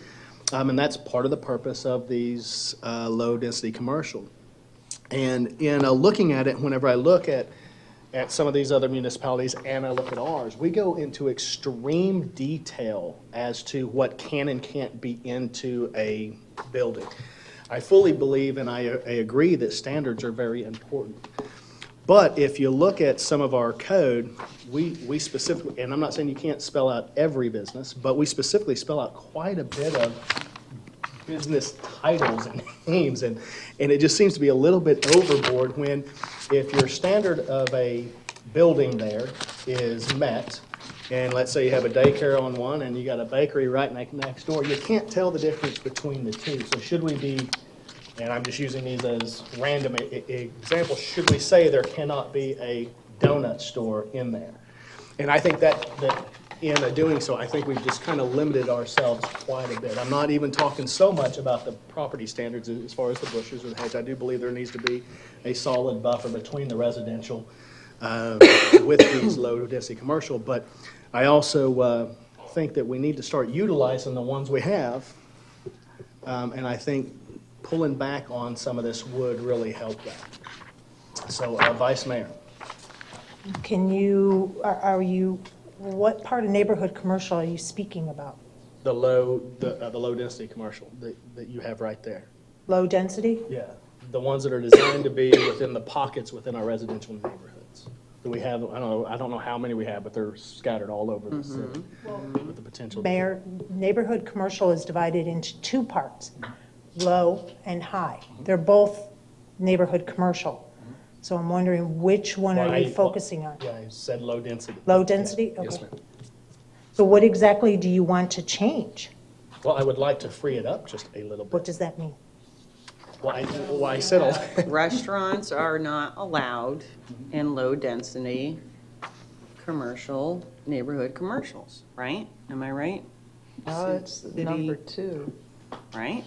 And that's part of the purpose of these low-density commercial. And in looking at it, whenever I look at some of these other municipalities and I look at ours, we go into extreme detail as to what can and can't be into a building. I fully believe and I agree that standards are very important. But if you look at some of our code, we specifically, and I'm not saying you can't spell out every business, but we specifically spell out quite a bit of business titles and names, and it just seems to be a little bit overboard when, if your standard of a building there is met, and let's say you have a daycare on one and you got a bakery right next door, you can't tell the difference between the two. So should we be, and I'm just using these as random examples, should we say there cannot be a donut store in there? And I think that in doing so, I think we've just kind of limited ourselves quite a bit. I'm not even talking so much about the property standards as far as the bushes or the hedge. I do believe there needs to be a solid buffer between the residential with these low-density commercial, but I also think that we need to start utilizing the ones we have, and I think pulling back on some of this would really help that. So, Vice Mayor. Can you, what part of neighborhood commercial are you speaking about? The low-density commercial that you have right there. Low density? Yeah, the ones that are designed to be within the pockets within our residential neighborhoods. Do we have, I don't know how many we have, but they're scattered all over the city with the potential. Mayor, neighborhood commercial is divided into two parts, low and high. They're both neighborhood commercial. So I'm wondering which one are you focusing on? Yeah, I said low density. Low density? Yeah. Okay. Yes, ma'am. So what exactly do you want to change? Well, I would like to free it up just a little bit. What does that mean? Well, I said all that. Restaurants are not allowed in low-density commercial, neighborhood commercials, right? Am I right? No, it's number 2. Right?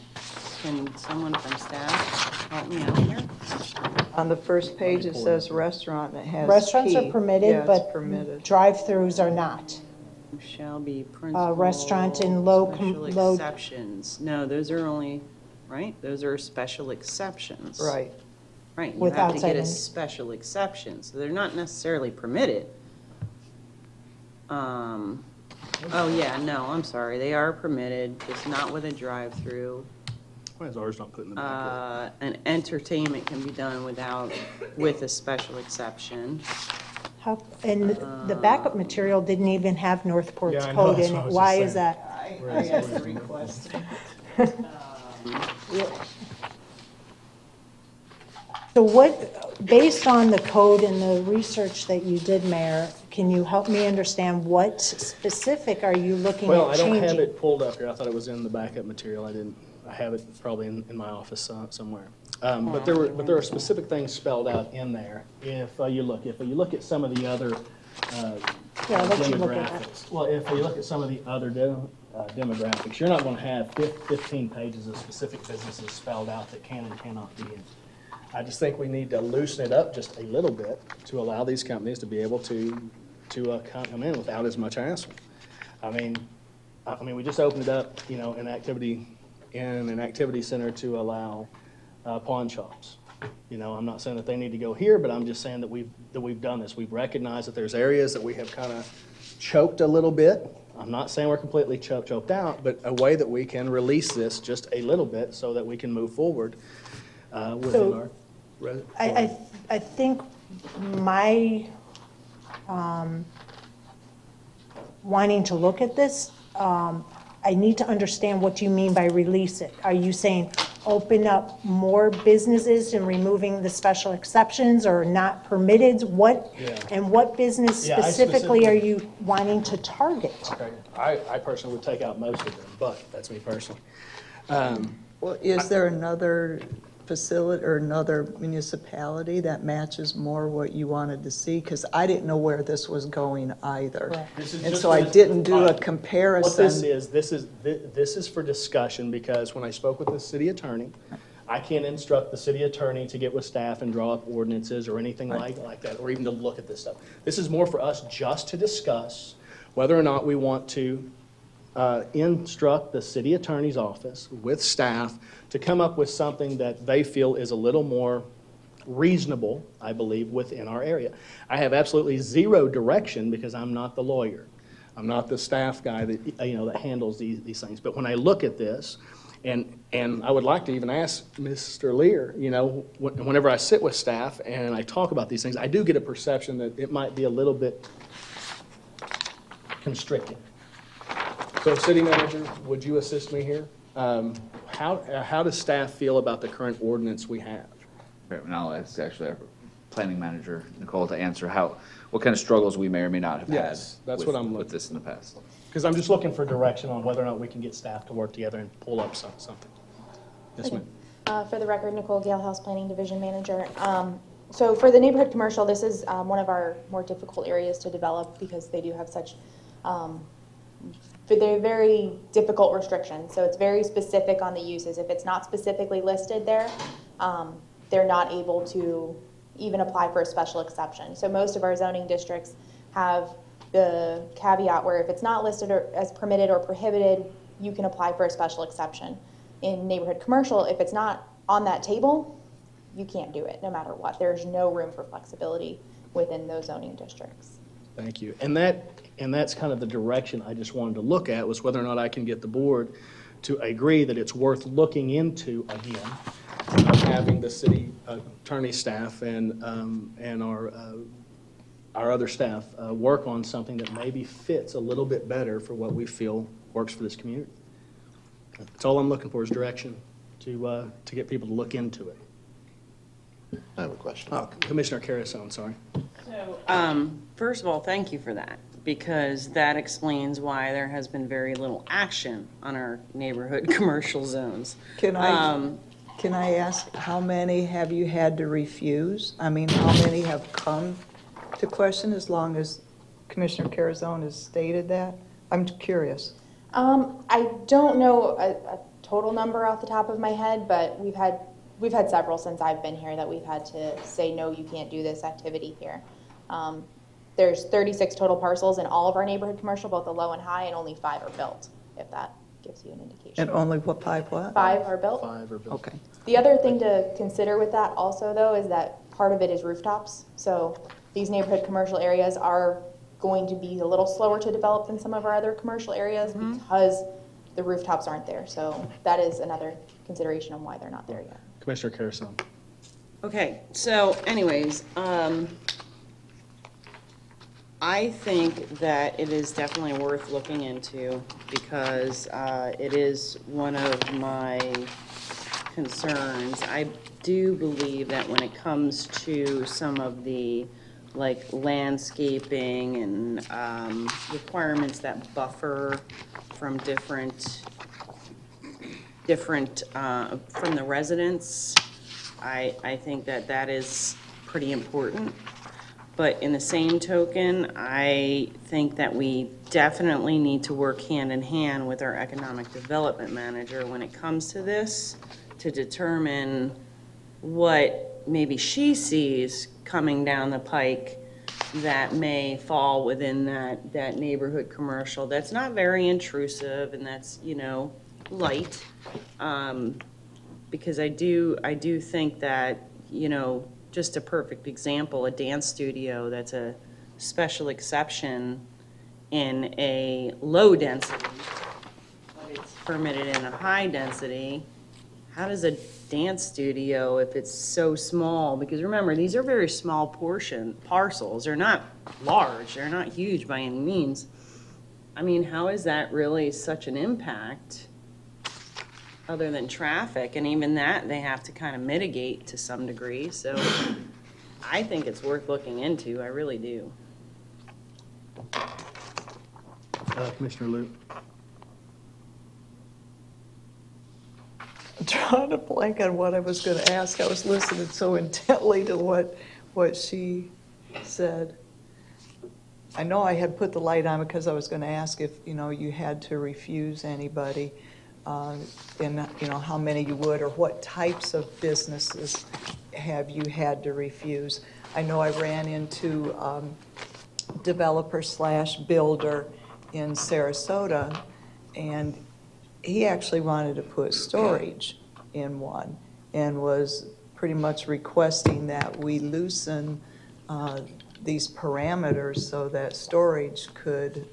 Can someone from staff help me out here? On the first page, it says restaurant, and it has Restaurants are key. permitted, Yeah, it's but permitted. drive-throughs are not. Shall be principal. Restaurant in low. Special exceptions. No, those are only, right? Those are special exceptions. Right. Right, you With have to outside get a in- special exception, so they're not necessarily permitted. Oh, yeah, no, I'm sorry, they are permitted, just not with a drive-through. Why is ours not put in the back? And entertainment can be done with a special exception. And the backup material didn't even have Northport's Yeah, I know, code that's in what I it. was Why just is saying. that? I have the request. So what, based on the code and the research that you did, Mayor, can you help me understand what specific are you looking Well, at I don't have changing? it pulled up here. I thought it was in the backup material. I have it probably in my office somewhere. But there are specific things spelled out in there. If you look at some of the other Yeah, I'll let you look at that. demographics. Well, if you look at some of the other demographics, you're not going to have 15 pages of specific businesses spelled out that can and cannot be in. I just think we need to loosen it up just a little bit to allow these companies to be able to come in without as much hassle. I mean, we just opened it up, in an activity center to allow pawn shops. I'm not saying that they need to go here, but I'm just saying that we've done this. We've recognized that there's areas that we have kind of choked a little bit. I'm not saying we're completely choked out, but a way that we can release this just a little bit so that we can move forward within our. I think my wanting to look at this, I need to understand what you mean by release it. Are you saying open up more businesses and removing the special exceptions or not permitted? And what business Yeah, I specifically are you wanting to target? Okay. I personally would take out most of them, but that's me personally. Well, is there another facility or another municipality that matches more what you wanted to see? Because I didn't know where this was going either. And so I didn't do a comparison. What this is for discussion, because when I spoke with the city attorney, I can't instruct the city attorney to get with staff and draw up ordinances or anything like that, or even to look at this stuff. This is more for us just to discuss whether or not we want to instruct the city attorney's office with staff to come up with something that they feel is a little more reasonable, I believe, within our area. I have absolutely zero direction because I'm not the lawyer. I'm not the staff guy that that handles these things. But when I look at this, and I would like to even ask Mr. Lear, whenever I sit with staff and I talk about these things, I do get a perception that it might be a little bit constricting. So, City Manager, would you assist me here? how does staff feel about the current ordinance we have? Right, now it's actually our planning manager, Nicole, to answer what kind of struggles we may or may not have had. Yes, that's what I'm with this in the past. Because I'm just looking for direction on whether or not we can get staff to work together and pull up something. Yes, ma'am. For the record, Nicole Galehouse, Planning Division Manager. So for the neighborhood commercial, this is one of our more difficult areas to develop because they do have such they're very difficult restrictions. So it's very specific on the uses. If it's not specifically listed there, they're not able to even apply for a special exception. So most of our zoning districts have the caveat where if it's not listed as permitted or prohibited, you can apply for a special exception. In neighborhood commercial, if it's not on that table, you can't do it no matter what. There's no room for flexibility within those zoning districts. Thank you. And that's kind of the direction I just wanted to look at, was whether or not I can get the board to agree that it's worth looking into again, having the city attorney staff and our other staff work on something that maybe fits a little bit better for what we feel works for this community. That's all I'm looking for, is direction to get people to look into it. I have a question. Oh, Commissioner Carasone, sorry. So, first of all, thank you for that, because that explains why there has been very little action on our neighborhood commercial zones. Can I ask, how many have you had to refuse? I mean, how many have come to question, as long as Commissioner Carasone has stated that? I'm curious. I don't know a total number off the top of my head, but we've had several since I've been here that we've had to say, no, you can't do this activity here. There's 36 total parcels in all of our neighborhood commercial, both the low and high, and only 5 are built, if that gives you an indication. And only what? 5 are built. 5 are built. Okay. The other thing to consider with that also, though, is that part of it is rooftops. So these neighborhood commercial areas are going to be a little slower to develop than some of our other commercial areas because the rooftops aren't there. So that is another consideration on why they're not there yet. Commissioner Carasone. Okay, so anyways, I think that it is definitely worth looking into, because it is one of my concerns. I do believe that when it comes to some of the landscaping and requirements that buffer from different from the residents, I think that is pretty important. But in the same token, I think that we definitely need to work hand in hand with our economic development manager when it comes to this, to determine what maybe she sees coming down the pike that may fall within that neighborhood commercial that's not very intrusive and that's, light. Because I do think that, just a perfect example, a dance studio that's a special exception in a low density, but it's permitted in a high density. How does a dance studio, if it's so small, because remember, these are very small parcels. They're not large. They're not huge by any means. I mean, how is that really such an impact other than traffic? And even that, they have to kind of mitigate to some degree. So I think it's worth looking into. I really do. Commissioner Luke. I'm trying to blank on what I was going to ask. I was listening so intently to what she said. I know I had put the light on because I was going to ask if, you had to refuse anybody, and, how many you would, or what types of businesses have you had to refuse. I know I ran into developer/builder in Sarasota, and he actually wanted to put storage in one and was pretty much requesting that we loosen these parameters so that storage could,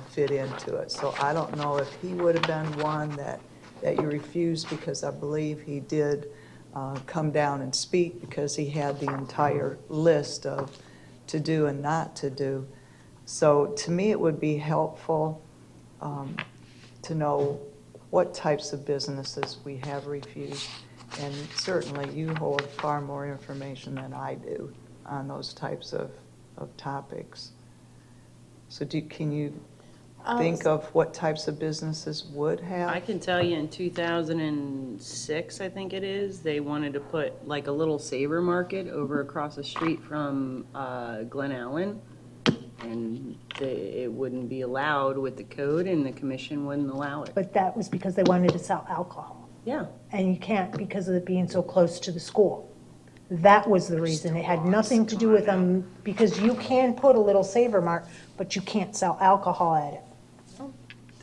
fit into it. So I don't know if he would have been one that you refused, because I believe he did come down and speak because he had the entire list of to do and not to do. So to me, it would be helpful to know what types of businesses we have refused. And certainly you hold far more information than I do on those types of topics. So can you think of what types of businesses would have? I can tell you in 2006, I think it is, they wanted to put like a little Saver Market over across the street from Glen Allen. And it wouldn't be allowed with the code, and the commission wouldn't allow it. But that was because they wanted to sell alcohol. Yeah. And you can't because of it being so close to the school. That was the reason. It had nothing to do with them, because you can put a little Saver Mart, but you can't sell alcohol at it.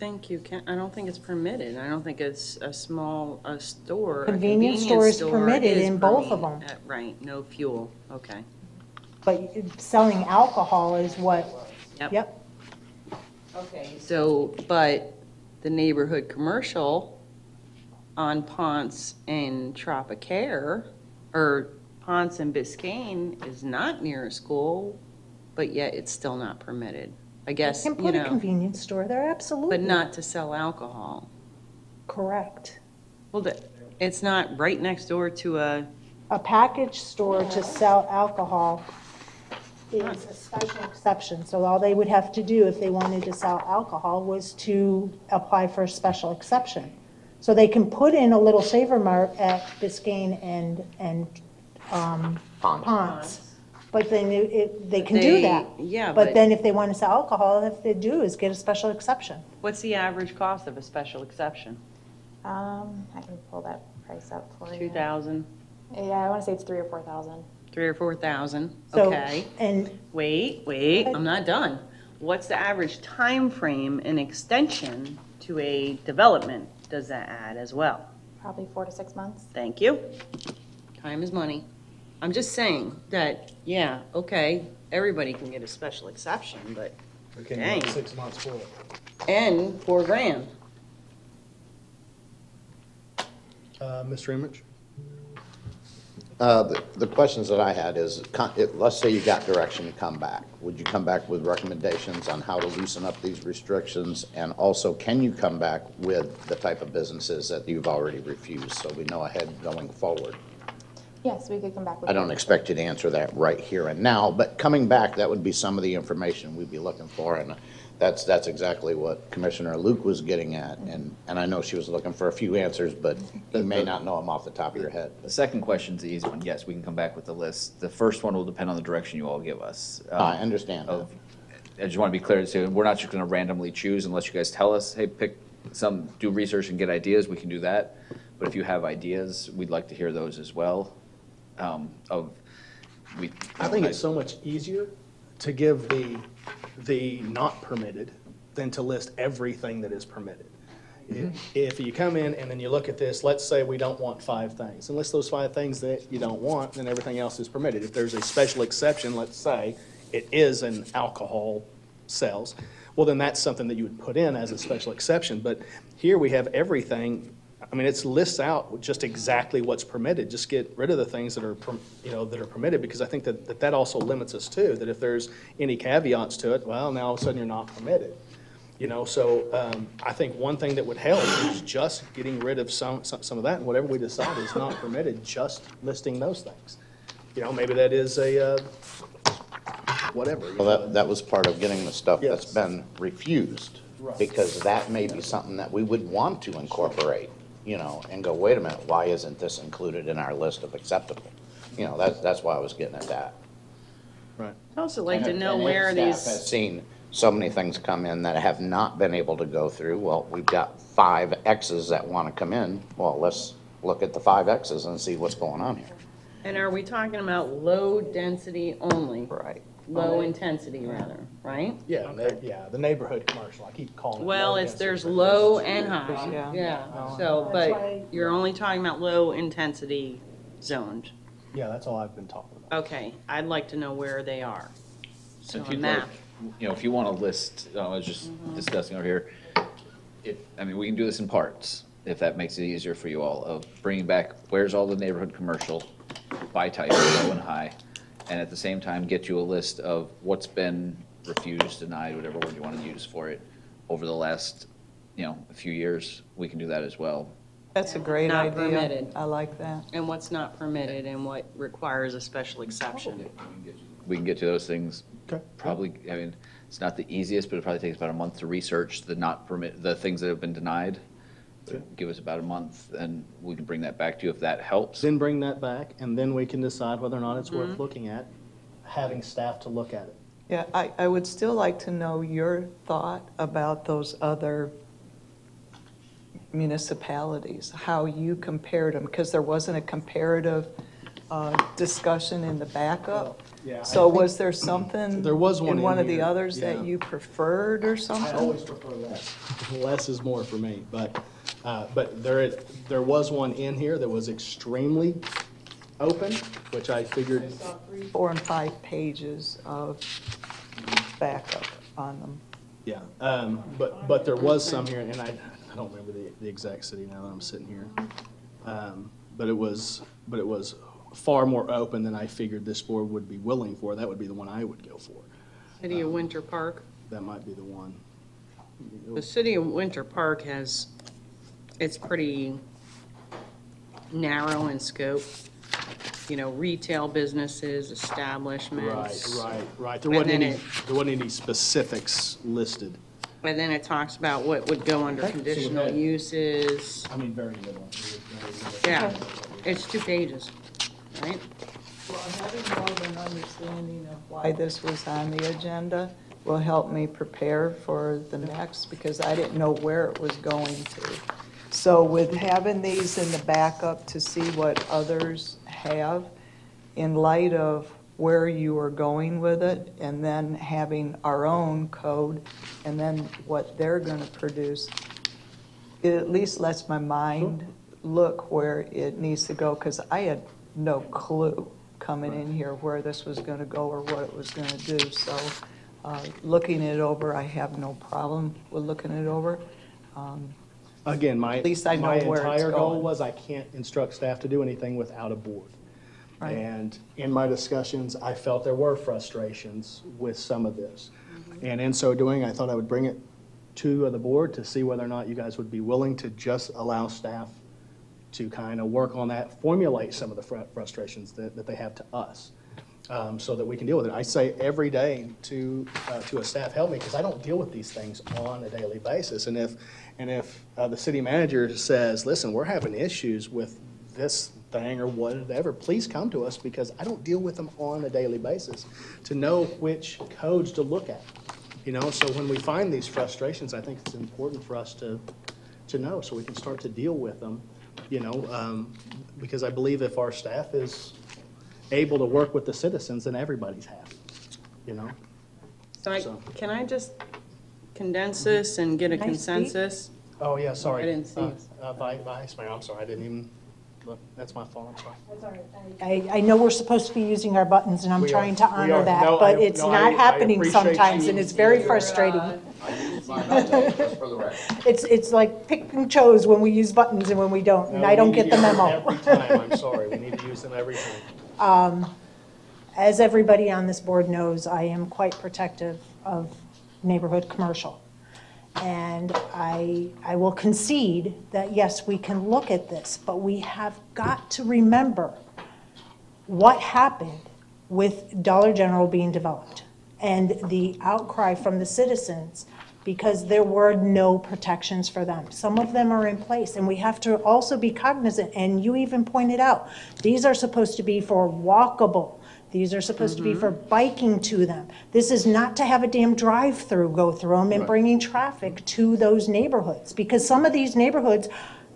I don't think it's permitted. I don't think it's a store. Convenience store is permitted in both of them. Right, no fuel, okay. But selling alcohol is what, Yep. Okay. So, but the neighborhood commercial on Ponce and Tropicare, or Ponce and Biscayne, is not near a school, but yet it's still not permitted. I guess, you can put a convenience store there, absolutely. But not to sell alcohol. Correct. Well, it's not right next door to a package store to sell alcohol is a special exception. So all they would have to do if they wanted to sell alcohol was to apply for a special exception. So they can put in a little Saver Mart at Biscayne and Ponce. But then they can do that. Yeah, but then if they want to sell alcohol, all they have to do is get a special exception. What's the average cost of a special exception? I can pull that price up for you. 2,000. Yeah, I want to say it's 3,000 or 4,000. 3,000 or 4,000. So, Okay. And wait, I'm not done. What's the average time frame and extension to a development? Does that add as well? Probably 4 to 6 months. Thank you. Time is money. I'm just saying that, yeah, okay, everybody can get a special exception, but We can dang. get 6 months for it. And $4,000. Mr. Image? The questions that I had is, let's say you got direction to come back. Would you come back with recommendations on how to loosen up these restrictions? And also, can you come back with the type of businesses that you've already refused, so we know ahead going forward? Yes, we could come back with I don't expect you to answer that right here and now, but coming back, that would be some of the information we'd be looking for, and that's exactly what Commissioner Luke was getting at, and I know she was looking for a few answers, but you may not know them off the top of your head. The second question's the easy one. Yes, we can come back with the list. The first one will depend on the direction you all give us. I understand that. I just want to be clear to say, we're not just going to randomly choose unless you guys tell us, hey, pick some, do research and get ideas, we can do that. But if you have ideas, we'd like to hear those as well. I think it's so much easier to give the not permitted than to list everything that is permitted. If you come in and then you look at this, let's say we don't want 5 things, and list those 5 things that you don't want, then everything else is permitted. If there's a special exception, let's say it is an alcohol sales, well, then that's something that you would put in as a special exception. But here we have everything. I mean, it lists out just exactly what's permitted. Just get rid of the things that are, that are permitted, because I think that also limits us too, that if there's any caveats to it, well, now all of a sudden you're not permitted. So I think one thing that would help is just getting rid of some of that, and whatever we decide is not permitted, just listing those things. Maybe that is a, whatever. Well, that was part of getting the stuff that's been refused, because that may be something that we would want to incorporate. And go, wait a minute, why isn't this included in our list of acceptable? That's why I was getting at that. Right. I'd also like to know And where if these. staff has seen so many things come in that have not been able to go through. Well, we've got 5 X's that want to come in. Well, let's look at the 5 X's and see what's going on here. And are we talking about low density only? Right. Low intensity rather, right? Yeah, the neighborhood commercial, I keep calling it. Well, there's low and high, yeah. So, but you're only talking about low intensity zoned. Yeah, that's all I've been talking about. Okay, I'd like to know where they are. So If a you'd map. like, if you want to list, I was just discussing over here, we can do this in parts, if that makes it easier for you all, of bringing back, where's all the neighborhood commercial by type, low and high, and at the same time, get you a list of what's been refused, denied, whatever word you want to use for it, over the last, a few years, we can do that as well. That's a great Not idea. permitted. I like that. And what's not permitted and what requires a special exception. We can get to those things. Probably, it's not the easiest, but it probably takes about a month to research the things that have been denied. Give us about a month, and we can bring that back to you if that helps. Then bring that back, and then we can decide whether or not it's worth looking at, having staff to look at it. Yeah, I would still like to know your thought about those other municipalities, how you compared them, because there wasn't a comparative discussion in the backup. Yeah, So was there something there was one in one in of the here, others yeah. that you preferred or something? I always prefer less. Less is more for me, but there was one in here that was extremely open, which I figured. 4 and 5 pages of backup on them. Yeah, but there was some here, and I don't remember the exact city now that I'm sitting here. But it was far more open than I figured this board would be willing for. That would be the one I would go for. City of Winter Park. That might be the one. The City of Winter Park it's pretty narrow in scope. Retail businesses, establishments. Right. There wasn't any specifics listed. And then it talks about what would go under conditional uses. Very little. Yeah, it's 2 pages, right? Well, having more of an understanding of why this was on the agenda will help me prepare for the next, because I didn't know where it was going to. So with having these in the backup to see what others have, in light of where you are going with it, and then having our own code, and then what they're going to produce, it at least lets my mind look where it needs to go, because I had no clue coming in here where this was going to go or what it was going to do. So looking it over, I have no problem with looking it over. Again, my At least I know where it's entire goal going. was I can't instruct staff to do anything without a board. Right. And in my discussions, I felt there were frustrations with some of this. And in so doing, I thought I would bring it to the board to see whether or not you guys would be willing to just allow staff to kind of work on that, formulate some of the frustrations that they have to us, so that we can deal with it. I say every day to a staff, help me, because I don't deal with these things on a daily basis. And if the city manager says, listen, we're having issues with this thing or whatever, please come to us, because I don't deal with them on a daily basis to know which codes to look at. So when we find these frustrations, I think it's important for us to know, so we can start to deal with them, because I believe if our staff is able to work with the citizens, then everybody's happy, So can I just condense this and get a Can I speak? consensus? Oh, yeah, sorry. I didn't see. Vice Mayor, I'm sorry, I didn't even, look, that's my fault, I'm sorry. I know we're supposed to be using our buttons, and I'm We are. trying to We honor are. that, No, but I- it's no, not I happening appreciate sometimes, you. and it's very frustrating. Just for the record. It's like pick and chose when we use buttons and when we don't, and No, I we don't need to get the use them memo. every time, I'm sorry, we need to use them every time. As everybody on this board knows, I am quite protective of neighborhood commercial. And I will concede that, yes, we can look at this, but we have got to remember what happened with Dollar General being developed and the outcry from the citizens because there were no protections for them. Some of them are in place, and we have to also be cognizant, and you even pointed out, these are supposed to be for walkable. These are supposed to be for biking to them. This is not to have a damn drive-through go through them and bringing traffic to those neighborhoods. Because some of these neighborhoods,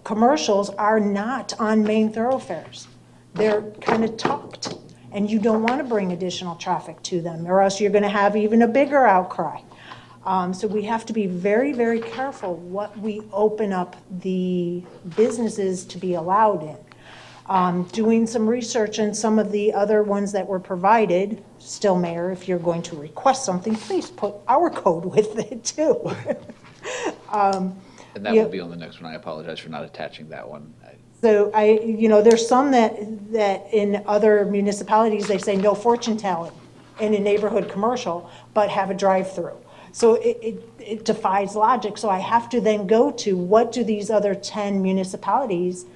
commercials are not on main thoroughfares. They're kind of tucked, and you don't want to bring additional traffic to them, or else you're going to have even a bigger outcry. So we have to be very, very careful what we open up the businesses to be allowed in. Doing some research on some of the other ones that were provided, still, Mayor, if you're going to request something, please put our code with it too. And that Yeah. will be on the next one. I apologize for not attaching that one. So there's some that in other municipalities, they say no fortune telling in a neighborhood commercial, but have a drive-through. So it defies logic. So I have to then go to, what do these other 10 municipalities,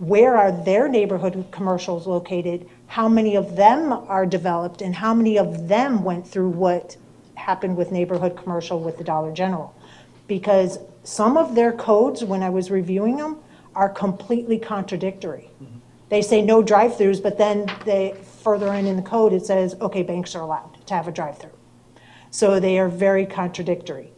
where are their neighborhood commercials located? How many of them are developed, and how many of them went through what happened with neighborhood commercial with the Dollar General? Because some of their codes, when I was reviewing them, are completely contradictory. They say no drive-throughs, but then further in the code, it says, okay, banks are allowed to have a drive-through. So they are very contradictory.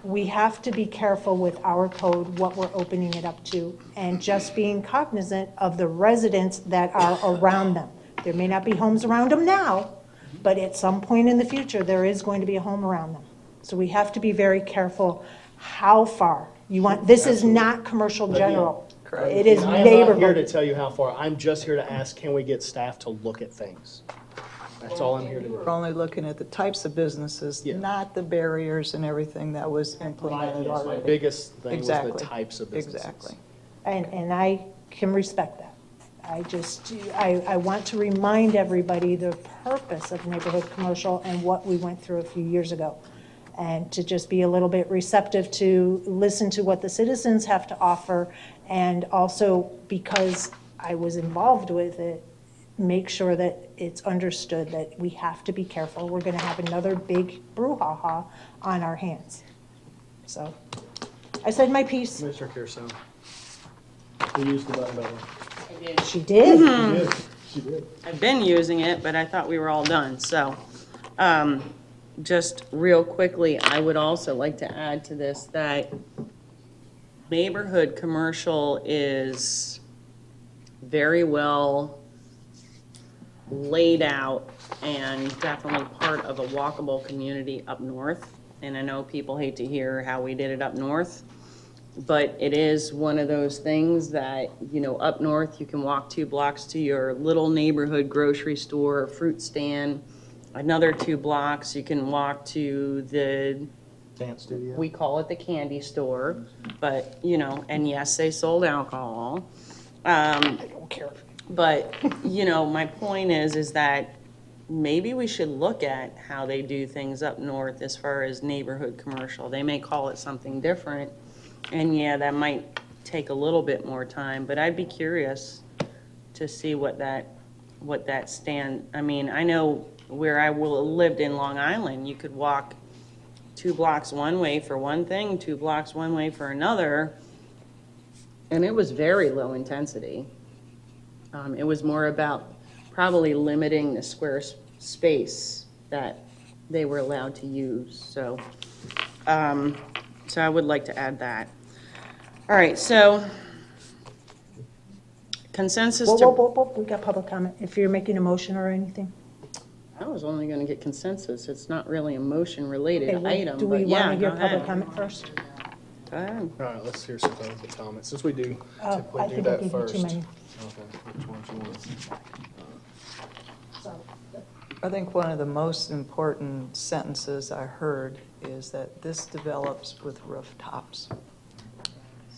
We have to be careful with our code, what we're opening it up to, and just being cognizant of the residents that are around them. There may not be homes around them now, but at some point in the future, there is going to be a home around them. So we have to be very careful how far you want. This is not commercial general. It is I am neighborhood. not here to tell you how far. I'm just here to ask, can we get staff to look at things? That's all I'm here to do. We're only looking at the types of businesses, not the barriers and everything that was implemented Yes, already. my biggest thing was Exactly. the types of businesses. Exactly. And I can respect that. I want to remind everybody the purpose of neighborhood commercial and what we went through a few years ago. And to just be a little bit receptive to listen to what the citizens have to offer, and also, because I was involved with it, make sure that it's understood that we have to be careful. We're going to have another big brouhaha on our hands. So I said my piece. Mr. Kirsten, we used the button better. She did. Mhm. She did. She did. I've been using it, but I thought we were all done, so. Just real quickly, I would also like to add to this that neighborhood commercial is very well laid out and definitely part of a walkable community up north. And I know people hate to hear how we did it up north, but it is one of those things that, you know, up north, you can walk 2 blocks to your little neighborhood grocery store, fruit stand. Another 2 blocks, you can walk to the dance studio. We call it the candy store, but, you know, and yes, they sold alcohol. I don't care. But, you know, my point is that maybe we should look at how they do things up north as far as neighborhood commercial. They may call it something different, and yeah, that might take a little bit more time, but I'd be curious to see what that stand, I mean, I know where I lived in Long Island, you could walk 2 blocks one way for one thing, 2 blocks one way for another, and it was very low intensity. It was more about probably limiting the square space that they were allowed to use. So, so I would like to add that. All right, so consensus to. Whoa, we got public comment. If you're making a motion or anything. I was only going to get consensus. It's not really a motion-related Okay, item, do we but yeah, want to hear go public ahead. comment first? Go ahead. All right, let's hear some public comments, since we do I typically do think I that gave you first. too many. Okay, which ones you want? I think one of the most important sentences I heard is that this develops with rooftops.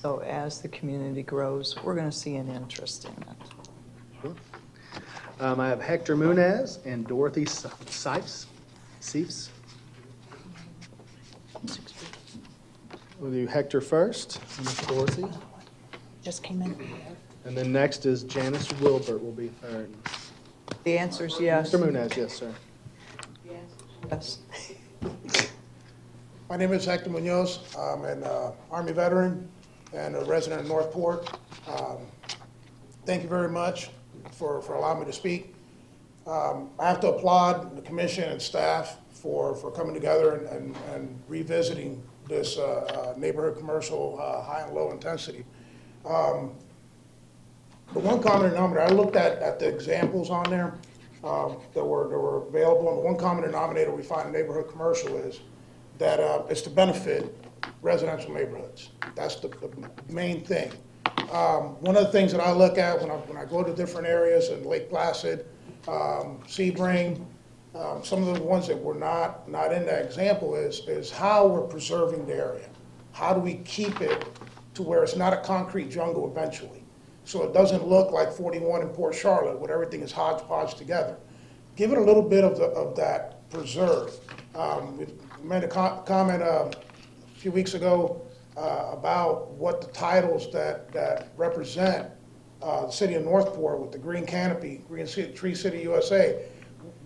So as the community grows, we're going to see an interest in it. I have Hector Munez and Dorothy Seifs. We'll do Hector first, and Ms. Dorothy. Just came in. And then next is Janice Wilbert will be third. The answer is yes. Mr. Munez, yes, sir. Yes. My name is Hector Munoz. I'm an Army veteran and a resident of Northport. Thank you very much for allowing me to speak. I have to applaud the commission and staff for coming together and revisiting this neighborhood commercial high and low intensity. The one common denominator, I looked at the examples on there that were available, and the one common denominator we find in neighborhood commercial is that it's to benefit residential neighborhoods. That's the main thing. One of the things that I look at when I go to different areas in Lake Placid, Sebring, some of the ones that were not in that example is how we're preserving the area. How do we keep it to where it's not a concrete jungle eventually? So it doesn't look like 41 in Port Charlotte where everything is hodgepodge together. give it a little bit of that preserve. We made a comment a few weeks ago about what the titles that represent the city of Northport with the green canopy, Green Tree City USA.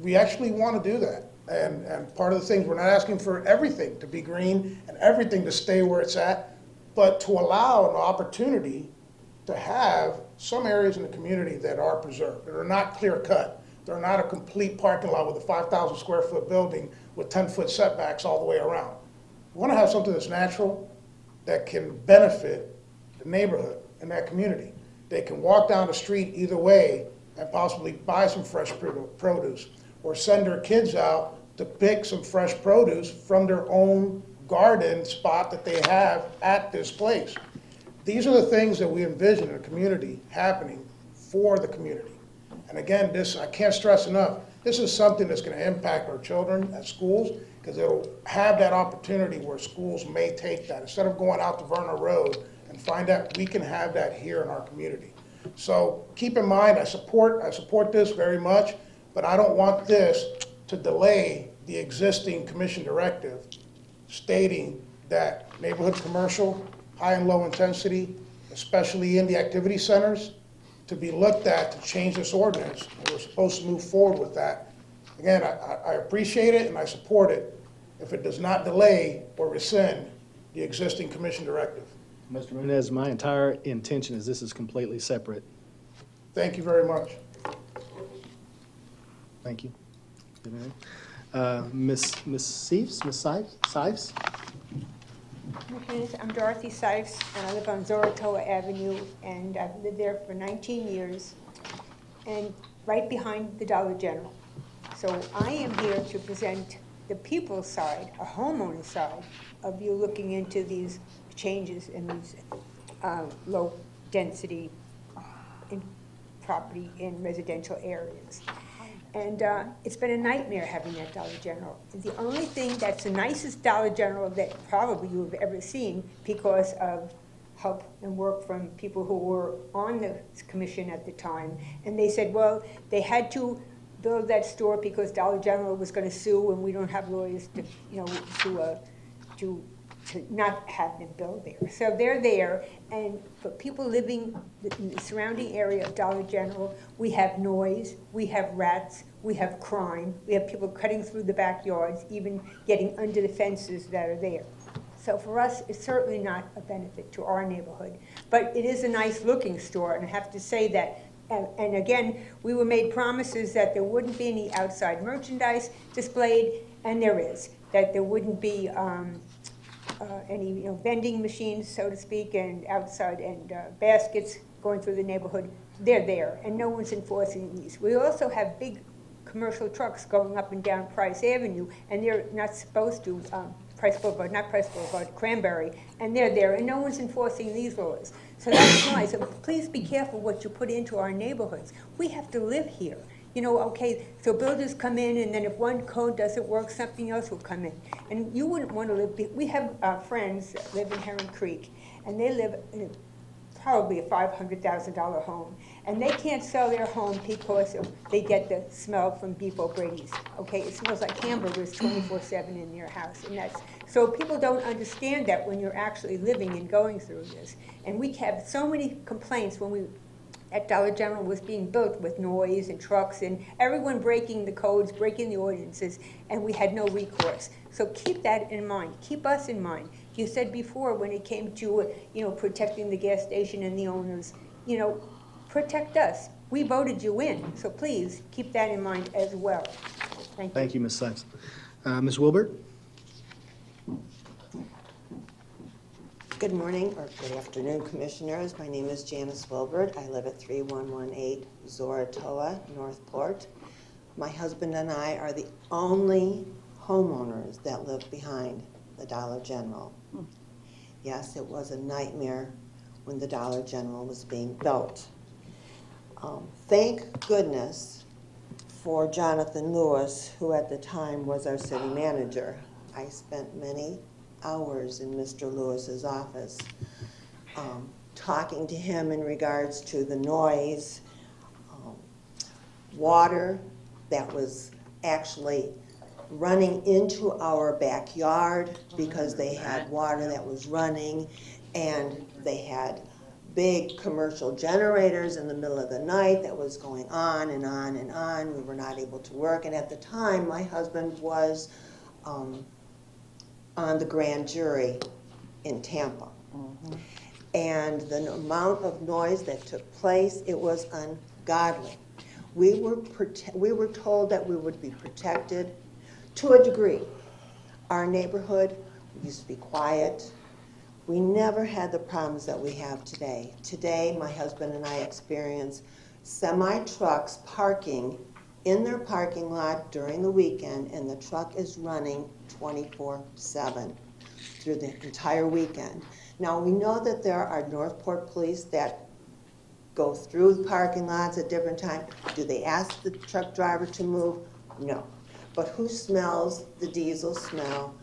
We actually want to do that. And part of the things, we're not asking for everything to be green and everything to stay where it's at, but to allow an opportunity to have some areas in the community that are preserved, that are not clear cut. They're not a complete parking lot with a 5,000 square foot building with 10-foot setbacks all the way around. We want to have something that's natural, that can benefit the neighborhood and that community. They can walk down the street either way and possibly buy some fresh produce, or send their kids out to pick some fresh produce from their own garden spot that they have at this place. These are the things that we envision in a community happening for the community. And again, this, I can't stress enough, this is something that's going to impact our children at schools, because it'll have that opportunity where schools may take that. Instead of going out to Verna Road and find out, we can have that here in our community. So keep in mind, I support this very much, but I don't want this to delay the existing commission directive stating that neighborhood commercial, high and low intensity, especially in the activity centers, to be looked at to change this ordinance. And we're supposed to move forward with that. Again, I appreciate it and I support it if it does not delay or rescind the existing commission directive. Mr. Nunez, my entire intention is this is completely separate. Thank you very much. Thank you. Ms. Sipes? I'm Dorothy Sipes, and I live on Zoratoa Avenue, and I've lived there for 19 years, and right behind the Dollar General. So I am here to present the people's side, a homeowner side, of you looking into these changes in these low-density property in residential areas. And it's been a nightmare having that Dollar General. The only thing that's the nicest Dollar General that probably you've ever seen, because of help and work from people who were on the commission at the time. And they said, well, they had to build that store because Dollar General was going to sue, and we don't have lawyers to, to not have them build there. So they're there, and for people living in the surrounding area of Dollar General, we have noise, we have rats, we have crime, we have people cutting through the backyards, even getting under the fences that are there. So for us, it's certainly not a benefit to our neighborhood, but it is a nice looking store, and I have to say that. And again, we were made promises that there wouldn't be any outside merchandise displayed, and there is. That there wouldn't be any vending machines, so to speak, and outside and baskets going through the neighborhood. They're there, and no one's enforcing these. We also have big commercial trucks going up and down Price Avenue, and they're not supposed to, Price Boulevard, not Price Boulevard, Cranberry, and they're there, and no one's enforcing these laws. So that's why. So please be careful what you put into our neighborhoods. We have to live here. Okay, so builders come in, and then if one code doesn't work, something else will come in. And you wouldn't want to live, we have friends that live in Heron Creek, and they live in probably a $500,000 home. And they can't sell their home because they get the smell from Beef O'Brady's. Okay, it smells like hamburgers 24/7 in their house. And so people don't understand that when you're actually living and going through this. And we have so many complaints when at Dollar General was being built with noise and trucks and everyone breaking the codes, breaking the ordinances, and we had no recourse. So keep that in mind. Keep us in mind. You said before when it came to protecting the gas station and the owners, protect us. We voted you in, so please keep that in mind as well. Thank you. Thank you, Ms. Sipes. Ms. Wilbert? Good morning, or good afternoon, Commissioners. My name is Janice Wilbert. I live at 3118 Zoratoa, Northport. My husband and I are the only homeowners that live behind the Dollar General. Yes, it was a nightmare when the Dollar General was being built. Thank goodness for Jonathan Lewis, who at the time was our city manager. I spent many hours in Mr. Lewis's office talking to him in regards to the noise, water, that was actually running into our backyard because they had water that was running, and they had big commercial generators in the middle of the night that was going on and on and on. We were not able to work, and at the time, my husband was on the grand jury in Tampa. And the amount of noise that took place, it was ungodly. We were told that we would be protected to a degree. Our neighborhood used to be quiet. We never had the problems that we have today. Today, my husband and I experience semi-trucks parking in their parking lot during the weekend, and the truck is running 24/7 through the entire weekend. Now, we know that there are Northport police that go through the parking lots at different times. Do they ask the truck driver to move? No. But who smells the diesel smell?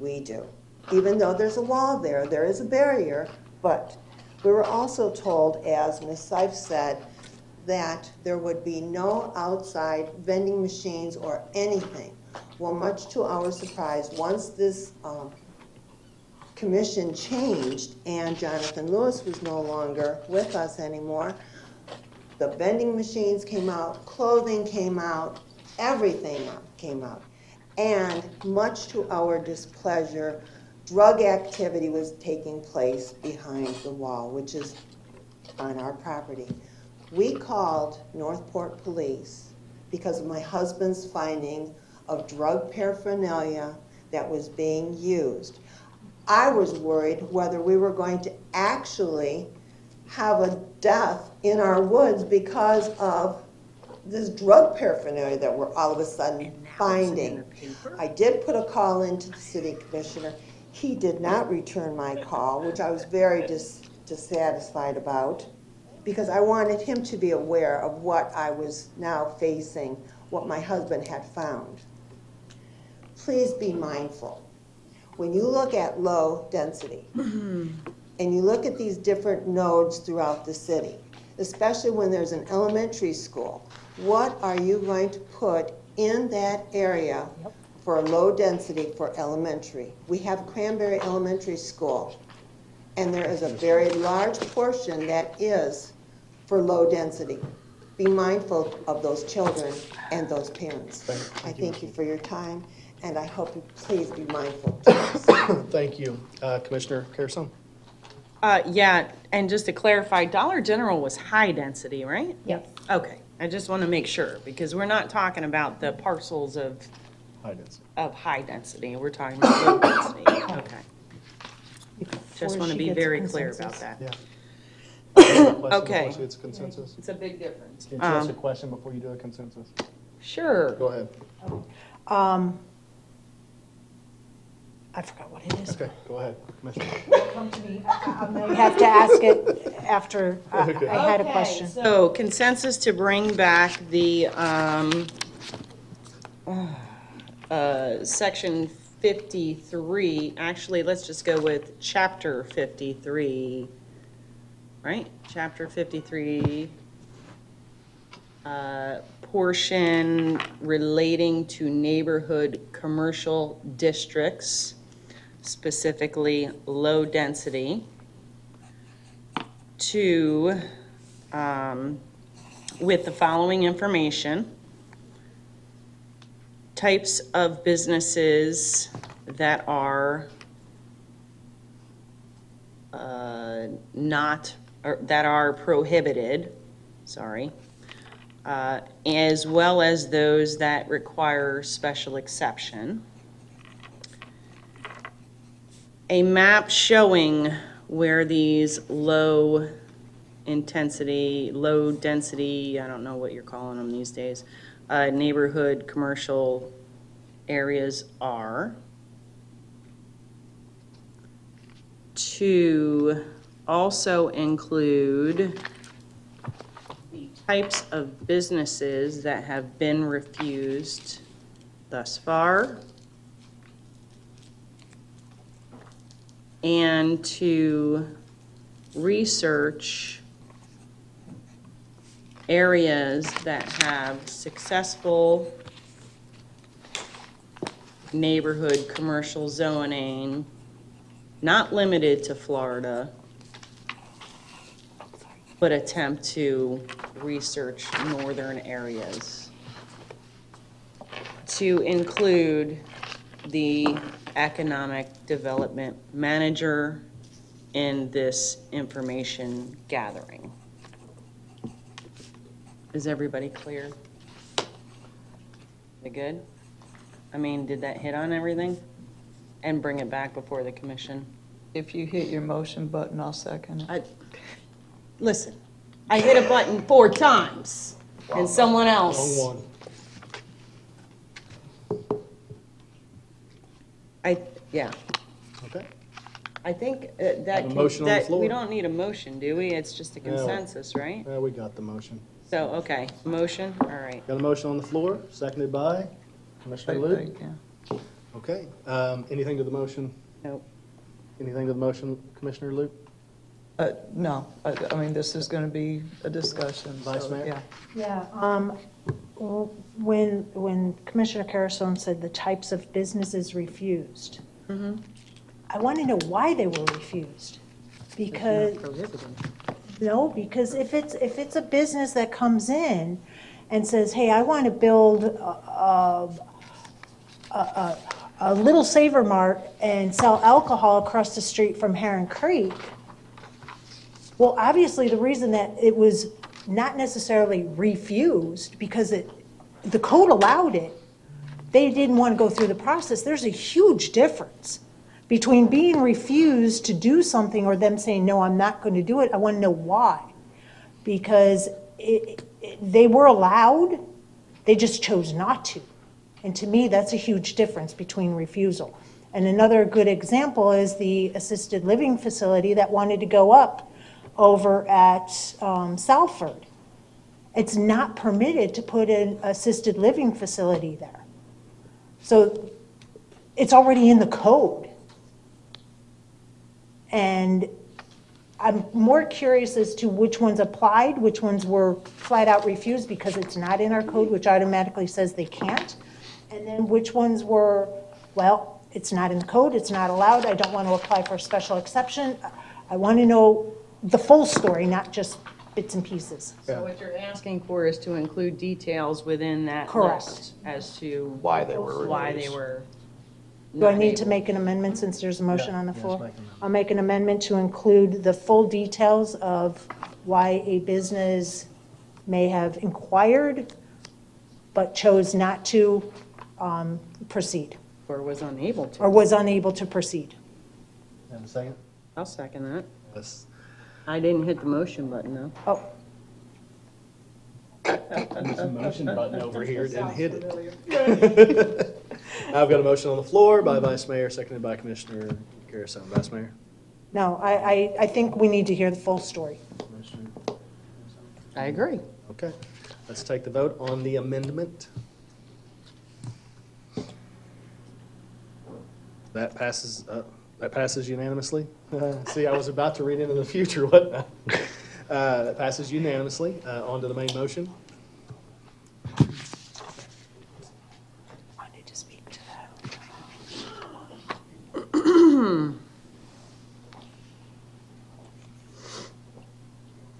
We do. Even though there's a wall there, there is a barrier, but we were also told, as Ms. Seif said, that there would be no outside vending machines or anything. Well, much to our surprise, once this commission changed and Jonathan Lewis was no longer with us anymore, the vending machines came out, clothing came out, everything came out. And much to our displeasure, drug activity was taking place behind the wall, which is on our property. We called Northport Police because of my husband's finding of drug paraphernalia that was being used. I was worried whether we were going to actually have a death in our woods because of this drug paraphernalia that we're all of a sudden finding. I did put a call into the city commissioner. He did not return my call, which I was very dissatisfied about, because I wanted him to be aware of what I was now facing, what my husband had found. Please be mindful. When you look at low density, and you look at these different nodes throughout the city, especially when there's an elementary school, what are you going to put in that area for low density for elementary? We have Cranberry Elementary School, and there is a very large portion that is for low density. Be mindful of those children and those parents. I thank you for your time, and I hope you please be mindful. Thank you. Commissioner Carson? Yeah, and just to clarify, Dollar General was high density, right? Yes. Okay, I just want to make sure, because we're not talking about the parcels of high density. We're talking about low density. Okay. Just want to be very clear about that. Yeah. Okay. It's a consensus? It's a big difference. Can you ask a question before you do a consensus? Sure. Go ahead. I forgot what it is. Okay, go ahead, Commissioner. Come to me. I may have to ask it after I had a question. So consensus to bring back the section 53. Actually, let's just go with chapter 53, right? Chapter 53, portion relating to neighborhood commercial districts, specifically low density, to, with the following information: types of businesses that are that are prohibited, as well as those that require special exception. A map showing where these low density, I don't know what you're calling them these days, neighborhood commercial areas are. To also include the types of businesses that have been refused thus far, and to research areas that have successful neighborhood commercial zoning, not limited to Florida, but attempt to research northern areas to include the economic development manager in this information gathering. Is everybody clear? They good? I mean, did that hit on everything? And bring it back before the commission? If you hit your motion button, I'll second it. Listen, I hit a button 4 times, and someone else. Wrong one. Yeah. Okay. I think Have that, a motion on the that, floor. we don't need a motion, do we? It's just a No. consensus, right? Yeah, we got the motion. So, okay, motion, all right. Got a motion on the floor, seconded by Commissioner Luke. Yeah. Okay, anything to the motion? Nope. Anything to the motion, Commissioner Luke? No, I mean, this is going to be a discussion. Vice so, Mayor? Yeah. Yeah, when Commissioner Carasone said the types of businesses refused, I want to know why they were refused. Because, no, because if it's a business that comes in and says, hey, I want to build a Little Savor Mart and sell alcohol across the street from Heron Creek, well, obviously the reason that it was not necessarily refused, because the code allowed it, they didn't want to go through the process. There's a huge difference between being refused to do something or them saying, no, I'm not going to do it. I want to know why. Because they were allowed, they just chose not to. And to me, that's a huge difference between refusal. And another good example is the assisted living facility that wanted to go up over at Salford. It's not permitted to put an assisted living facility there. So it's already in the code. And I'm more curious as to which ones applied, which ones were flat out refused because it's not in our code, which automatically says they can't. And then which ones were, well, it's not in the code, it's not allowed, I don't want to apply for a special exception. I want to know the full story, not just bits and pieces. So what you're asking for is to include details within that Correct. list as to Why they were why refused. they were. Do I not need to able. make an amendment since there's a motion on the yes, floor? make an amendment. I'll make an amendment to include the full details of why a business may have inquired but chose not to proceed, Or was unable to? or was unable to proceed. Have a second? I'll second that. Yes. I didn't hit the motion button, though. Oh, There's a motion button over here, didn't hit it. I've got a motion on the floor by Vice Mayor, seconded by Commissioner Carasone. Vice Mayor? no, I think we need to hear the full story. I agree. Okay, let's take the vote on the amendment. That passes unanimously. See, I was about to read into the future, what? That passes unanimously. On to the main motion. I need to speak to that.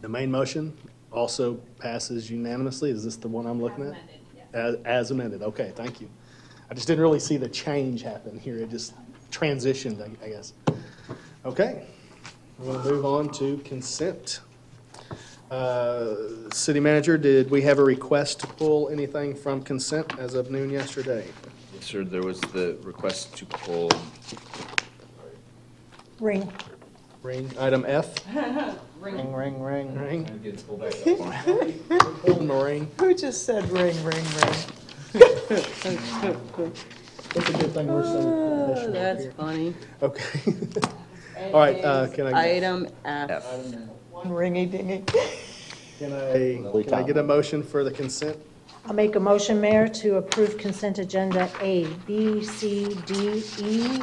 The main motion also passes unanimously. Is this the one I'm looking at? As amended, okay, thank you. I just didn't really see the change happen here. It just transitioned, I guess. Okay, we're going to move on to consent. City Manager, did we have a request to pull anything from consent as of noon yesterday? Yes, sir, there was the request to pull Ring. Ring, item F. Ring, ring, ring. Ring. Get it pulled back up for me. Pulling the ring. Who just said ring, ring, ring? It's a good thing we're so professional That's here. funny. Okay. All right, can I? Item F. One ringy dingy. Can I get a motion for the consent? I'll make a motion, Mayor, to approve consent agenda A, B, C, D, E,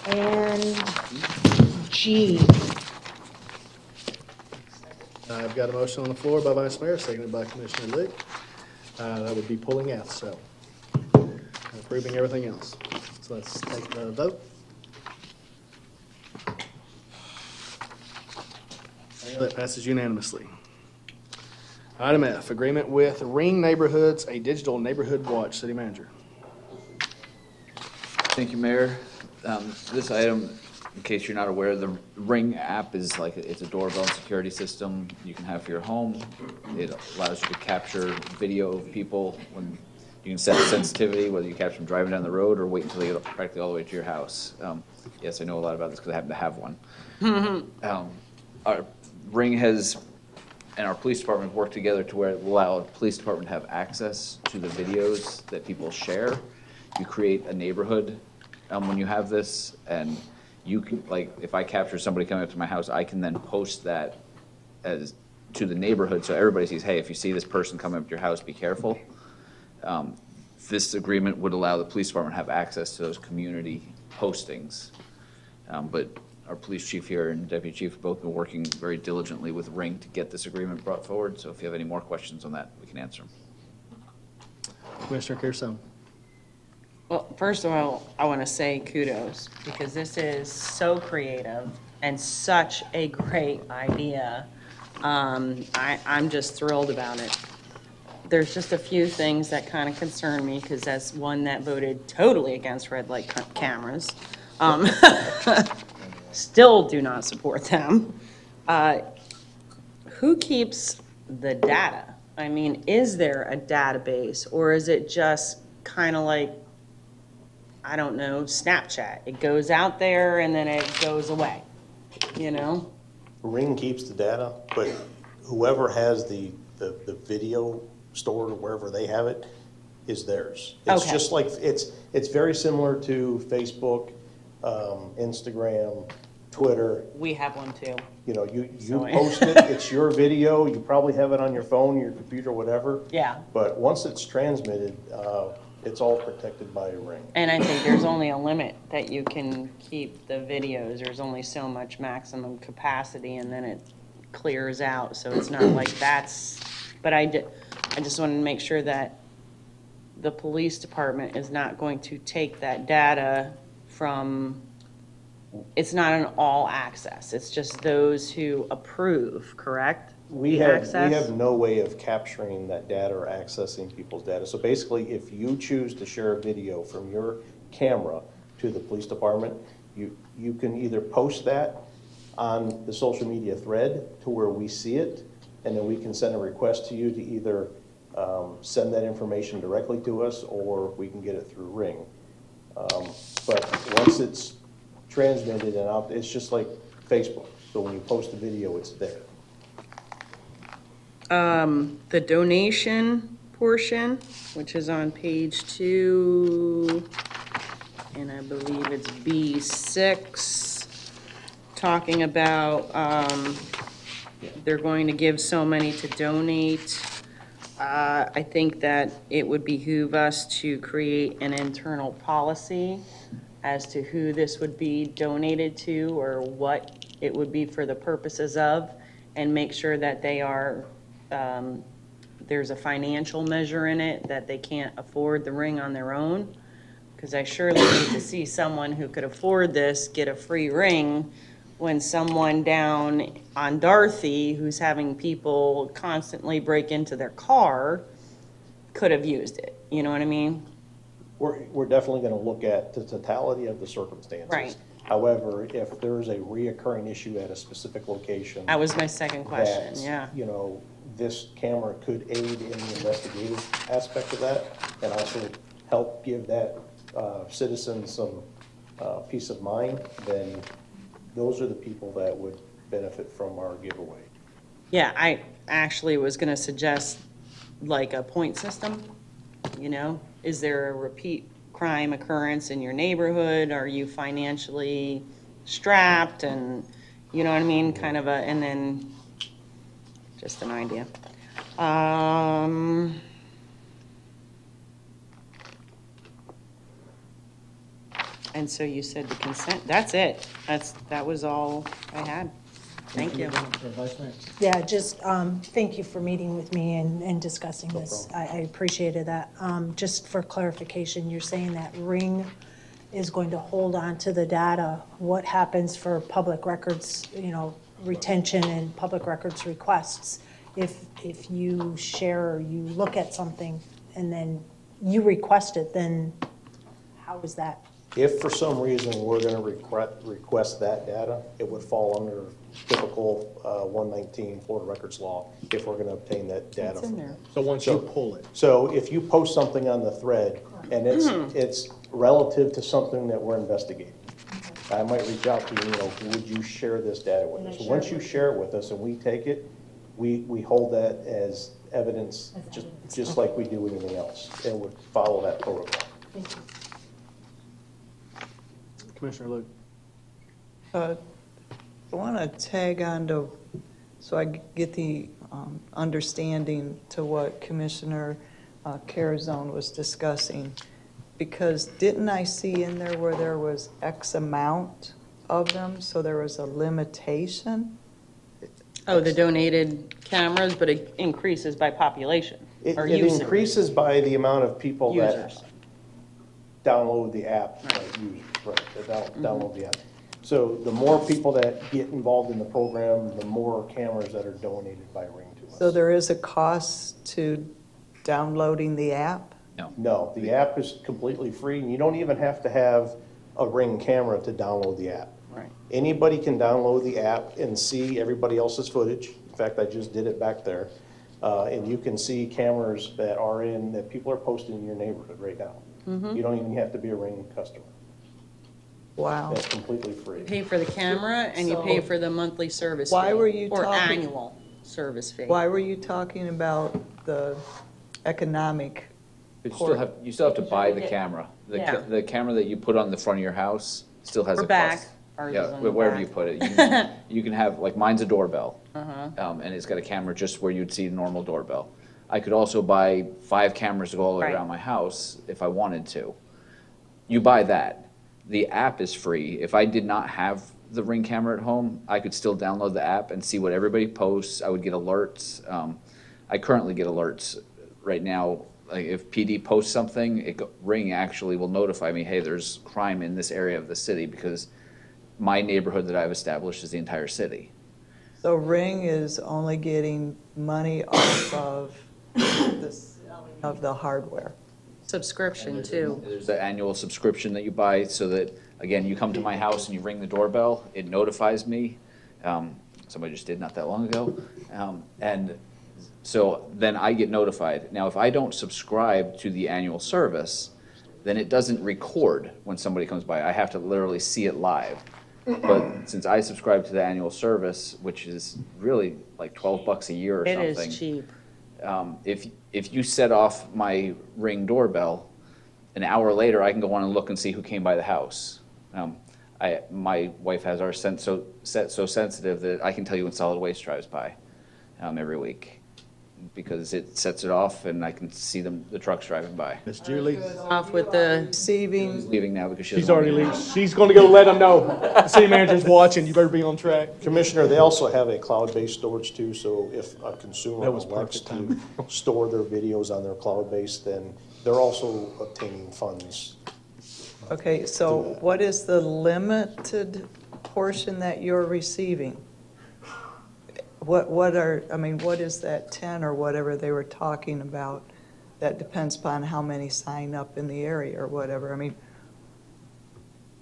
and G. I've got a motion on the floor by Vice Mayor, seconded by Commissioner Lee. That would be pulling F, so approving everything else. So let's take the vote. That passes unanimously. Item F, agreement with Ring Neighborhoods, a digital neighborhood watch. City Manager. Thank you, Mayor. This item, in case you're not aware, the Ring app is like, it's a doorbell and security system you can have for your home. It allows you to capture video of people when you can set the sensitivity, whether you capture them driving down the road or wait until they get practically all the way to your house. Yes, I know a lot about this because I happen to have one. Our Ring has, and our police department work together to where it will allow the police department to have access to the videos that people share. You create a neighborhood when you have this, and you can, like, if I capture somebody coming up to my house, I can then post that as to the neighborhood so everybody sees, hey, if you see this person coming up to your house, be careful. This agreement would allow the police department to have access to those community postings. But our police chief here and deputy chief have both been working very diligently with Ring to get this agreement brought forward. So if you have any more questions on that, we can answer them. Commissioner Kearson. Well, first of all, I want to say kudos, because this is so creative and such a great idea. I'm just thrilled about it. There's just a few things that kind of concern me, because as one that voted totally against red light cameras, still do not support them. Who keeps the data? I mean, is there a database, or is it just kind of like, I don't know, Snapchat? It goes out there and then it goes away, you know? Ring keeps the data, but whoever has the video stored or wherever they have it is theirs. It's Okay. just like, it's very similar to Facebook, Instagram, Twitter. We have one too. You know, you So- post it, it's your video, you probably have it on your phone, your computer, whatever. Yeah. But once it's transmitted, it's all protected by a Ring. And I think there's only a limit that you can keep the videos. There's only so much maximum capacity, and then it clears out. So it's not like that's, but I just wanted to make sure that the police department is not going to take that data from, it's not an all access. It's just those who approve, correct? We The have access? no way of capturing that data or accessing people's data. So basically, if you choose to share a video from your camera to the police department, you can either post that on the social media thread to where we see it, and then we can send a request to you to either send that information directly to us, or we can get it through Ring. But once it's transmitted and out, it's just like Facebook. So when you post a video, it's there. The donation portion, which is on page 2, and I believe it's B6, talking about they're going to give so many to donate. I think that it would behoove us to create an internal policy as to who this would be donated to or what it would be for the purposes of, and make sure that they are, there's a financial measure in it, that they can't afford the Ring on their own. Because I surely need to see someone who could afford this get a free Ring when someone down on Dorothy, who's having people constantly break into their car, could have used it. You know what I mean? We're definitely going to look at the totality of the circumstances. Right. However, if there's a reoccurring issue at a specific location. That was my second question, that, yeah. You know, this camera could aid in the investigative aspect of that, and also help give that citizen some peace of mind, then those are the people that would benefit from our giveaway. Yeah, I actually was gonna suggest like a point system, you know? Is there a repeat crime occurrence in your neighborhood? Are you financially strapped? And, you know what I mean? Kind of a, and then just an idea. And so you said the consent, that's it. That was all I had. Thank you. Vice Mayor? Yeah, just thank you for meeting with me and discussing this. I appreciated that. Just for clarification, you're saying that Ring is going to hold on to the data. What happens for public records, retention and public records requests? If you share or you look at something and then you request it, then how is that? If for some reason we're going to request that data, it would fall under typical 119 Florida Records Law if we're going to obtain that data. It's in there. So once you pull it. So if you post something on the thread and it's relative to something that we're investigating, I might reach out to you, would you share this data with us? Once you share it with us and we take it, we hold that as evidence, just like we do anything else, and would follow that protocol. Thank you. Commissioner Luke. I want to tag on to, so I get the understanding to what Commissioner Carazone was discussing, because didn't I see in there where there was X amount of them, so there was a limitation? Oh, the donated cameras, but it increases by population or It users. increases by the amount of people that Users. download the app, users, right, that download the app. So the more people that get involved in the program, the more cameras that are donated by Ring to us. So there is a cost to downloading the app? No, the app is completely free, and you don't even have to have a Ring camera to download the app. Right. Anybody can download the app and see everybody else's footage. In fact, I just did it back there. And you can see cameras that people are posting in your neighborhood right now. You don't even have to be a Ring customer. Wow. That's completely free. You pay for the camera and you pay for the monthly service Why fee, were you or talking- annual service fee. Why were you talking about the economic? But you still have to buy the camera. Yeah. The camera that you put on the front of your house still has Or a back. cost. Ours Yeah, is on the wherever back. you put it. You can have, like mine's a doorbell. And it's got a camera just where you'd see a normal doorbell. I could also buy 5 cameras to go all the way Right. around my house if I wanted to. You buy that. The app is free. If I did not have the Ring camera at home, I could still download the app and see what everybody posts. I would get alerts. I currently get alerts right now. Like if PD posts something, Ring actually will notify me, hey, there's crime in this area of the city, because my neighborhood that I've established is the entire city. So Ring is only getting money off of the selling of the hardware. Subscription too. There's an annual subscription that you buy so that, again, you come to my house and you ring the doorbell, it notifies me. Somebody just did not that long ago. And so then I get notified. Now, if I don't subscribe to the annual service, then it doesn't record when somebody comes by. I have to literally see it live. But since I subscribe to the annual service, which is really like $12 a year or It something. is cheap. If you set off my Ring doorbell, an hour later, I can go on and look and see who came by the house. My wife has our set so sensitive that I can tell you when solid waste drives by every week, because it sets it off and I can see the trucks driving by. Miss Julie? Off with the Receiving. Leaving now because She's already leaving. She's going to go let them know. The city manager's watching. You better be on track. Commissioner, they also have a cloud-based storage too, so if a consumer That was elects perfect to store their videos on their cloud-based, then they're also obtaining funds. Okay, so what is the limited portion that you're receiving? What is that 10 or whatever they were talking about? That depends upon how many sign up in the area or whatever. I mean,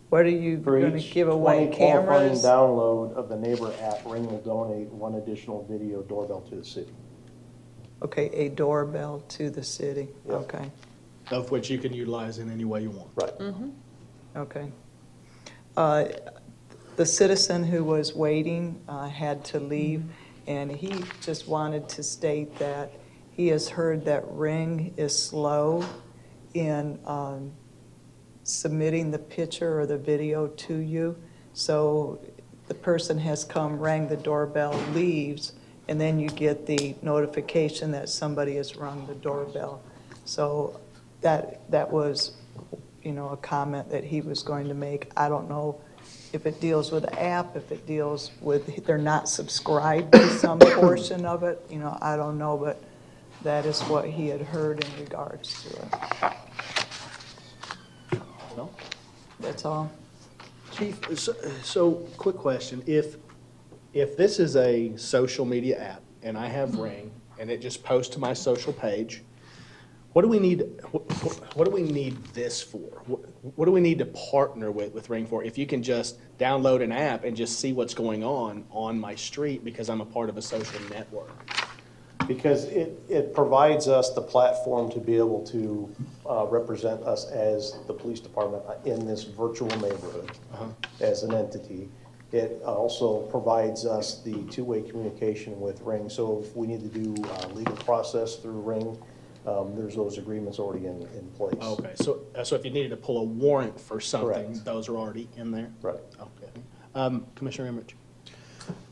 what are you For going to each give away, 20 qualifying cameras? download of the Neighbor app, Ring will donate 1 additional video doorbell to the city. Okay, a doorbell to the city, Yeah. okay, Of which you can utilize in any way you want. Right. okay. The citizen who was waiting had to leave, and he just wanted to state that he has heard that Ring is slow in submitting the picture or the video to you. So the person has come, rang the doorbell, leaves, and then you get the notification that somebody has rung the doorbell. So that was, a comment that he was going to make. I don't know if it deals with the app, if it deals with, they're not subscribed to some portion of it, you know, I don't know, but that is what he had heard in regards to it. Well, That's all. Chief, so quick question. If this is a social media app and I have Ring and it just posts to my social page, what do we need, what do we need this for? What do we need to partner with Ring for? If you can just download an app and just see what's going on my street because I'm a part of a social network. Because it provides us the platform to be able to represent us as the police department in this virtual neighborhood as an entity. It also provides us the two-way communication with Ring. So if we need to do legal process through Ring, there's those agreements already in place. Okay, so if you needed to pull a warrant for something, Correct. those are already in there? Right. Okay. Commissioner Emmerich?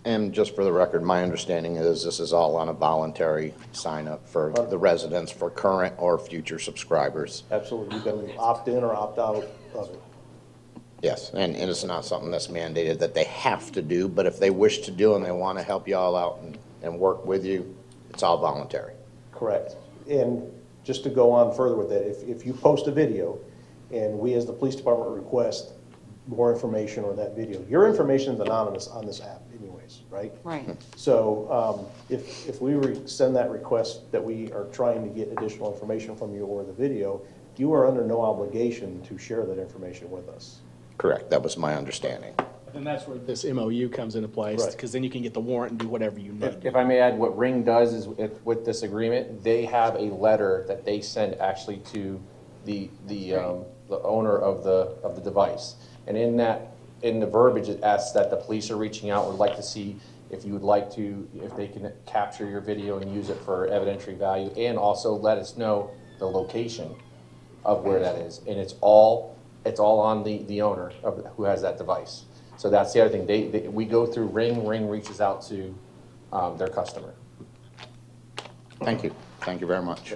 And just for the record, my understanding is this is all on a voluntary sign-up for the residents, for current or future subscribers. Absolutely. You can opt in or opt out of it. Yes, and it's not something that's mandated that they have to do, but if they wish to do and they want to help you all out and work with you, it's all voluntary. Correct. And just to go on further with that, if you post a video and we as the police department request more information on that video, your information is anonymous on this app anyways, right? Right. So if we send that request that we are trying to get additional information from you or the video, you are under no obligation to share that information with us. Correct, that was my understanding. And that's where this MOU comes into place, Right. because then you can get the warrant and do whatever you need. If I may add, what Ring does is with this agreement, they have a letter that they send actually to the owner of the device. And in the verbiage, it asks that the police are reaching out, would like to see if you would like to, if they can capture your video and use it for evidentiary value, and also let us know the location of where that is. And it's all on the owner who has that device. So that's the other thing. We go through Ring. Ring reaches out to their customer. Thank you. Thank you very much.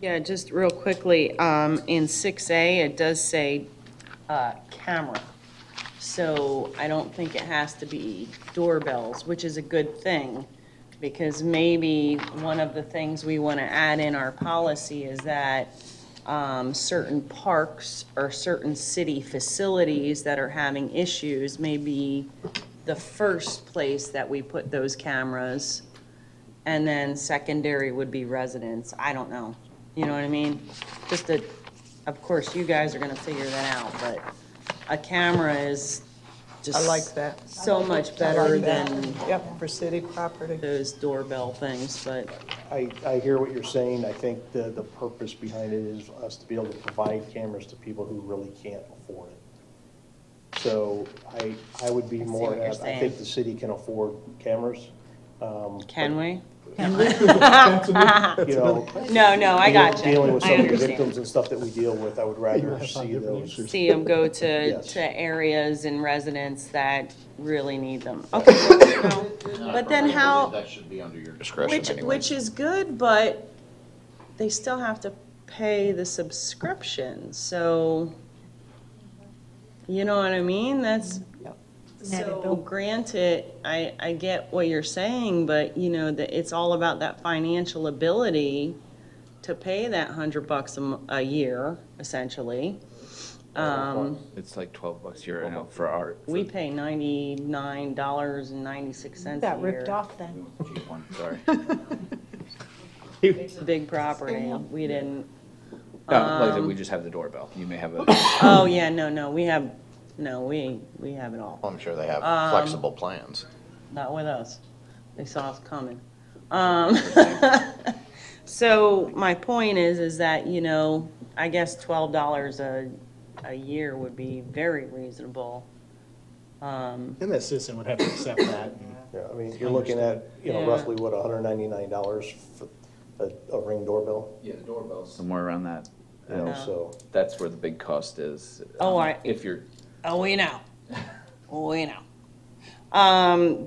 Yeah, just real quickly, in 6A, it does say camera. So I don't think it has to be doorbells, which is a good thing, because maybe one of the things we want to add in our policy is that certain parks or certain city facilities that are having issues may be the first place that we put those cameras, and then secondary would be residents. I don't know. You know what I mean? Just that, of course, you guys are gonna figure that out, but a camera is just. I like that. So much I better like that. than Yep, for city property. those doorbell things, but. I hear what you're saying. I think the purpose behind it is us to be able to provide cameras to people who really can't afford it. So I would be more, what you're I saying. think the city can afford cameras. Can we? You know. No, I got you. Dealing with I some of the understand. victims and stuff that we deal with, I would rather see those. See them go to, Yes. to areas and residents that really need them. Okay. But then how, That should be under your discretion anyway. which is good, but they still have to pay the subscription, so, you know what I mean? That's, so granted, I get what you're saying, but you know, that it's all about that financial ability to pay that $100 a year, essentially. It's like $12 a year now for art. We pay $99.96 a year. Got ripped off then. Sorry. It's a big property. We didn't. No, like I said, we just have the doorbell. You may have a. Oh, yeah, no, we have it all. I'm sure they have flexible plans. Not with us. They saw us coming. So my point is that, you know, I guess $12 a year would be very reasonable. And that citizen would have to accept that. Yeah, I mean, you're looking at, Yeah. roughly, what, $199 for a Ring doorbell? Yeah, the doorbell's somewhere around that. You know, so. That's where the big cost is. Oh, If you're. Oh, we know. We know.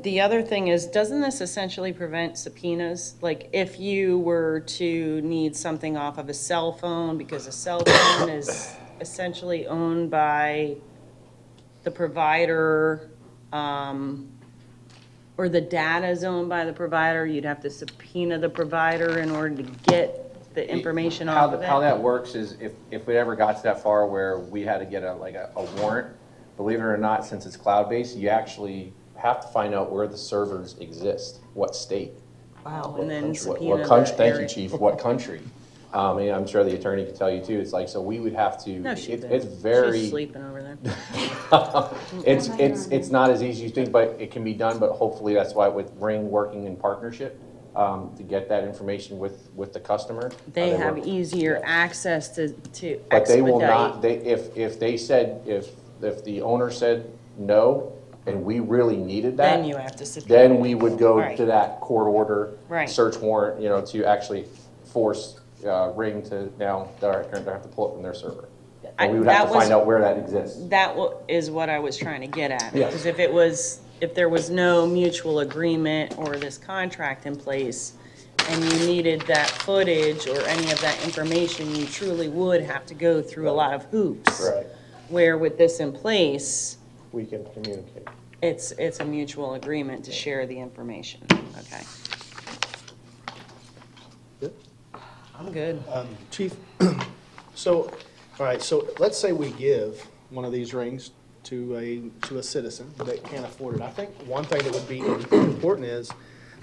The other thing is, doesn't this essentially prevent subpoenas? Like, if you were to need something off of a cell phone, because a cell phone is essentially owned by the provider, or the data is owned by the provider, you'd have to subpoena the provider in order to get the information off of it? How that works is if it ever got to that far where we had to get a warrant, believe it or not, since it's cloud-based, you actually have to find out where the servers exist, what state. Wow, and then What subpoena country, the thank you, area. chief, what country? And I'm sure the attorney can tell you too, it's like, so we would have to, No, she didn't. it's very. She's sleeping over there. It's not as easy as you think, but it can be done, but hopefully that's why with Ring working in partnership, to get that information with the customer. They have work. easier access to But they will expedite. not, if they said, if the owner said no, and we really needed that. Then you have to subpoena. Then we would go Right. to that court order. Right. Search warrant, to actually force Ring to now, they're going to have to pull it from their server. And we would have to find out where that exists. That is what I was trying to get at. Yes. Because if there was no mutual agreement or this contract in place, and you needed that footage or any of that information, you truly would have to go through a lot of hoops. Right. Where with this in place, We can communicate. it's a mutual agreement to share the information. Okay. Good. I'm good. Chief, all right, so let's say we give one of these rings to a citizen that can't afford it. I think one thing that would be important is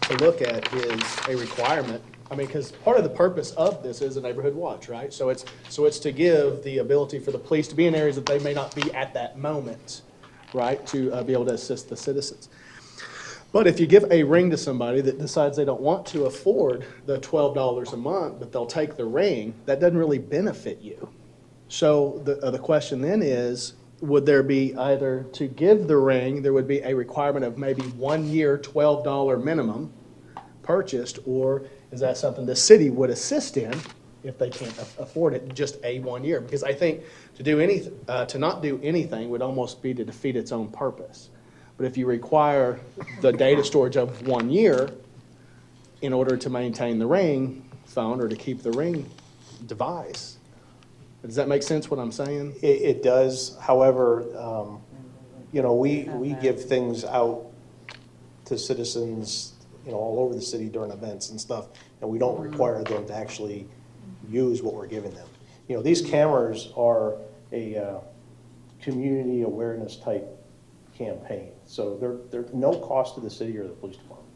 to look at is a requirement. I mean, because part of the purpose of this is a neighborhood watch, right? So it's to give the ability for the police to be in areas that they may not be at that moment, right? To be able to assist the citizens. But if you give a ring to somebody that decides they don't want to afford the $12 a month, but they'll take the ring, that doesn't really benefit you. So the question then is, would there be either to give the ring, there would be a requirement of maybe 1 year, $12 minimum purchased, or is that something the city would assist in if they can't afford it, just a 1 year? Because I think to not do anything would almost be to defeat its own purpose. But if you require the data storage of 1 year in order to maintain the ring phone or to keep the ring device, does that make sense what I'm saying? It does. However, we give things out to citizens, all over the city during events and stuff, and we don't require them to actually use what we're giving them. These cameras are a community awareness type campaign, so they're no cost to the city or the police department.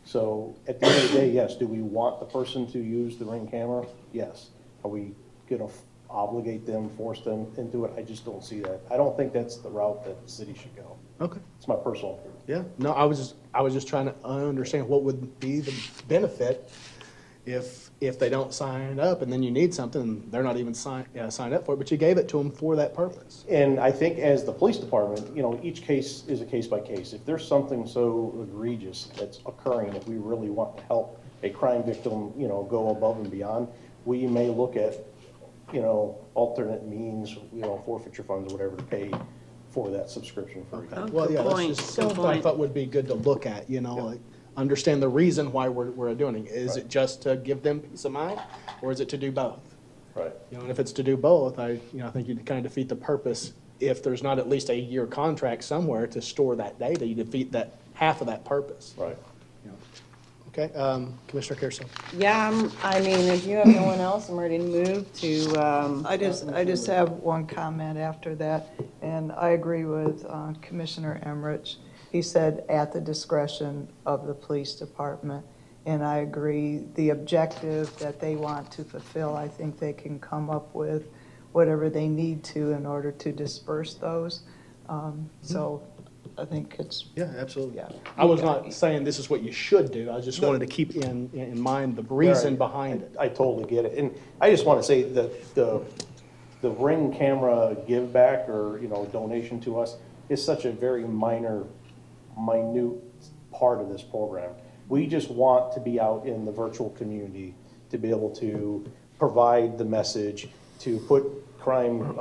So at the end of the day, yes, do we want the person to use the Ring camera? Yes. Are we going to obligate them, force them into it? I just don't see that. I don't think that's the route that the city should go. Okay. It's my personal opinion. Yeah, no, I was just trying to understand what would be the benefit if they don't sign up and then you need something and they're not even signed up for it, but you gave it to them for that purpose. And I think as the police department, each case is a case by case. If there's something so egregious that's occurring that we really want to help a crime victim, go above and beyond, we may look at, alternate means, forfeiture funds or whatever to pay for that subscription for you. Well, yeah, that's just something I thought would be good to look at, like understand the reason why we're doing it. Is it just to give them peace of mind, or is it to do both? Right. And if it's to do both, I think you'd kind of defeat the purpose. If there's not at least a year contract somewhere to store that data, you defeat that half of that purpose. Right. Okay, Commissioner Carson. Yeah, if you have no one else, I'm ready to move to. I just have one comment after that, and I agree with Commissioner Emmerich. He said at the discretion of the police department, and I agree. The objective that they want to fulfill, I think they can come up with whatever they need to in order to disperse those. So I think it's. Yeah, absolutely. Yeah. I was not saying this is what you should do. I just wanted to keep in mind the reason behind it. I totally get it. And I just want to say that the Ring camera give back or, donation to us is such a very minute part of this program. We just want to be out in the virtual community to be able to provide the message, to put crime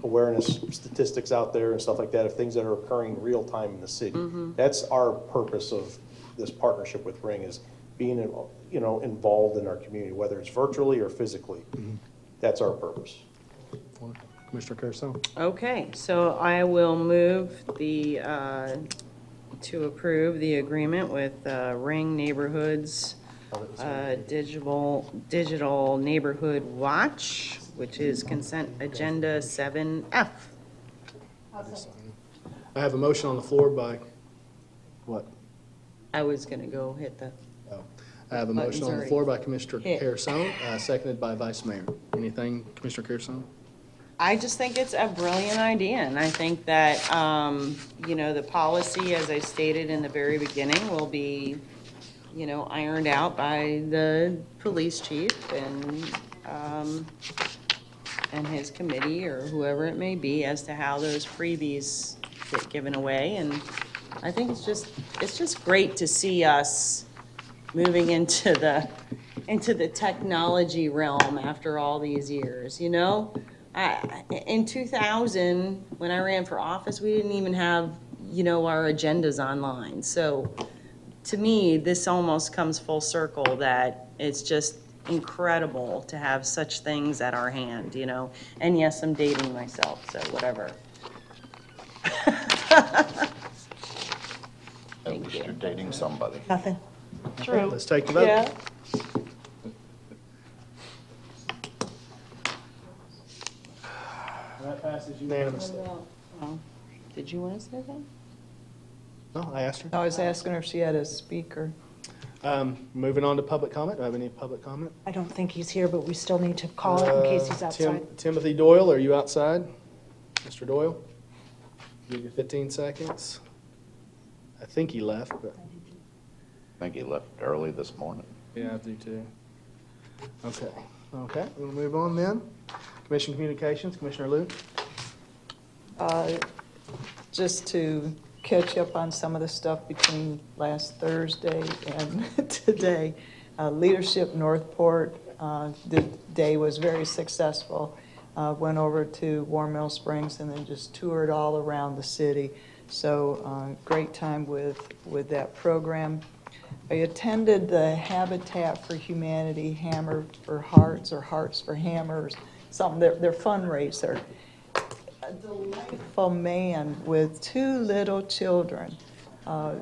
awareness statistics out there and stuff like that of things that are occurring real time in the city. That's our purpose of this partnership with Ring, is being involved in our community, whether it's virtually or physically. That's our purpose. Commissioner Carusone. Okay, so I will move to approve the agreement with Ring Neighborhoods Digital Neighborhood Watch, which is consent agenda 7F. I have a motion on the floor by, what? I was going to go hit the. I have a motion on the floor by Commissioner hit. Carusone, seconded by Vice Mayor. Anything, Commissioner Carusone? I just think it's a brilliant idea, and I think that, the policy, as I stated in the very beginning, will be, ironed out by the police chief and his committee, or whoever it may be, as to how those freebies get given away. And I think it's just great to see us moving into the technology realm after all these years, in 2000, when I ran for office, we didn't even have, our agendas online. So to me, this almost comes full circle that it's just incredible to have such things at our hand, And yes, I'm dating myself, so whatever. At least you're dating somebody. Nothing. True. Let's take the vote. Yeah. That passes unanimously. Did you want to say that? No, I asked her. I was asking her if she had a speaker. Moving on to public comment. Do I have any public comment? I don't think he's here, but we still need to call it in case he's outside. Timothy Doyle, are you outside? Mr. Doyle? Give you 15 seconds. I think he left, but. I think he left early this morning. Yeah, I do too. Okay, we'll move on then. Commission Communications, Commissioner Luke. Just to catch up on some of the stuff between last Thursday and today. Leadership Northport, the day was very successful. Went over to Warm Mill Springs and then just toured all around the city. So great time with that program. I attended the Habitat for Humanity Hammer for Hearts, or Hearts for Hammers, something, their fundraiser. A delightful man with two little children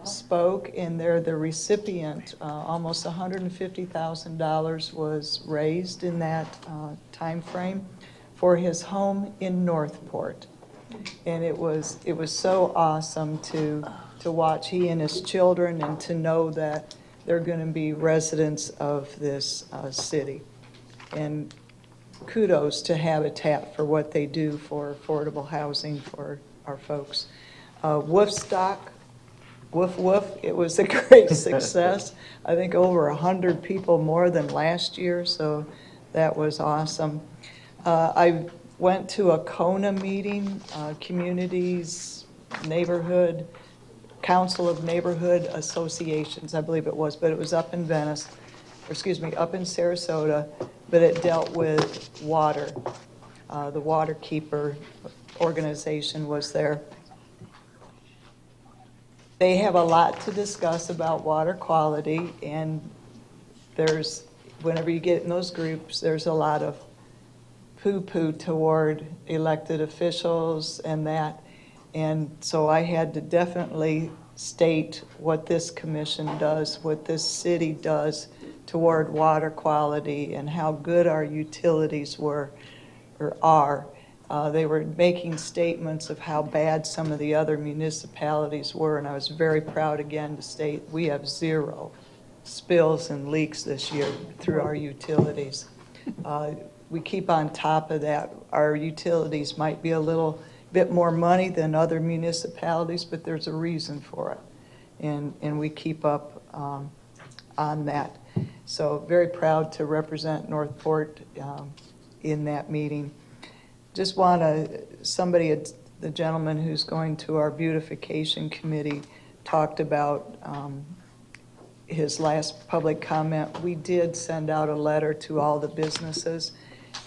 spoke, and they're the recipient. Almost $150,000 was raised in that time frame for his home in Northport. And it was so awesome to watch he and his children, and to know that they're going to be residents of this city. And kudos to Habitat for what they do for affordable housing for our folks. Woodstock, woof woof, it was a great success. I think over 100 people more than last year, so that was awesome. I went to a KONA meeting, Communities, Neighborhood, Council of Neighborhood Associations, I believe it was, but it was up in Venice, or excuse me, up in Sarasota, but it dealt with water. The Waterkeeper organization was there. They have a lot to discuss about water quality, and whenever you get in those groups, there's a lot of poo-poo toward elected officials and that. And so I had to definitely state what this commission does, what this city does toward water quality, and how good our utilities were or are. They were making statements of how bad some of the other municipalities were, and I was very proud again to state we have 0 spills and leaks this year through our utilities. We keep on top of that. Our utilities might be a little bit more money than other municipalities, but there's a reason for it, and we keep up on that. So very proud to represent Northport in that meeting. Just want the gentleman who's going to our beautification committee talked about his last public comment. We did send out a letter to all the businesses,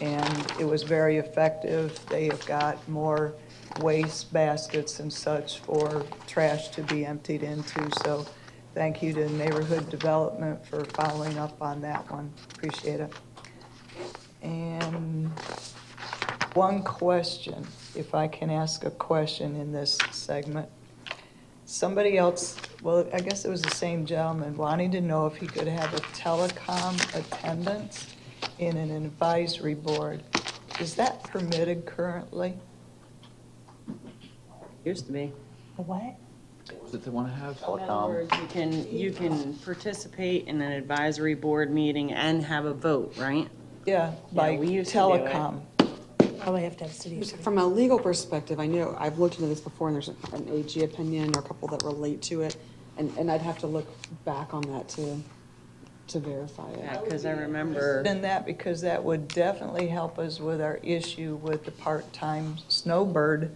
and it was very effective. They have got more waste baskets and such for trash to be emptied into. So thank you to Neighborhood Development for following up on that one. Appreciate it. And One question, if I can ask a question in this segment. Somebody else, well, I guess it was the same gentleman, wanting to know if he could have a telecom attendance in an advisory board. Is that permitted currently? Used to be. What? Is it they want to have? In other words, you can participate in an advisory board meeting and have a vote, right? Yeah, by we used to do it. telecom. Probably have to have city. From a legal perspective, I know, I've looked into this before, and there's an AG opinion or a couple that relate to it, and I'd have to look back on that to verify it. Yeah, because I remember. In that, because that would definitely help us with our issue with the part-time snowbird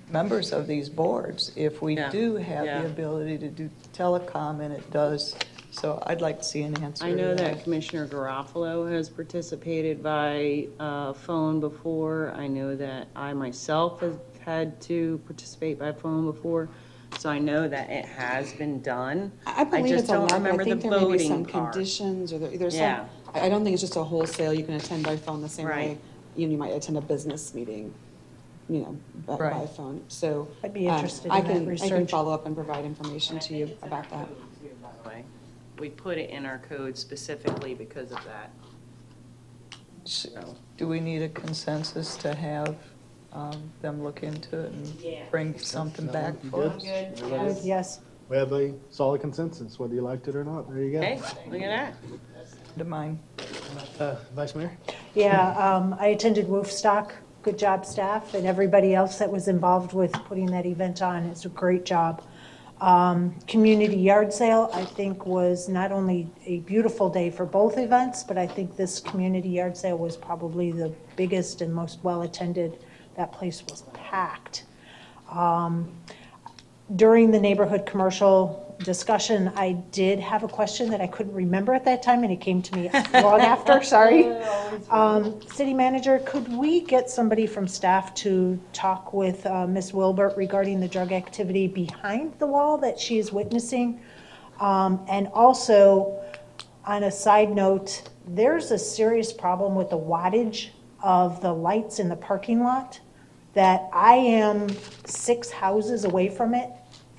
members of these boards. If we do have the ability to do telecom, and it does. So I'd like to see an answer. I know that Commissioner Garofalo has participated by phone before. I know that I myself have had to participate by phone before. So I know that it has been done. I believe just it's don't allowed, remember I think the there may be voting some part. conditions, or there's Yeah. some, I don't think it's just a wholesale, you can attend by phone the same way, Right. you might attend a business meeting, by Right. phone, so. I'd be interested I in that can research. follow up and provide information to you about that. We put it in our code specifically because of that. Do we need a consensus to have them look into it and bring something back for us? Yes. We have a solid consensus, whether you liked it or not. There you go. Okay, look at that. To mine. Vice Mayor? Yeah, I attended Woofstock. Good job, staff, and everybody else that was involved with putting that event on. It's a great job. Community yard sale, I think, was not only a beautiful day for both events, but I think this community yard sale was probably the biggest and most well-attended. That place was packed. During the neighborhood commercial discussion, I did have a question that I couldn't remember at that time, and it came to me long after, sorry. City manager, could we get somebody from staff to talk with Ms. Wilbert regarding the drug activity behind the wall that she is witnessing? And also, on a side note, there's a serious problem with the wattage of the lights in the parking lot, that I am 6 houses away from it,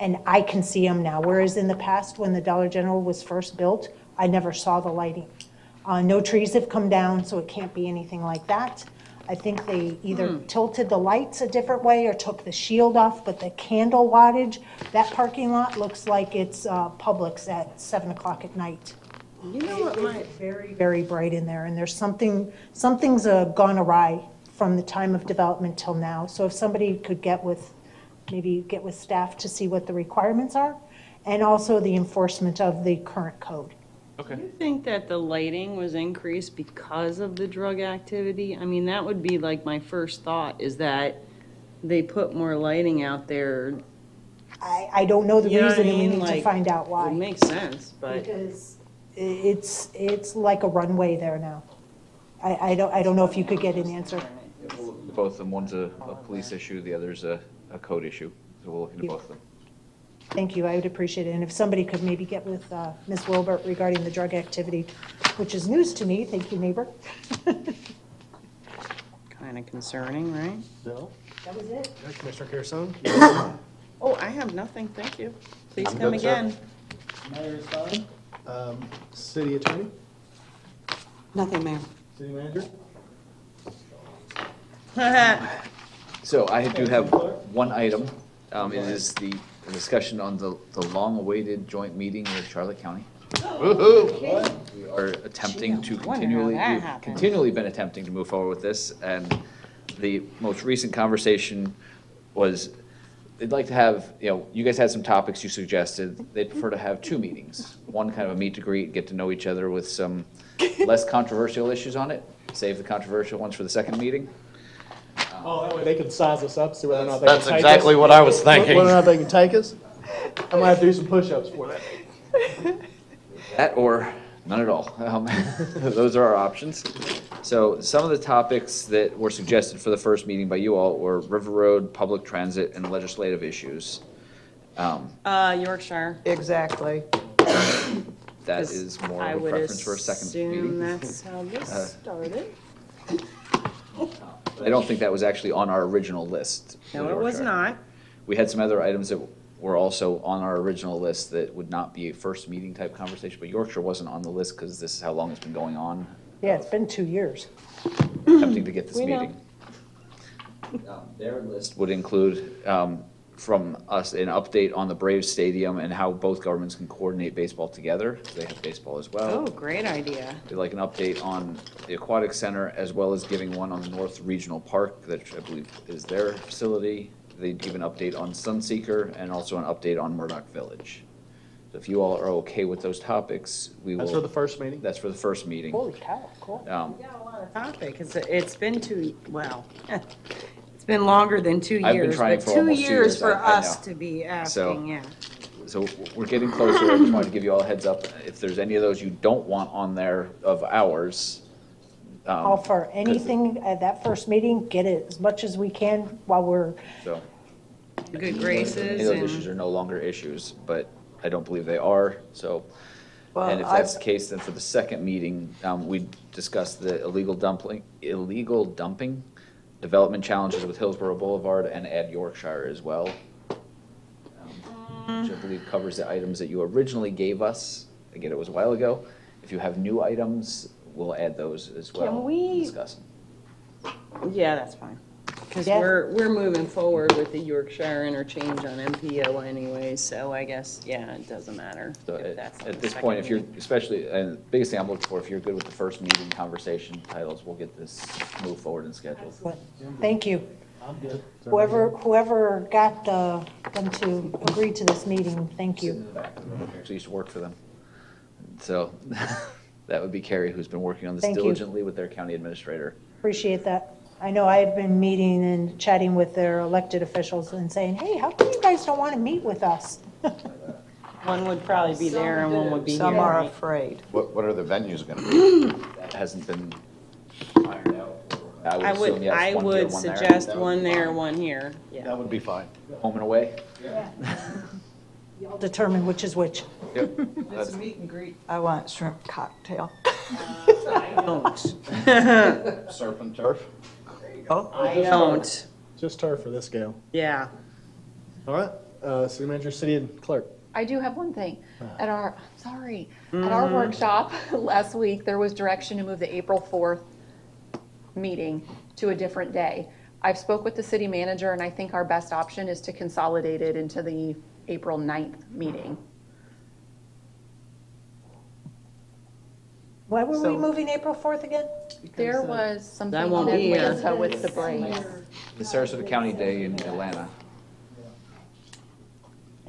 and I can see them now, whereas in the past, when the Dollar General was first built, I never saw the lighting. No trees have come down, so it can't be anything like that. I think they either tilted the lights a different way or took the shield off, but the candle wattage, that parking lot looks like it's Publix at 7 o'clock at night. You know what It's very, very bright in there, and there's something's gone awry from the time of development till now. So if somebody could maybe get with staff to see what the requirements are, and also the enforcement of the current code. Okay. Do you think that the lighting was increased because of the drug activity? I mean, that would be like my first thought, is that they put more lighting out there. I don't know the You know what I reason, and we mean? need to Like, find out why. It makes sense, but. Because it's like a runway there now. I don't know if you could get an answer. Both of them, one's a police issue, the other's a code issue, so we'll look into both of them. Thank you, I would appreciate it. And if somebody could maybe get with Ms. Wilbert regarding the drug activity, which is news to me, thank you, neighbor. Kind of concerning, right? Bill? That was it. Commissioner Carrison? Oh, I have nothing, thank you. Please I'm come good, sir. again. Mayor is fine. City attorney? Nothing, Mayor. City manager? So I do have one item. It is the discussion on the long-awaited joint meeting with Charlotte County. We are attempting to we've continually been attempting to move forward with this, and the most recent conversation was, they'd like to have, you guys had some topics you suggested. They'd prefer to have 2 meetings. One kind of a meet to greet, get to know each other with some less controversial issues on it. Save the controversial ones for the second meeting. Oh, that way they can size us up, see whether or not they That's can take us. exactly what I was thinking. Whether or not they can take us. I might have to do some push-ups for that. That or none at all. Those are our options. So some of the topics that were suggested for the first meeting by you all were River Road, public transit, and legislative issues. Yorkshire. Exactly. That is more of a preference for a second meeting. I would assume that's how this started. I don't think that was actually on our original list. No, it was not. We had some other items that were also on our original list that would not be a first meeting type conversation, but Yorkshire wasn't on the list because this is how long it's been going on. Yeah, it's been 2 years. Attempting to get this We know. meeting. Their list would include, from us, an update on the Braves Stadium and how both governments can coordinate baseball together, because they have baseball as well. Oh, great idea. They'd like an update on the Aquatic Center, as well as giving one on the North Regional Park, that I believe is their facility. They'd give an update on Sunseeker, and also an update on Murdoch Village. So if you all are okay with those topics, we will. That's for the first meeting? That's for the first meeting. Holy cow, cool. Topic, it's been it's been longer than 2 years. I've been trying but for almost 2 years, for I us know. to be So- asking, yeah. So we're getting closer. I just wanted to give you all a heads up. If there's any of those you don't want on there of ours. All for anything at that first meeting, get it as much as we can while we're, So. Good Any of graces those and- issues are no longer issues, but I don't believe they are, so. Well, And if that's the case, then for the second meeting, we discussed the illegal dumping, development challenges with Hillsborough Boulevard, and add Yorkshire as well. Which I believe covers the items that you originally gave us. Again, it was a while ago. If you have new items, we'll add those as well. Can we- Discuss them. Yeah, that's fine. Because Yeah. we're moving forward with the Yorkshire interchange on MPO anyway, so I guess, yeah, it doesn't matter. So if that's on at the this second point, if you're, meeting. especially, and the biggest thing I'm looking for, if you're good with the first meeting conversation titles, we'll get this moved forward and scheduled. thank you. Whoever got them to agree to this meeting, thank you. Actually used to work for them. So that would be Carrie, who's been working on this Thank you. diligently with their county administrator. Appreciate that. I know I had been meeting and chatting with their elected officials and saying, hey, how come you guys don't want to meet with us? One would probably be there and one would be here. Some are right? afraid. What are the venues gonna be? That hasn't been ironed out. I assume, would, yes, I one here, would one there. suggest one there, one here. Yeah. That would be fine. Home and away? You'll determine which is which. Yep. It's a meet and greet. I want shrimp cocktail. I don't. Surf and turf? I don't. Just turf for this gal. Yeah. All right, city manager, city and clerk. I do have one thing. At our workshop last week, there was direction to move the April 4th meeting to a different day. I've spoke with the city manager, and I think our best option is to consolidate it into the April 9th meeting. Why were we So- moving April 4th again? There was something That in won't be here. Atlanta with the Braves. The Sarasota County Day in Atlanta.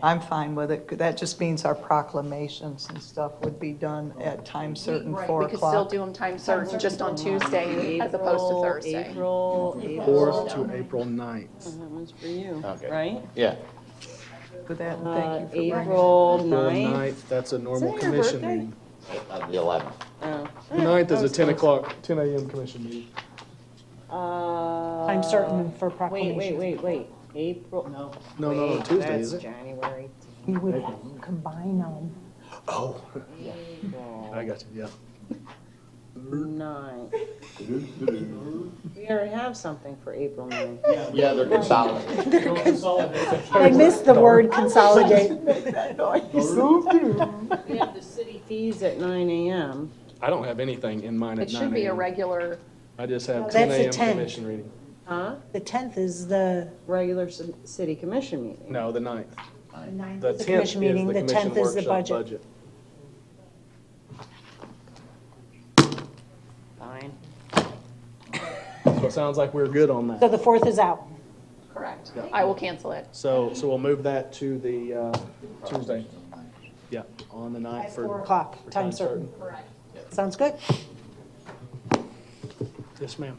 I'm fine with it. That just means our proclamations and stuff would be done at time certain, 4 We could still o'clock. do them time certain, just on Tuesday as opposed to Thursday. April 4th to April 9th. That one's for you, Okay. right? Yeah. With that, and thank you for bringing it. April April 9th. 9th, that's a normal that your commission birthday? meeting. The 11th. Oh. The 9th is I a was 10 close. o'clock, 10 a.m. commission meeting. Time certain for proclamation. Wait. April, no. No, Wait, Tuesday, that's is it? January. We would combine them. Oh, April I got you, yeah. 9th. We already have something for April 9th. Yeah, they're consolidated. I missed the word consolidate. We have the city fees at 9 AM. I don't have anything in mine at It 9 should be a a.m. regular, I just have No, 10 that's the a.m. 10th. commission reading. Huh? The 10th is the Regular city commission meeting. No, the 9th. 9th The is the 10th commission is meeting, the the commission 10th is the workshop budget. Fine. So it sounds like we're good on So that. the 4th is out. correct. Yeah. I will cancel it. So we'll move that to the Tuesday. Yeah, on the 9th At for 4 o'clock, time certain. Correct. Sounds good? Yes, ma'am.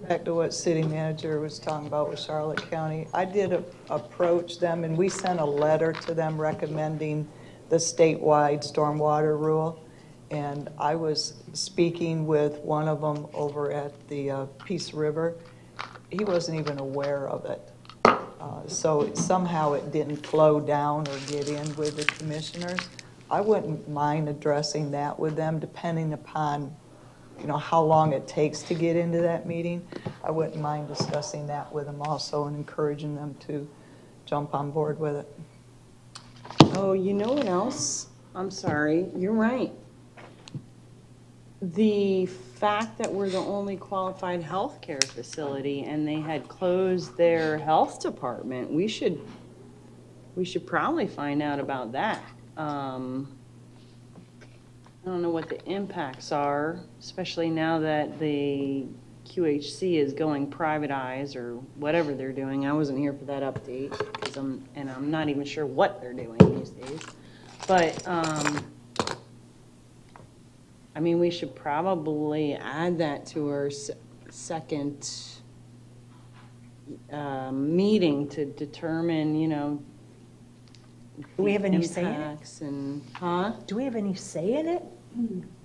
Back to what city manager was talking about with Charlotte County. I did approach them, and we sent a letter to them recommending the statewide stormwater rule. And I was speaking with one of them over at the Peace River. He wasn't even aware of it. So somehow it didn't flow down or get in with the commissioners. I wouldn't mind addressing that with them, depending upon how long it takes to get into that meeting, I wouldn't mind discussing that with them also and encouraging them to jump on board with it. Oh, you know what else? I'm sorry, you're right. The fact that we're the only qualified healthcare facility and they had closed their health department, we should probably find out about that. I don't know what the impacts are, especially now that the QHC is going privatized or whatever they're doing. I wasn't here for that update, and I'm not even sure what they're doing these days. But, I mean, we should probably add that to our second meeting to determine, Do we have any say in it? impacts and, huh? Do we have any say in it?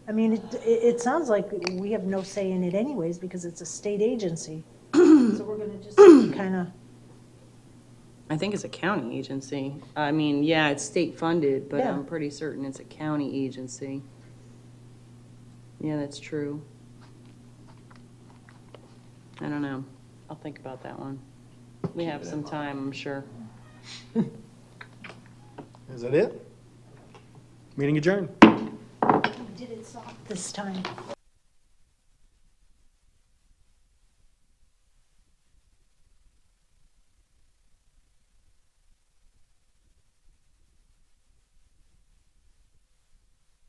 I mean, it sounds like we have no say in it anyways because it's a state agency. So we're gonna just kind of. I think it's a county agency. I mean, yeah, it's state funded, but Yeah. I'm pretty certain it's a county agency. Yeah, that's true. I don't know. I'll think about that one. We have some time, I'm sure. Is that it? Meeting adjourned. Did it soft this time?